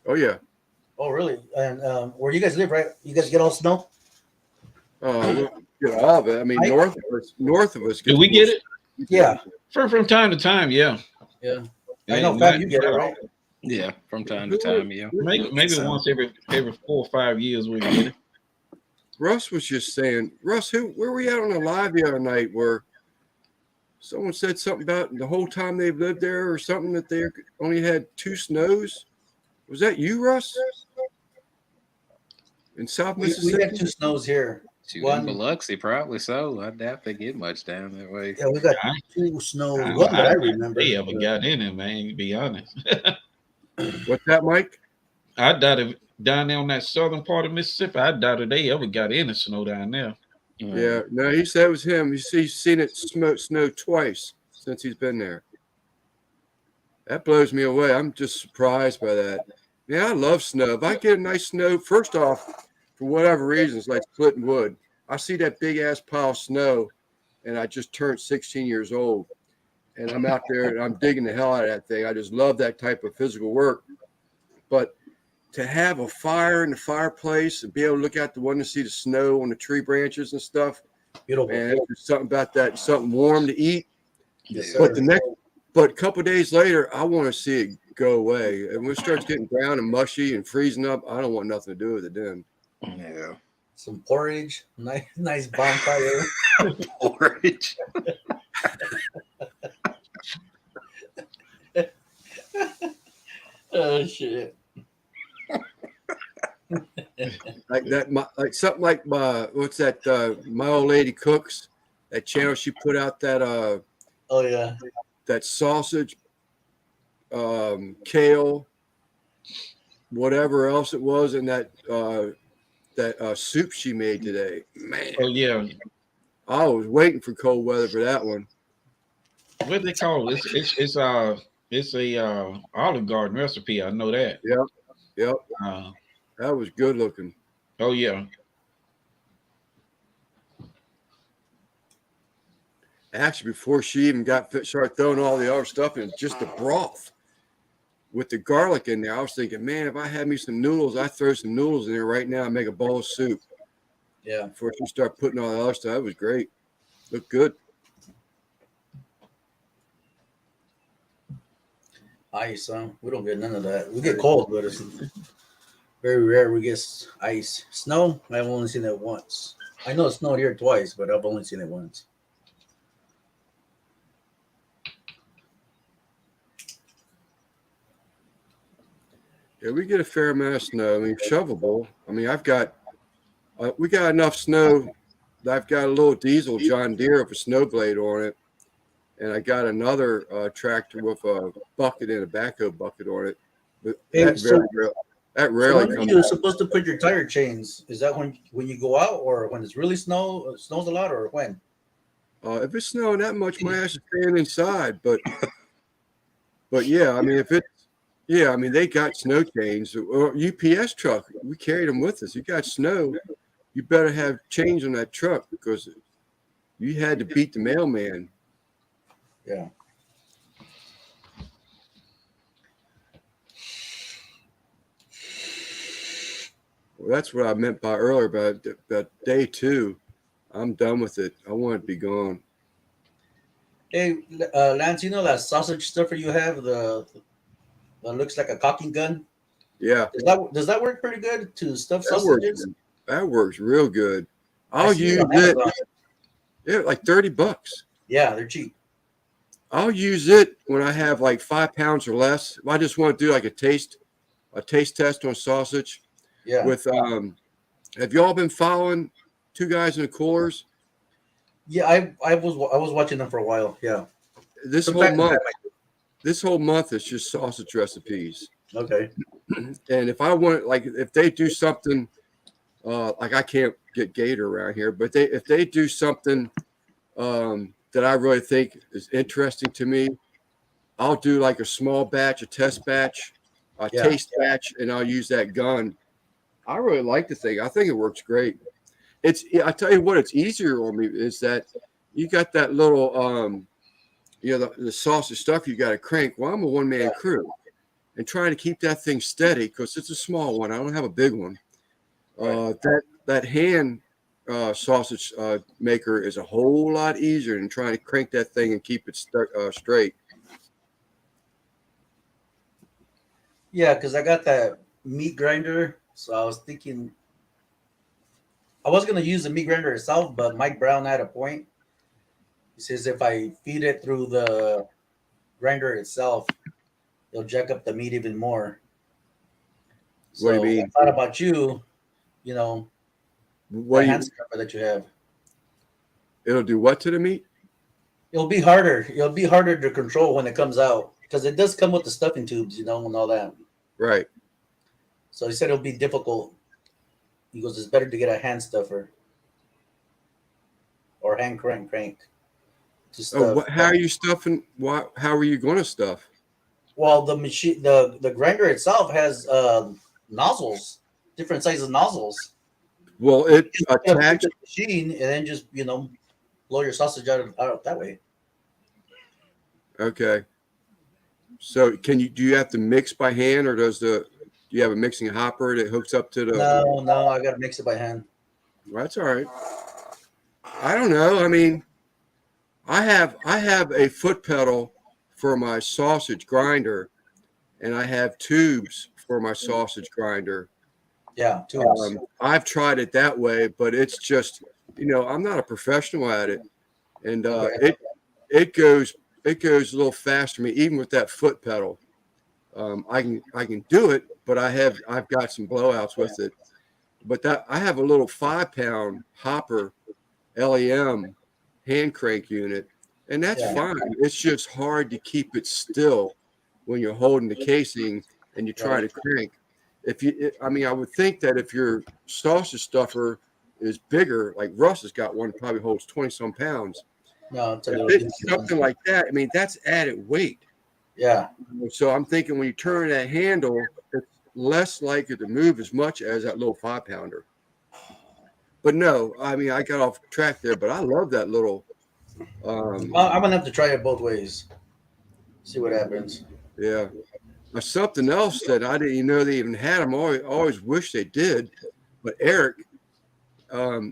Speaker 2: Oh yeah.
Speaker 1: Oh really? And where you guys live, right? You guys get all snow?
Speaker 2: Get all of it. I mean, north of us.
Speaker 5: Do we get it?
Speaker 1: Yeah.
Speaker 5: From time to time, yeah.
Speaker 1: Yeah. I know, Fab, you get it, right?
Speaker 3: Yeah, from time to time, yeah.
Speaker 5: Maybe once every 4 or 5 years we get it.
Speaker 2: Russ was just saying, Russ, where were we at on the live the other night where someone said something about the whole time they've lived there or something that they only had 2 snows? Was that you, Russ? In South Mississippi?
Speaker 1: We got 2 snows here.
Speaker 3: One in Biloxi, probably so. I doubt they get much down that way.
Speaker 1: Yeah, we got 2 snows. One that I remember.
Speaker 5: They ever got in it, man, to be honest.
Speaker 2: What's that, Mike?
Speaker 5: I doubt down there on that southern part of Mississippi, I doubt if they ever got any snow down there.
Speaker 2: Yeah, no, he said it was him. He's seen it snow twice since he's been there. That blows me away. I'm just surprised by that. Yeah, I love snow. If I get a nice snow, first off, for whatever reasons, like splitting wood, I see that big ass pile of snow, and I just turned 16 years old, and I'm out there and I'm digging the hell out of that thing. I just love that type of physical work. But to have a fire in the fireplace and be able to look out the window and see the snow on the tree branches and stuff,
Speaker 1: Beautiful.
Speaker 2: and there's something about that, something warm to eat.
Speaker 1: Yes,
Speaker 2: But
Speaker 1: sir.
Speaker 2: but a couple of days later, I want to see it go away. And when it starts getting brown and mushy and freezing up, I don't want nothing to do with it then.
Speaker 3: Yeah.
Speaker 1: Some porridge, nice bonfire.
Speaker 3: Porridge.
Speaker 1: Oh shit.
Speaker 2: Like that, like something like what's that? My Old Lady Cooks, that channel, she put out that
Speaker 1: Oh yeah.
Speaker 2: that sausage, kale, whatever else it was, and that soup she made today. Man,
Speaker 5: Oh yeah,
Speaker 2: I was waiting for cold weather for that one.
Speaker 5: what they call it? It's a Olive Garden recipe. I know that.
Speaker 2: Yep,
Speaker 5: Uh,
Speaker 2: that was good looking.
Speaker 5: oh yeah.
Speaker 2: Actually, before she even started throwing all the other stuff in, just the broth with the garlic in there, I was thinking, man, if I had me some noodles, I'd throw some noodles in there right now and make a bowl of soup.
Speaker 1: Yeah.
Speaker 2: Before she started putting all the other stuff, it was great. Looked good.
Speaker 1: Ice, huh? We don't get none of that. We get cold, but it's very rare we get ice. Snow, I've only seen it once. I know it snowed here twice, but I've only seen it once.
Speaker 2: Yeah, we get a fair amount of snow. I mean, shovelable. I mean, we got enough snow that I've got a little diesel John Deere with a snow blade on it. And I got another tractor with a bucket and a backhoe bucket on it. But
Speaker 1: Hey,
Speaker 2: that
Speaker 1: so
Speaker 2: rarely
Speaker 1: when are
Speaker 2: comes
Speaker 1: you
Speaker 2: out.
Speaker 1: supposed to put your tire chains? Is that when you go out, or when it's really snows a lot, or when?
Speaker 2: If it's snowing that much, my ass is staying inside. But yeah, I mean, they got snow chains or UPS truck. We carried them with us. You got snow, you better have chains on that truck because you had to beat the mailman.
Speaker 1: Yeah.
Speaker 2: Well, that's what I meant by earlier about day 2. I'm done with it. I want it to be gone.
Speaker 1: Hey, Lance, you know that sausage stuffer you have, that looks like a caulking gun?
Speaker 2: Yeah,
Speaker 1: Does that work pretty good to stuff
Speaker 2: that works.
Speaker 1: sausages?
Speaker 2: That works real good.
Speaker 1: I
Speaker 2: I'll
Speaker 1: see
Speaker 2: use
Speaker 1: on
Speaker 2: it.
Speaker 1: Amazon.
Speaker 2: Yeah, like $30.
Speaker 1: Yeah, they're cheap.
Speaker 2: I'll use it when I have like 5 pounds or less. If I just want to do like a taste test on sausage.
Speaker 1: Yeah.
Speaker 2: With have y'all been following Two Guys in the Coolers?
Speaker 1: Yeah, I was watching them for a while. Yeah.
Speaker 2: This whole month is just sausage recipes.
Speaker 1: Okay.
Speaker 2: And if I want, like, if they do something, like I can't get Gator around here, but if they do something that I really think is interesting to me, I'll do like a small batch, a test batch, a taste batch, and I'll use that gun. I really like the thing. I think it works great. I tell you what, it's easier on me is that you got that little, the sausage stuff you got to crank. Well, I'm a one-man crew, and trying to keep that thing steady because it's a small one. I don't have a big one. That hand sausage maker is a whole lot easier than trying to crank that thing and keep it straight.
Speaker 1: Yeah, because I got that meat grinder, so I was thinking I was gonna use the meat grinder itself, but Mike Brown had a point. He says if I feed it through the grinder itself, it'll jack up the meat even more. So
Speaker 2: What do you mean?
Speaker 1: I thought about you, the hand scrapper that you have.
Speaker 2: It'll do what to the meat?
Speaker 1: It'll be harder. It'll be harder to control when it comes out because it does come with the stuffing tubes, and all that.
Speaker 2: Right.
Speaker 1: So he said it'll be difficult. He goes, it's better to get a hand stuffer or hand crank to stuff.
Speaker 2: How are you stuffing? How are you going to stuff?
Speaker 1: Well, the machine, the grinder itself has nozzles, different sizes nozzles.
Speaker 2: Well, it
Speaker 1: You just gotta
Speaker 2: attached.
Speaker 1: put the machine and then just blow your sausage out that way.
Speaker 2: Okay. So do you have to mix by hand, or do you have a mixing hopper that hooks up to the?
Speaker 1: No, I gotta mix it by hand.
Speaker 2: Well, that's all right. I don't know. I mean, I have a foot pedal for my sausage grinder, and I have tubes for my sausage grinder.
Speaker 1: Yeah, tubes.
Speaker 2: I've tried it that way, but it's just, I'm not a professional at it, and it goes a little faster for me, even with that foot pedal. I can do it, but I've got some blowouts with it. But I have a little 5-pound Hopper LEM hand crank unit, and that's fine. It's just hard to keep it still when you're holding the casing and you try to crank. I would think that if your sausage stuffer is bigger, like Russ has got one that probably holds 20 some pounds.
Speaker 1: No, it's
Speaker 2: If it's something like that, that's added weight.
Speaker 1: Yeah.
Speaker 2: So I'm thinking when you turn that handle, it's less likely to move as much as that little 5-pounder. But no, I got off track there, but I love that little.
Speaker 1: I'm gonna have to try it both ways. See what happens.
Speaker 2: Yeah. Something else that I didn't even know they even had them. Always wish they did. But Eric,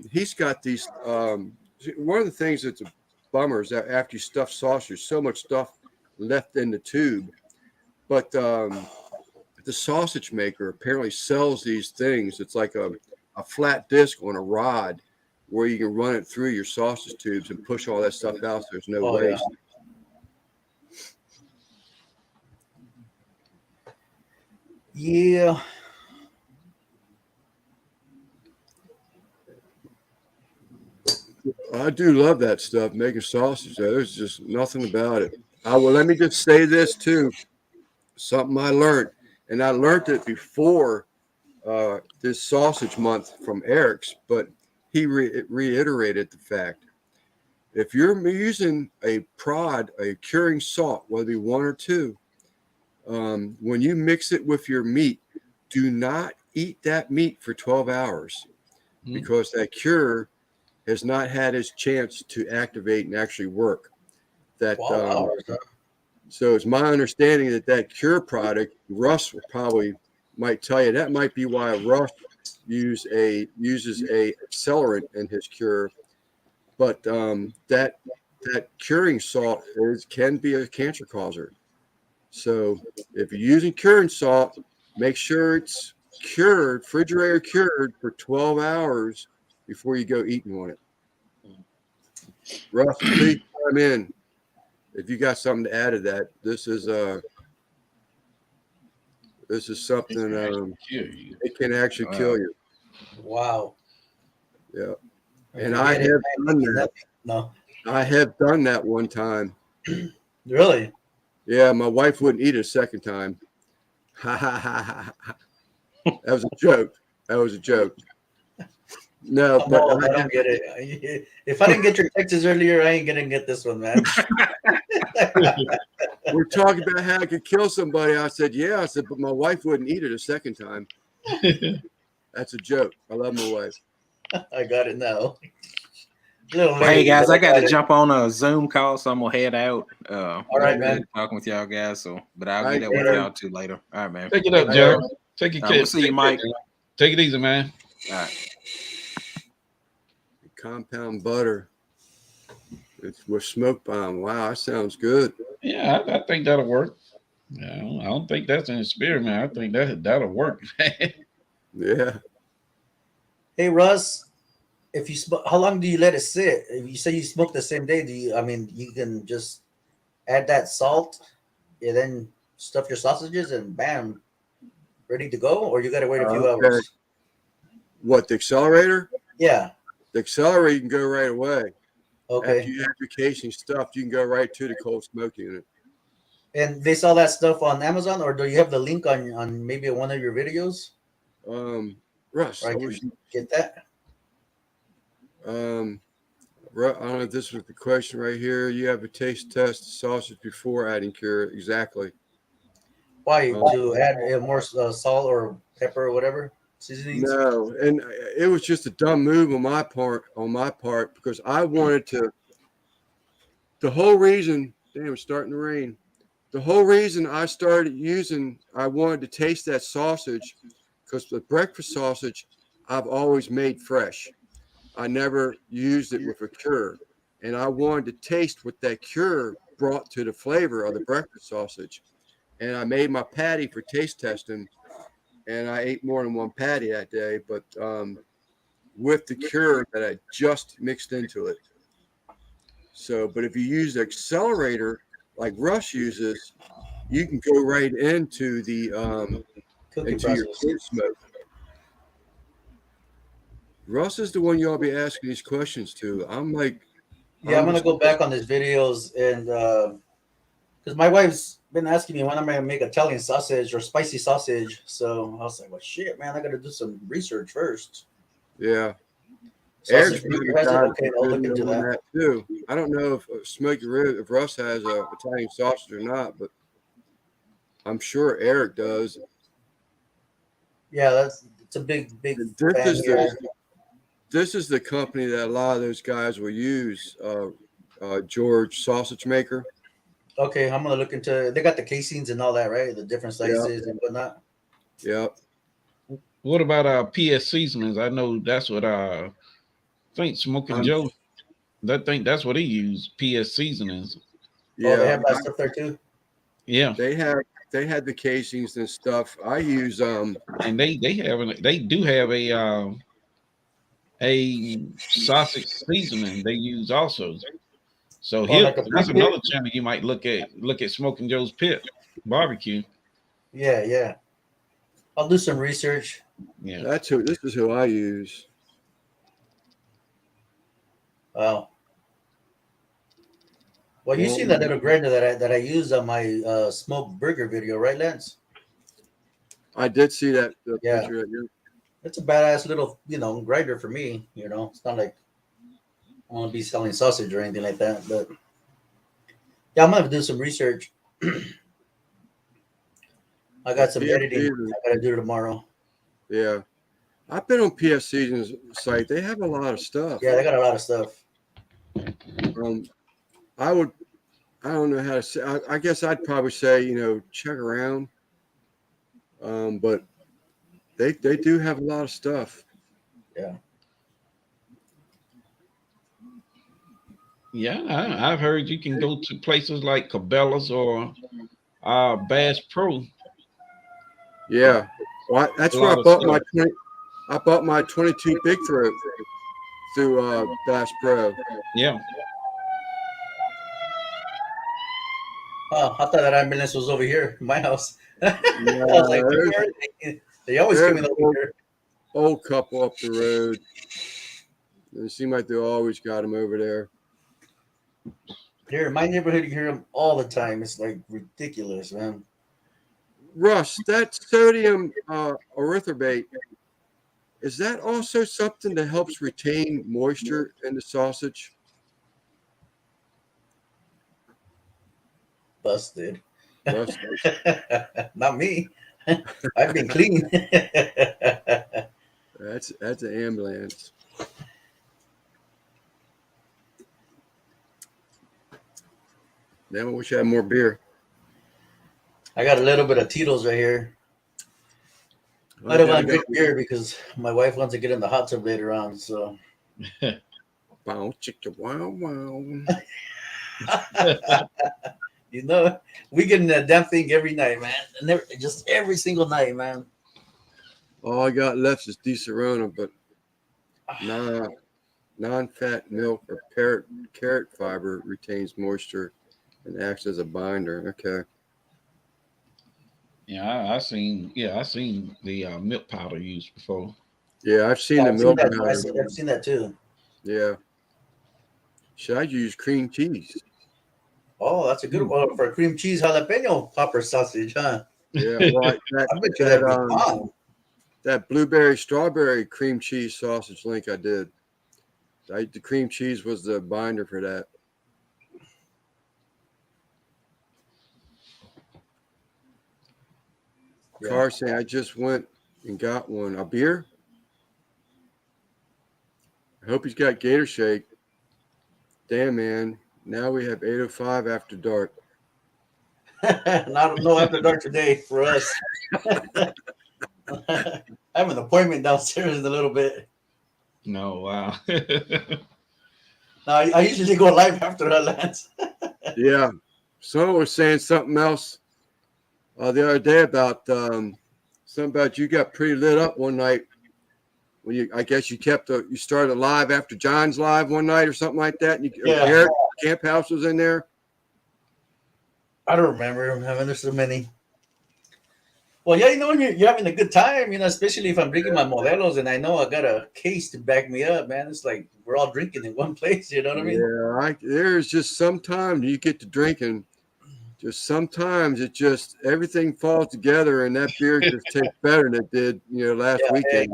Speaker 2: he's got these. One of the things that's a bummer is that after you stuff sausage, so much stuff left in the tube. But the sausage maker apparently sells these things. It's like a flat disc on a rod where you can run it through your sausage tubes and push all that stuff out. So there's no waste.
Speaker 1: Yeah.
Speaker 2: I do love that stuff, making sausage. There's just nothing about it. Let me just say this too. Something I learned, and I learned it before this sausage month from Eric's, but he reiterated the fact. If you're using a curing salt, whether it be 1 or 2, when you mix it with your meat, do not eat that meat for 12 hours because that cure has not had its chance to activate and actually work. So it's my understanding that cure product, Russ might tell you that might be why Russ uses a accelerant in his cure. But that curing salt can be a cancer causer. So if you're using curing salt, make sure it's cured, refrigerator cured for 12 hours before you go eating on it. Russ, please chime in if you got something to add to that. This is something it can actually kill you.
Speaker 1: Wow.
Speaker 2: Yeah. And I have done that.
Speaker 1: No. I
Speaker 2: have done that one time.
Speaker 1: Really?
Speaker 2: Yeah, my wife wouldn't eat it a second time. That was a joke. No, but
Speaker 1: I don't get it. If I didn't get your Texas earlier, I ain't gonna get this one, man.
Speaker 2: We're talking about how I could kill somebody. I said, yeah. I said, but my wife wouldn't eat it a second time. That's a joke. I love my wife.
Speaker 1: I got it now.
Speaker 3: Hey guys, I got to jump on a Zoom call, so I'm gonna head out.
Speaker 1: All right, man.
Speaker 3: Talking with y'all guys, but I'll get that with y'all too later. All right, man.
Speaker 5: Take it up, Joe. Take it.
Speaker 3: We'll see you, Mike.
Speaker 5: Take it easy, man.
Speaker 3: All right.
Speaker 2: Compound butter. It's with smoke bomb. Wow, that sounds good.
Speaker 5: Yeah, I think that'll work. I don't think that's an experiment. I think that'll work.
Speaker 2: Yeah.
Speaker 1: Hey Russ, if you how long do you let it sit? If you say you smoke the same day, you can just add that salt and then stuff your sausages and bam, ready to go, or you gotta wait a few hours?
Speaker 2: What, the accelerator?
Speaker 1: Yeah.
Speaker 2: The accelerator you can go right away.
Speaker 1: Okay.
Speaker 2: After you have your casing stuffed, you can go right to the cold smoke unit.
Speaker 1: And they sell that stuff on Amazon, or do you have the link on maybe one of your videos?
Speaker 2: Russ,
Speaker 1: Right,
Speaker 2: I wish
Speaker 1: get that.
Speaker 2: I don't know if this was the question right here. You have a taste test sausage before adding cure. Exactly.
Speaker 1: Why to add more salt or pepper or whatever seasonings?
Speaker 2: No, and it was just a dumb move on my part. Because I wanted to. The whole reason, damn, it's starting to rain. The whole reason I wanted to taste that sausage, because the breakfast sausage I've always made fresh. I never used it with a cure. And I wanted to taste what that cure brought to the flavor of the breakfast sausage. And I made my patty for taste testing, and I ate more than one patty that day, but with the cure that I just mixed into it. So, but if you use the accelerator like Russ uses, you can go right into the
Speaker 1: Cooking
Speaker 2: into your
Speaker 1: process.
Speaker 2: cure smoke. Russ is the one you all be asking these questions to. I'm like,
Speaker 1: Yeah, I'm gonna go back on these videos and because my wife's been asking me when I'm gonna make Italian sausage or spicy sausage. So I was like, well, shit, man, I gotta do some research first.
Speaker 2: Yeah.
Speaker 1: Sausage
Speaker 2: Eric's
Speaker 1: Maker has it. Okay, I'll look into that.
Speaker 2: too. I don't know if Smoky Rib, if Russ has a Italian sausage or not, but I'm sure Eric does.
Speaker 1: Yeah, it's a big fan here.
Speaker 2: This is the company that a lot of those guys will use. George Sausage Maker.
Speaker 1: Okay, I'm gonna look into. They got the casings and all that, right? The different sizes and whatnot.
Speaker 2: Yep.
Speaker 5: What about PS Seasonings? I know that's what I think Smoking Joe. I think that's what he used. PS Seasonings.
Speaker 2: Yeah,
Speaker 1: they have that stuff there too.
Speaker 2: Yeah, they had the casings and stuff. I use
Speaker 5: and they do have a sausage seasoning they use also. So that's another channel you might look at Smoking Joe's Pit Barbecue.
Speaker 1: Yeah. I'll do some research.
Speaker 5: Yeah.
Speaker 2: This is who I use.
Speaker 1: Wow. Well, you see that little grinder that I used on my smoked burger video, right, Lance?
Speaker 2: I did see that picture.
Speaker 1: It's a badass little, grinder for me. It's not like I want to be selling sausage or anything like that. But yeah, I'm gonna do some research. I got some editing I gotta do tomorrow.
Speaker 2: Yeah, I've been on PS Season's site. They have a lot of stuff.
Speaker 1: Yeah, they got a lot of stuff.
Speaker 2: I don't know how to say. I guess I'd probably say check around. But they do have a lot of stuff.
Speaker 1: Yeah.
Speaker 5: Yeah, I've heard you can go to places like Cabela's or Bass Pro.
Speaker 2: Yeah, well, that's where I bought my 22 Big Throat through Bass Pro.
Speaker 5: Yeah.
Speaker 1: Oh, I thought that ambulance was over here, in my house. I was like, they always come in over here.
Speaker 2: Old couple up the road. It seemed like they always got them over there.
Speaker 1: Here in my neighborhood, you hear them all the time. It's like ridiculous, man.
Speaker 2: Russ, that sodium erythorbate, is that also something that helps retain moisture in the sausage?
Speaker 1: Busted. Not me. I've been clean.
Speaker 2: That's an ambulance. Damn, I wish I had more beer.
Speaker 1: I got a little bit of Tito's right here. I don't want to drink beer because my wife wants to get in the hot tub later on. So.
Speaker 2: Wow, chicka, wow, wow.
Speaker 1: We get in that damn thing every night, man. Just every single night, man.
Speaker 2: All I got left is Disaronno, but non-fat milk or carrot fiber retains moisture and acts as a binder. Okay.
Speaker 5: Yeah, I've seen the milk powder used before.
Speaker 2: Yeah, I've seen the milk powder.
Speaker 1: I've seen that too.
Speaker 2: Yeah. Should I use cream cheese?
Speaker 1: Oh, that's a good one for a cream cheese jalapeno popper sausage, huh?
Speaker 2: Yeah, well, that blueberry strawberry cream cheese sausage link I did. The cream cheese was the binder for that.
Speaker 1: Yeah.
Speaker 2: Carson, I just went and got one. A beer? I hope he's got Gator Shake. Damn, man. Now we have 8:05 after dark.
Speaker 1: No after dark today for us. I have an appointment downstairs in a little bit.
Speaker 5: No, wow.
Speaker 1: No, I usually go live after that, Lance.
Speaker 2: Yeah. Someone was saying something else the other day about something about you got pretty lit up one night when I guess you started live after John's live one night or something like that. And Eric Camp House was in there.
Speaker 1: I don't remember. I mean, there's so many. Well, yeah, you're having a good time, especially if I'm drinking my Modelos and I know I got a case to back me up, man. It's like we're all drinking in one place, you know what I mean?
Speaker 2: Yeah, there's just sometimes you get to drinking. Just sometimes everything falls together and that beer just tastes better than it did, last weekend.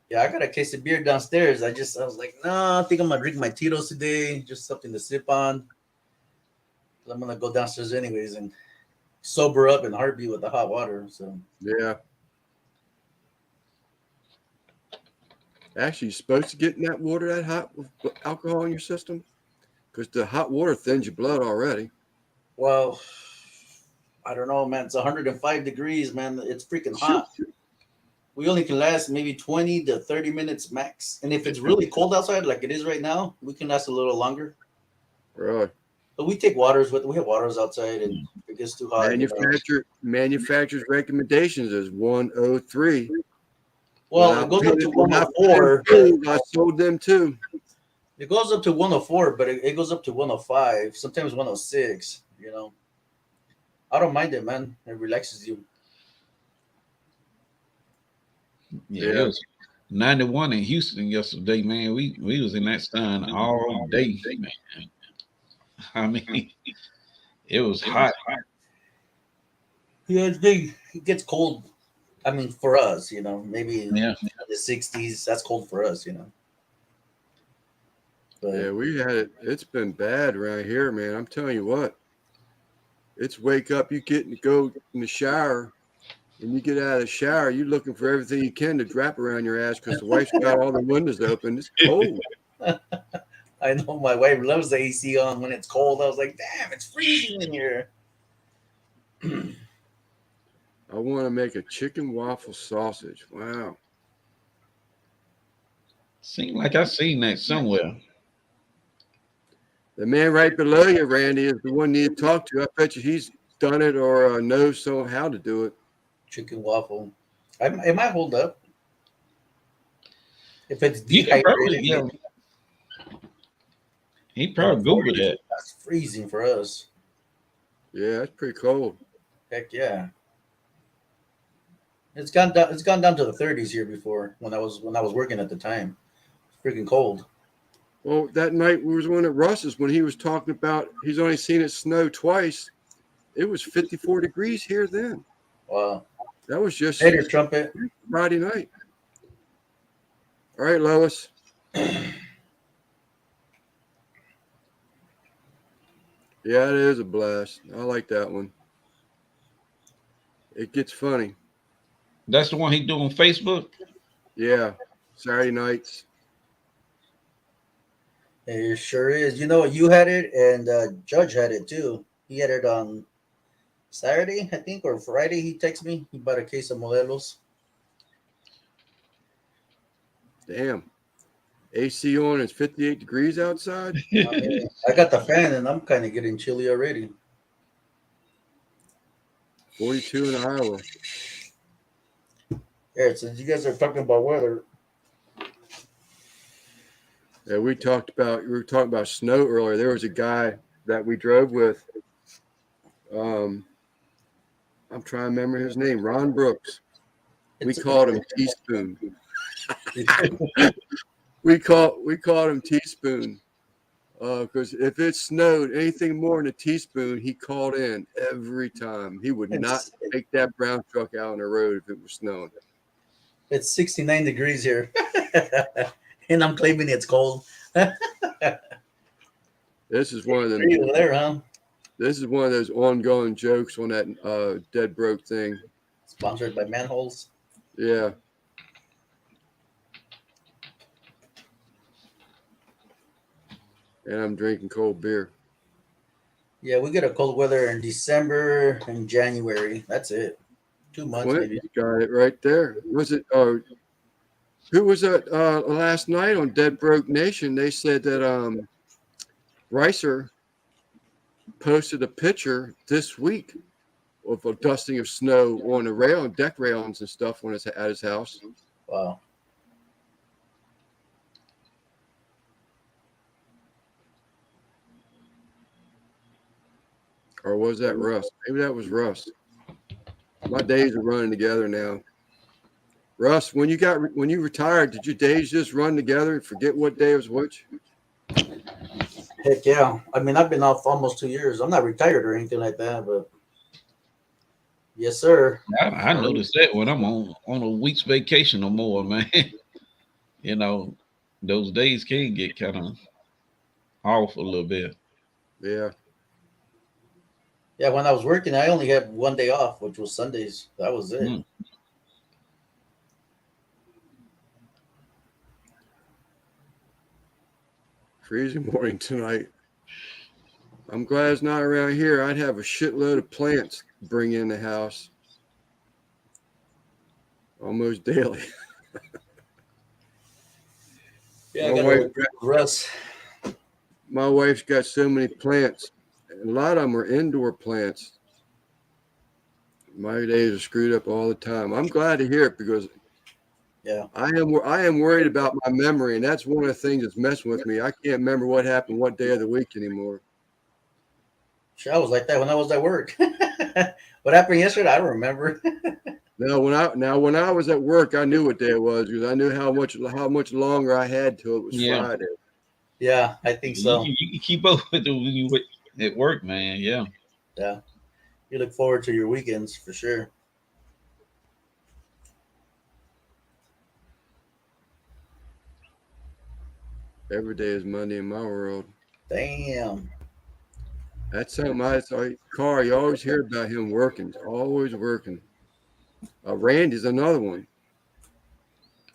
Speaker 1: Yeah, I got a case of beer downstairs. I was like, no, I think I'm gonna drink my Tito's today, just something to sip on. I'm gonna go downstairs anyways and sober up in a heartbeat with the hot water. So
Speaker 2: yeah. Actually, you're supposed to get in that water that hot with alcohol in your system because the hot water thins your blood already.
Speaker 1: Well, I don't know, man. It's 105 degrees, man. It's freaking hot. We only can last maybe 20 to 30 minutes max. And if it's really cold outside, like it is right now, we can last a little longer.
Speaker 2: Really?
Speaker 1: But we take waters we have waters outside, and if it gets too hot.
Speaker 2: Manufacturer's recommendations is 103.
Speaker 1: Well, it goes up to 104.
Speaker 2: I sold them too.
Speaker 1: It goes up to 104, but it goes up to 105, sometimes 106, I don't mind it, man. It relaxes you.
Speaker 5: Yeah, it was 91 in Houston yesterday, man. We was in that sun all day, man. I mean, it was hot.
Speaker 1: Yeah, it gets cold. I mean, for us, maybe in the 60s, that's cold for us, But,
Speaker 2: yeah, we had it. It's been bad around here, man. I'm telling you what. It's wake up, you get to go in the shower, and you get out of the shower, you're looking for everything you can to wrap around your ass because the wife's got all the windows open. It's cold.
Speaker 1: I know my wife loves the AC on when it's cold. I was like, damn, it's freezing in here.
Speaker 2: I want to make a chicken waffle sausage. Wow.
Speaker 5: Seemed like I seen that somewhere.
Speaker 2: The man right below you, Randy, is the one you need to talk to. I bet you he's done it or knows how to do it.
Speaker 1: Chicken waffle. It might hold up. If it's dehydrated.
Speaker 5: He probably Googled it.
Speaker 1: That's freezing for us.
Speaker 2: Yeah, it's pretty cold.
Speaker 1: Heck yeah. It's gone down to the 30s here before when I was working at the time. It's freaking cold.
Speaker 2: Well, that night we was one at Russ's when he was talking about he's only seen it snow twice. It was 54 degrees here then.
Speaker 1: Wow.
Speaker 2: That was just
Speaker 1: Hater trumpet.
Speaker 2: Friday night. All right, Lois. Yeah, it is a blast. I like that one. It gets funny.
Speaker 5: That's the one he do on Facebook?
Speaker 2: Yeah, Saturday nights.
Speaker 1: It sure is. You had it, and Judge had it too. He had it on Saturday, I think, or Friday. He texted me. He bought a case of Modelos.
Speaker 2: Damn. AC on, it's 58 degrees outside.
Speaker 1: I got the fan, and I'm kind of getting chilly already.
Speaker 2: 42 in Iowa.
Speaker 1: Yeah, since you guys are talking about weather.
Speaker 2: Yeah, we were talking about snow earlier. There was a guy that we drove with. I'm trying to remember his name. Ron Brooks. We called him Teaspoon. We called him Teaspoon. Because if it snowed anything more than a teaspoon, he called in every time. He would not take that brown truck out on the road if it was snowing.
Speaker 1: It's 69 degrees here, and I'm claiming it's cold.
Speaker 2: This is one of them.
Speaker 1: Over there, huh?
Speaker 2: This is one of those ongoing jokes on that Dead Broke thing.
Speaker 1: Sponsored by Manholes.
Speaker 2: Yeah. And I'm drinking cold beer.
Speaker 1: Yeah, we get a cold weather in December and January. That's it. 2 months
Speaker 2: Clint,
Speaker 1: maybe.
Speaker 2: you got it right there. Was it? Who was that last night on Dead Broke Nation? They said that Ricer posted a picture this week of a dusting of snow on the deck railings and stuff at his house.
Speaker 1: Wow.
Speaker 2: Or was that Russ? Maybe that was Russ. My days are running together now. Russ, when you retired, did your days just run together and forget what day was which?
Speaker 1: Heck yeah. I mean, I've been off almost 2 years. I'm not retired or anything like that, but yes, sir.
Speaker 5: I noticed that when I'm on a week's vacation or more, man. You know, those days can get kind of off a little bit.
Speaker 2: Yeah.
Speaker 1: Yeah, when I was working, I only had 1 day off, which was Sundays. That was it.
Speaker 5: Mm.
Speaker 2: Freezing morning tonight. I'm glad it's not around here. I'd have a shitload of plants bring in the house almost daily.
Speaker 1: Yeah, I got to Russ.
Speaker 2: My wife's got so many plants. A lot of them are indoor plants. My days are screwed up all the time. I'm glad to hear it because I am worried about my memory, and that's one of the things that's messing with me. I can't remember what happened what day of the week anymore.
Speaker 1: Sure, I was like that when I was at work. What happened yesterday? I don't remember.
Speaker 2: No, when I was at work, I knew what day it was because I knew how much longer I had till it was Friday.
Speaker 1: Yeah, I think so.
Speaker 5: You keep up with it when you at work, man. Yeah.
Speaker 1: Yeah. You look forward to your weekends for sure.
Speaker 2: Every day is Monday in my world.
Speaker 1: Damn.
Speaker 2: That's something Carr, you always hear about him working. Always working. Randy's another one.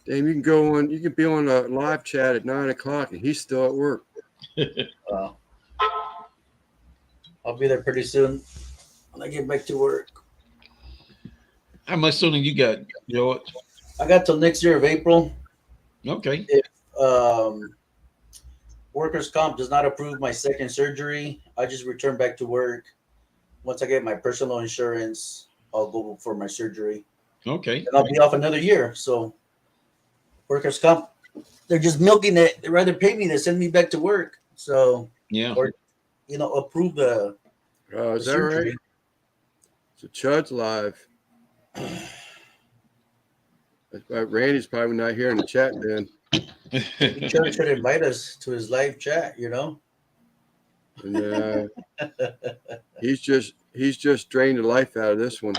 Speaker 2: Damn, you can be on a live chat at 9 o'clock and he's still at work.
Speaker 1: Wow. I'll be there pretty soon when I get back to work.
Speaker 5: How much sooner you got, George?
Speaker 1: I got till next year of April.
Speaker 5: Okay.
Speaker 1: If workers' comp does not approve my second surgery, I just return back to work. Once I get my personal insurance, I'll go for my surgery.
Speaker 5: Okay.
Speaker 1: And I'll be off another year. So workers' comp, they're just milking it. They'd rather pay me than send me back to work. So or approve the
Speaker 2: is that surgery. Right? So Chud's live. Randy's probably not here in the chat then.
Speaker 1: He should invite us to his live chat,
Speaker 2: And he's just drained the life out of this one.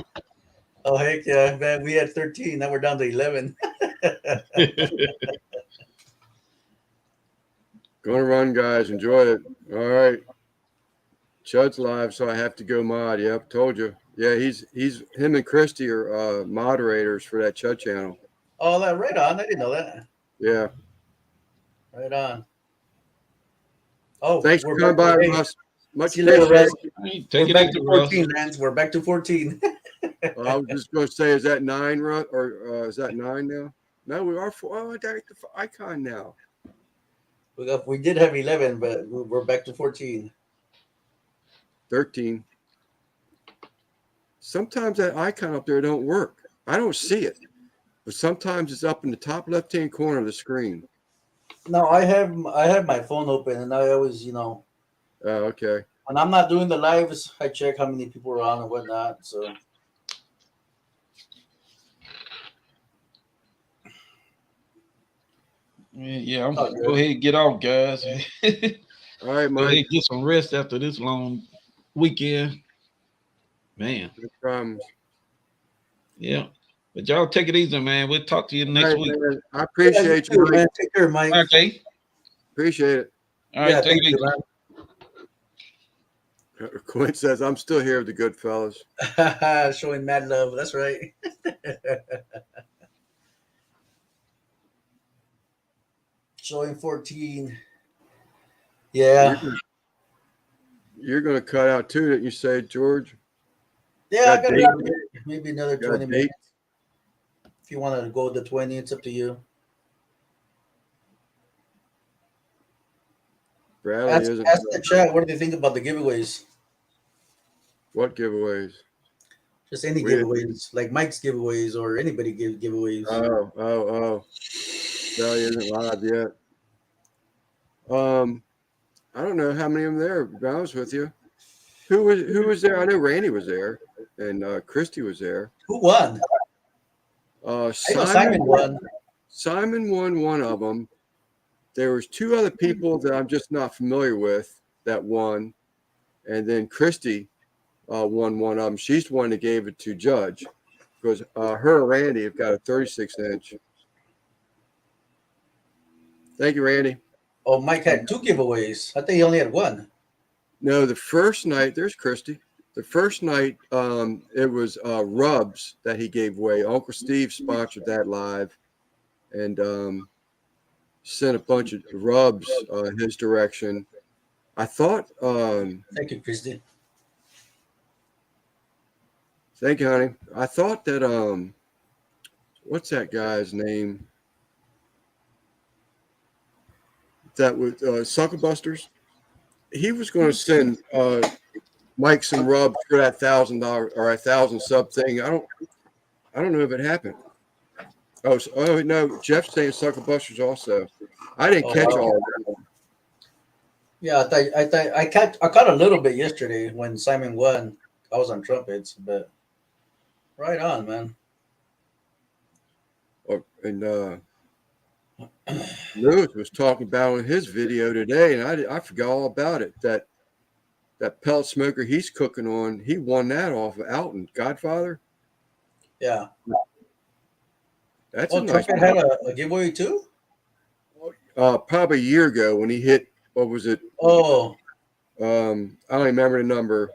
Speaker 1: Oh heck yeah, man! We had 13, now we're down to 11.
Speaker 2: Gonna run, guys. Enjoy it. All right. Chud's live, so I have to go mod. Yep, told you. Yeah, him and Christy are moderators for that Chud channel.
Speaker 1: Oh, that right on. I didn't know that.
Speaker 2: Yeah.
Speaker 1: Right on. Oh,
Speaker 2: thanks for coming by, Russ.
Speaker 1: Much later, Russ.
Speaker 5: Take
Speaker 1: we're back to 14, Lance. We're back to 14.
Speaker 2: I was just going to say, is that 9, Russ, or is that 9 now? No, we are 4. Oh, I got the icon now.
Speaker 1: We did have 11, but we're back to 14.
Speaker 2: 13. Sometimes that icon up there don't work. I don't see it, but sometimes it's up in the top left-hand corner of the screen.
Speaker 1: No, I have my phone open, and I always,
Speaker 2: Oh, okay.
Speaker 1: When I'm not doing the lives, I check how many people are on and whatnot. So.
Speaker 5: Yeah, go ahead and get off, guys.
Speaker 2: All right,
Speaker 5: So
Speaker 2: Mike.
Speaker 5: they get some rest after this long weekend. Man.
Speaker 2: No problems.
Speaker 5: Yeah. But y'all take it easy, man. We'll talk to you
Speaker 2: All
Speaker 5: next
Speaker 2: right,
Speaker 5: week.
Speaker 2: man. I appreciate
Speaker 1: Yeah,
Speaker 2: you, Mike.
Speaker 1: man. Take care, Mike.
Speaker 5: Okay.
Speaker 2: Appreciate it.
Speaker 5: All right.
Speaker 1: Yeah,
Speaker 5: Take
Speaker 1: thank
Speaker 5: it
Speaker 1: you,
Speaker 5: easy.
Speaker 1: man.
Speaker 2: Quinn says, I'm still here with the good fellas.
Speaker 1: Showing mad love. That's right. Showing 14. Yeah.
Speaker 2: You're going to cut out too, didn't you say, George?
Speaker 1: Yeah, I
Speaker 2: Got
Speaker 1: got
Speaker 2: date?
Speaker 1: maybe another
Speaker 2: Got
Speaker 1: 20
Speaker 2: date?
Speaker 1: minutes. If you want to go to 20, it's up to you.
Speaker 2: Bradley
Speaker 1: Ask
Speaker 2: isn't.
Speaker 1: the chat, what do they think about the giveaways?
Speaker 2: What giveaways?
Speaker 1: Just any
Speaker 2: We didn't-
Speaker 1: giveaways, like Mike's giveaways or anybody give giveaways.
Speaker 2: Oh. Bradley isn't live yet. I don't know how many of them there, to be honest with you. Who was there? I know Randy was there and Christy was there.
Speaker 1: Who won? I know Simon won.
Speaker 2: Simon won one of them. There was two other people that I'm just not familiar with that won, and then Christy won one of them. She's the one that gave it to Judge because her and Randy have got a 36-inch. Thank you, Randy.
Speaker 1: Oh, Mike had two giveaways. I think he only had one.
Speaker 2: No, the first night, there's Christy. The first night, it was rubs that he gave away. Uncle Steve sponsored that live and sent a bunch of rubs his direction. I thought.
Speaker 1: Thank you, Christy.
Speaker 2: Thank you, honey. I thought that what's that guy's name? That was Suckerbusters. He was going to send Mike some rubs for that $1,000 or 1,000 sub thing. I don't know if it happened. Oh no, Jeff's saying Suckerbusters also. I didn't catch all of that.
Speaker 1: Yeah, I caught a little bit yesterday when Simon won. I was on trumpets, but right on, man.
Speaker 2: And Lewis was talking about in his video today, and I forgot all about it. That pellet smoker he's cooking on, he won that off of Alton Godfather.
Speaker 1: Yeah.
Speaker 2: That's a nice.
Speaker 1: Trumpet had a giveaway too.
Speaker 2: Probably a year ago when he hit. What was it?
Speaker 1: Oh.
Speaker 2: I don't remember the number.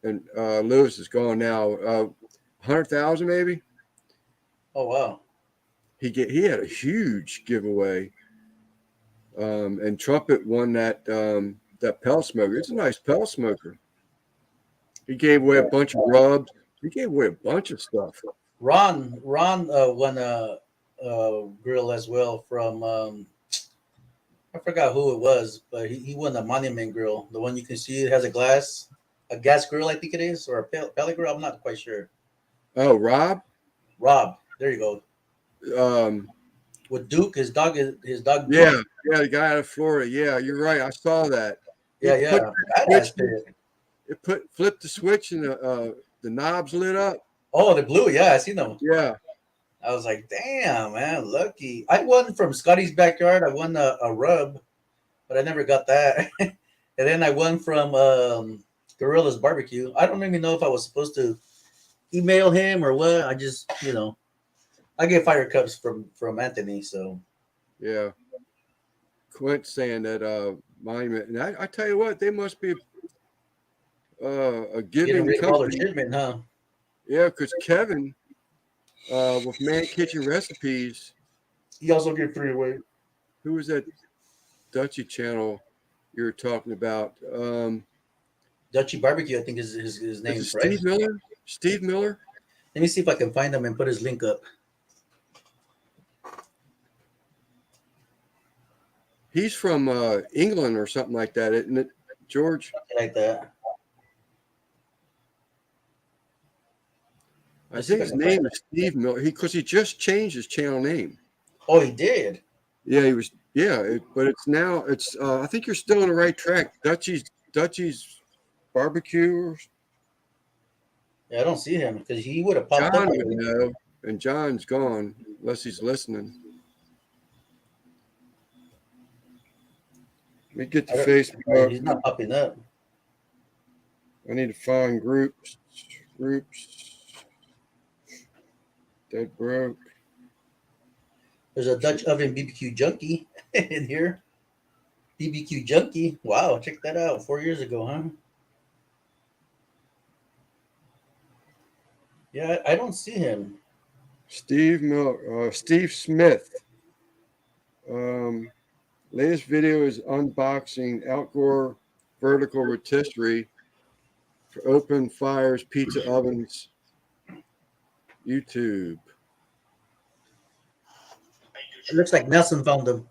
Speaker 2: And Lewis is gone now. 100,000 maybe.
Speaker 1: Oh wow.
Speaker 2: He had a huge giveaway. And Trumpet won that pellet smoker. It's a nice pellet smoker. He gave away a bunch of rubs. He gave away a bunch of stuff.
Speaker 1: Ron won a grill as well from I forgot who it was, but he won the Monument grill, the one you can see it has a gas grill, I think it is, or a pellet grill. I'm not quite sure.
Speaker 2: Oh, Rob,
Speaker 1: there you go. With Duke, his dog.
Speaker 2: Yeah, the guy out of Florida. Yeah, you're right. I saw that.
Speaker 1: Yeah.
Speaker 2: It flipped the switch and the knobs lit up.
Speaker 1: Oh, the blue. Yeah, I seen them.
Speaker 2: Yeah.
Speaker 1: I was like, damn, man, lucky. I won from Scotty's backyard. I won a rub, but I never got that. And then I won from Gorilla's Barbecue. I don't even know if I was supposed to email him or what. I just, I get fire cups from Anthony. So
Speaker 2: yeah. Quint saying that Monument, and I tell you what, they must be a giving company.
Speaker 1: Shipment, huh?
Speaker 2: Yeah, because Kevin with Man Kitchen Recipes,
Speaker 7: he also gave 3 away.
Speaker 2: Who was that Dutchy channel you were talking about?
Speaker 1: Dutchy Barbecue, I think is his name.
Speaker 2: Is it Steve Miller? Steve Miller?
Speaker 1: Let me see if I can find him and put his link up.
Speaker 2: He's from England or something like that, isn't it, George?
Speaker 1: Something like that.
Speaker 2: I think his name is Steve Miller. Because he just changed his channel name.
Speaker 1: Oh, he did.
Speaker 2: Yeah, he was. Yeah, but it's now. It's. I think you're still on the right track. Dutchy's Barbecue.
Speaker 1: Yeah, I don't see him because he would have popped
Speaker 2: John
Speaker 1: up.
Speaker 2: would know, and John's gone unless he's listening. Let me get
Speaker 1: I
Speaker 2: the
Speaker 1: don't-
Speaker 2: Facebook.
Speaker 1: He's not popping up.
Speaker 2: I need to find groups. That broke.
Speaker 1: There's a Dutch oven BBQ junkie in here. BBQ junkie. Wow, check that out. 4 years ago, huh? Yeah, I don't see him.
Speaker 2: Steve Smith. Latest video is unboxing outdoor vertical rotisserie for open fires pizza ovens. YouTube.
Speaker 1: It looks like Nelson found him.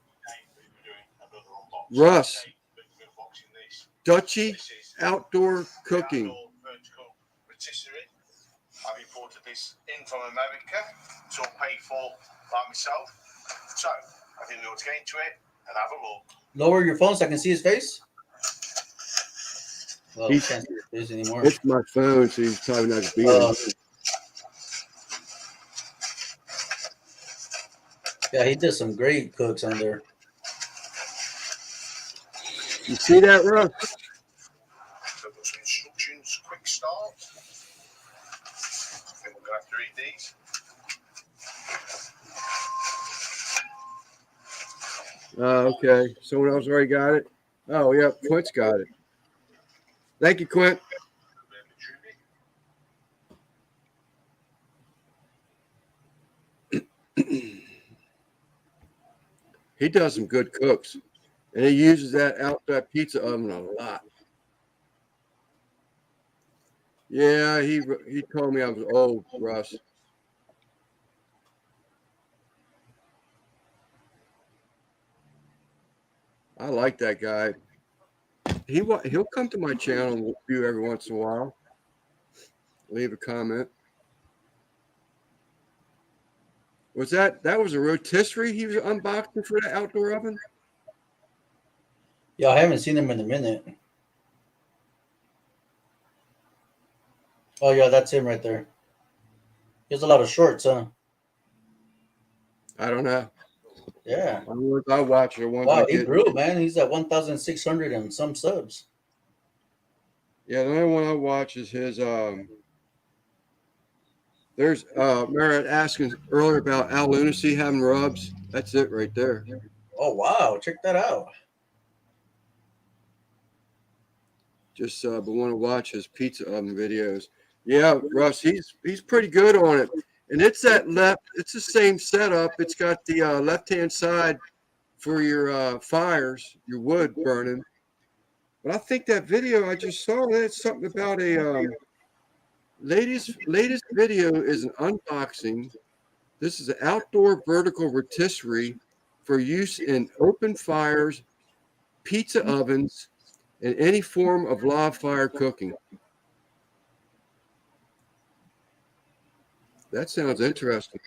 Speaker 2: Russ. Dutchy outdoor cooking.
Speaker 8: I've imported this in from America. It's all paid for by myself. So I didn't know what to get into it and have a look.
Speaker 1: Lower your phone so I can see his face. Well, I
Speaker 2: He's-
Speaker 1: can't see his face anymore.
Speaker 2: It's my phone, so he's probably not being.
Speaker 1: Yeah, he did some great cooks on there.
Speaker 2: You see that, Russ?
Speaker 8: So I've got some instructions, quick start. I think we're going to have to read these.
Speaker 2: Okay. Someone else already got it? Oh, yep. Quint's got it. Thank you, Quint. He does some good cooks. And he uses that pizza oven a lot. Yeah, he told me I was old, Russ. I like that guy. He'll come to my channel and view every once in a while. Leave a comment. Was that was a rotisserie he was unboxing for the outdoor oven?
Speaker 1: Yeah, I haven't seen him in a minute. Oh yeah, that's him right there. He has a lot of shorts, huh?
Speaker 2: I don't know.
Speaker 1: Yeah.
Speaker 2: I watch it once.
Speaker 1: Wow, he grew, man. He's at 1,600 and some subs.
Speaker 2: Yeah, the only one I watch is his. There's Merritt asking earlier about Al Lunacy having rubs. That's it right there.
Speaker 1: Oh wow, check that out.
Speaker 2: Just but want to watch his pizza oven videos. Yeah, Russ, he's pretty good on it. And it's it's the same setup. It's got the left-hand side for your fires, your wood burning. But I think that video I just saw, that's something about a latest video is an unboxing. This is an outdoor vertical rotisserie for use in open fires, pizza ovens, and any form of live fire cooking. That sounds interesting.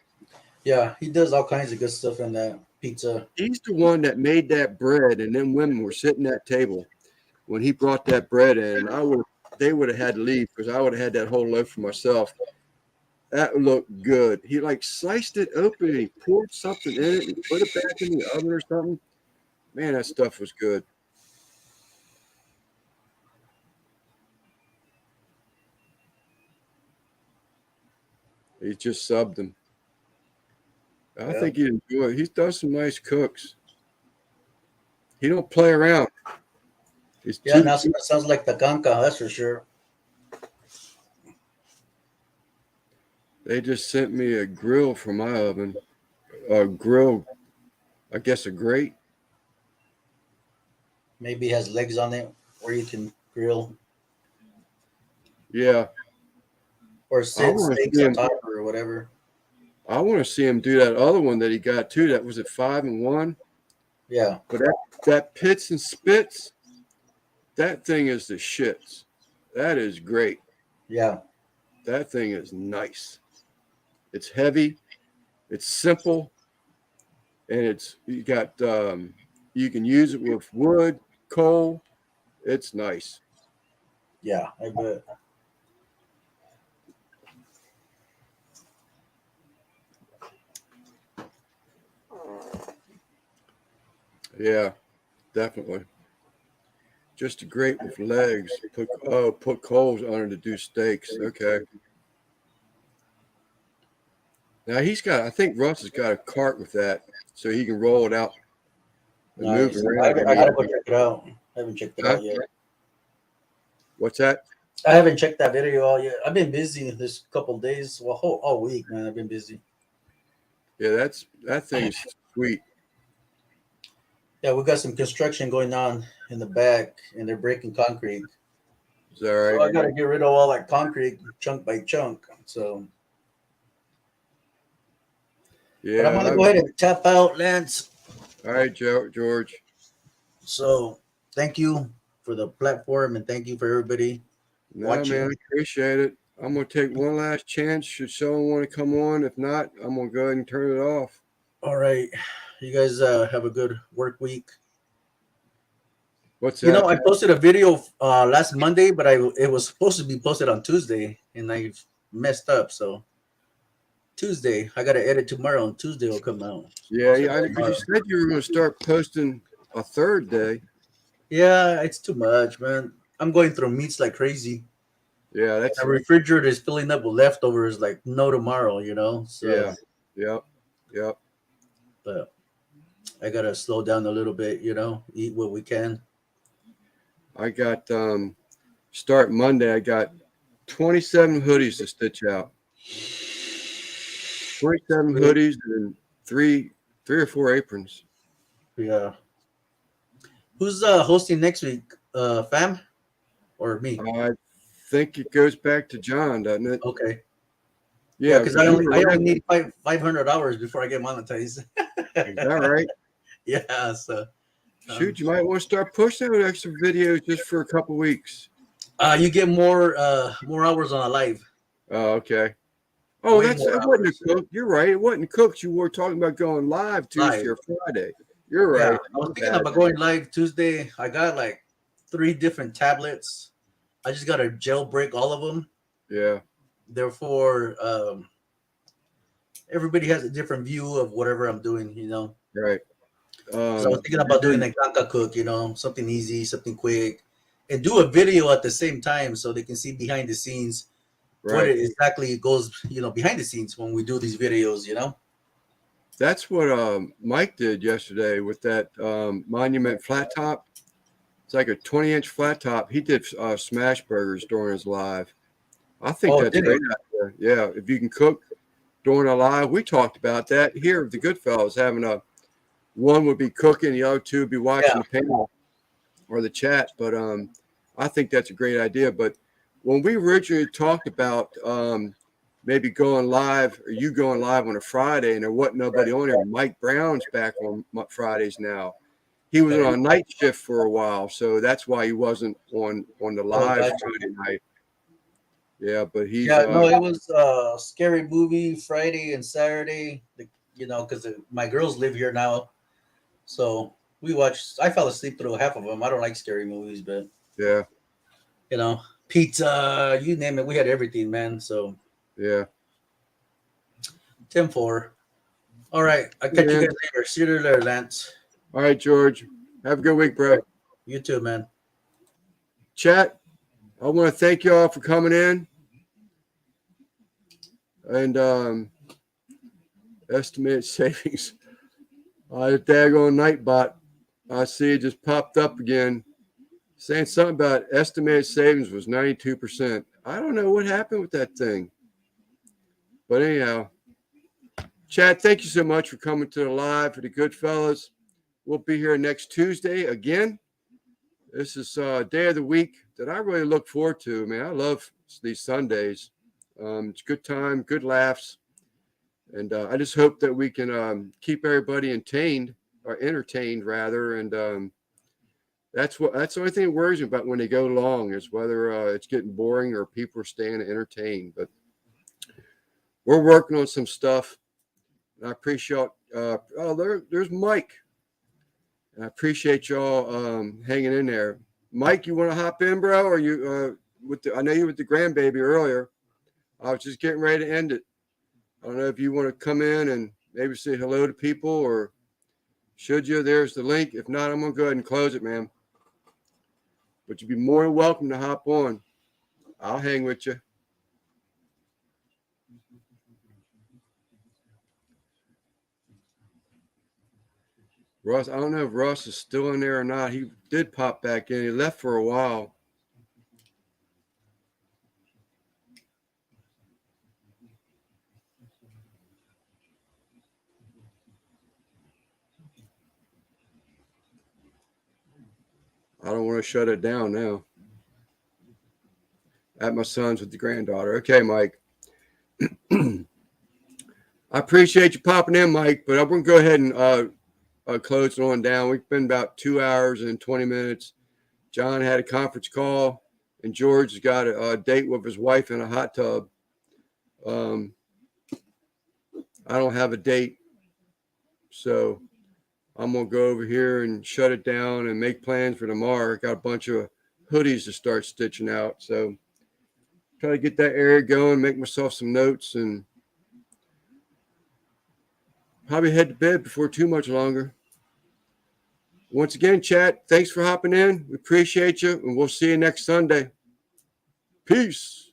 Speaker 1: Yeah, he does all kinds of good stuff in that pizza.
Speaker 2: He's the one that made that bread, and then women were sitting at that table when he brought that bread in. They would have had to leave because I would have had that whole loaf for myself. That looked good. He like sliced it open and he poured something in it and put it back in the oven or something. Man, that stuff was good. He just subbed him. I think he'd enjoy it. He does some nice cooks. He don't play around.
Speaker 1: Yeah, now it sounds like the Kanka, that's for sure.
Speaker 2: They just sent me a grill for my oven. A grill, I guess a grate.
Speaker 1: Maybe it has legs on it where you can grill
Speaker 2: Yeah.
Speaker 1: or
Speaker 2: I
Speaker 1: sit
Speaker 2: wanna
Speaker 1: steaks
Speaker 2: see
Speaker 1: on
Speaker 2: him-
Speaker 1: top or whatever.
Speaker 2: I want to see him do that other one that he got too. That was at 5-1.
Speaker 1: Yeah.
Speaker 2: But that pits and spits, that thing is the shits. That is great.
Speaker 1: Yeah.
Speaker 2: That thing is nice. It's heavy. It's simple. And you got you can use it with wood, coal. It's nice.
Speaker 1: Yeah, I bet.
Speaker 2: Yeah, definitely. Just a grate with legs. Put coals on it to do steaks. Okay. Now I think Russ has got a cart with that, so he can roll it out and move
Speaker 1: Nice.
Speaker 2: it
Speaker 1: I
Speaker 2: around.
Speaker 1: gotta go check it out. I haven't checked it out yet.
Speaker 2: What's that?
Speaker 1: I haven't checked that video out yet. I've been busy this couple of days. Well, all week, man. I've been busy.
Speaker 2: Yeah, that thing is sweet.
Speaker 1: Yeah, we got some construction going on in the back, and they're breaking concrete.
Speaker 2: Is that right?
Speaker 1: So I gotta get rid of all that concrete chunk by chunk. So,
Speaker 2: Yeah.
Speaker 1: but I'm gonna go ahead and tap out, Lance.
Speaker 2: All right, George.
Speaker 1: So, thank you for the platform, and thank you for everybody.
Speaker 2: No,
Speaker 1: Watching.
Speaker 2: man, I appreciate it. I'm gonna take one last chance. Should someone want to come on? If not, I'm gonna go ahead and turn it off.
Speaker 1: All right, you guys have a good work week.
Speaker 2: What's that?
Speaker 1: You know, I posted a video last Monday, but it was supposed to be posted on Tuesday, and I messed up. So Tuesday, I got to edit tomorrow, and Tuesday will come out.
Speaker 2: Yeah. Because you said you were gonna start posting a third day.
Speaker 1: Yeah, it's too much, man. I'm going through meats like crazy.
Speaker 2: Yeah, that's
Speaker 1: The refrigerator is filling up with leftovers like no tomorrow, you know. So
Speaker 2: Yep.
Speaker 1: but I gotta slow down a little bit, you know, eat what we can.
Speaker 2: I got start Monday. I got 27 hoodies to stitch out. 27 hoodies and three or four aprons.
Speaker 1: Yeah. Who's hosting next week? Fam or me?
Speaker 2: I think it goes back to John, doesn't it?
Speaker 1: Okay.
Speaker 2: Yeah,
Speaker 1: because I only need 500 hours before I get monetized.
Speaker 2: Is that right?
Speaker 1: Yeah. So
Speaker 2: Shoot, you might want to start pushing out extra videos just for a couple weeks.
Speaker 1: you get more hours on a live.
Speaker 2: Oh, okay. Oh,
Speaker 1: Way
Speaker 2: it
Speaker 1: more
Speaker 2: wasn't
Speaker 1: hours.
Speaker 2: cooked. You're right. It wasn't cooked. You were talking about going live Tuesday or Friday. You're right.
Speaker 1: Yeah, I was thinking about going live Tuesday. I got like 3 different tablets. I just got to jailbreak all of them.
Speaker 2: Yeah.
Speaker 1: Therefore, everybody has a different view of whatever I'm doing, you know.
Speaker 2: Right.
Speaker 1: So I was thinking about doing a Kanka cook, you know, something easy, something quick, and do a video at the same time so they can see behind the scenes what it exactly goes, you know, behind the scenes when we do these videos, you know.
Speaker 2: That's what Mike did yesterday with that Monument flat top. It's like a 20-inch flat top. He did smash burgers during his live. I think that's a great idea. Yeah, if you can cook during a live, we talked about that here. The Goodfellas having one would be cooking, the other two would be watching the panel or the chat. But I think that's a great idea. But when we originally talked about maybe going live or you going live on a Friday and there wasn't nobody on there, Mike Brown's back on Fridays now. He was on a night shift for a while, so that's why he wasn't on the live Friday night. Yeah, but he's
Speaker 1: it was Scary Movie Friday and Saturday, you know, because my girls live here now. So we watched. I fell asleep through half of them. I don't like scary movies, but
Speaker 2: yeah,
Speaker 1: you know, pizza, you name it. We had everything, man. So
Speaker 2: yeah.
Speaker 1: 10-4. All right, I'll catch you guys later. See you later, Lance.
Speaker 2: All right, George. Have a good week, bro.
Speaker 1: You too, man.
Speaker 2: Chat, I want to thank you all for coming in. And estimated savings. The daggone Nightbot, I see it just popped up again, saying something about estimated savings was 92%. I don't know what happened with that thing. But anyhow, Chad, thank you so much for coming to the live for the Goodfellas. We'll be here next Tuesday again. This is a day of the week that I really look forward to, man. I love these Sundays. It's a good time, good laughs. And I just hope that we can keep everybody entertained, rather. And that's the only thing that worries me about when they go long is whether it's getting boring or people are staying entertained. But we're working on some stuff. And I appreciate there's Mike. And I appreciate y'all hanging in there. Mike, you want to hop in, bro? Or you I know you were with the grandbaby earlier. I was just getting ready to end it. I don't know if you want to come in and maybe say hello to people, or should you? There's the link. If not, I'm going to go ahead and close it, man. but you'd be more than welcome to hop on. I'll hang with you. Russ, I don't know if Russ is still in there or not. He did pop back in. He left for a while. I don't want to shut it down now. At my son's with the granddaughter. Okay, Mike. I appreciate you popping in, Mike, but I'm going to go ahead and close it on down. We've been about 2 hours and 20 minutes. John had a conference call, and George has got a date with his wife in a hot tub. I don't have a date, so I'm going to go over here and shut it down and make plans for tomorrow. Got a bunch of hoodies to start stitching out, so try to get that area going, make myself some notes, and probably head to bed before too much longer. Once again, chat, thanks for hopping in. We appreciate you, and we'll see you next Sunday. Peace.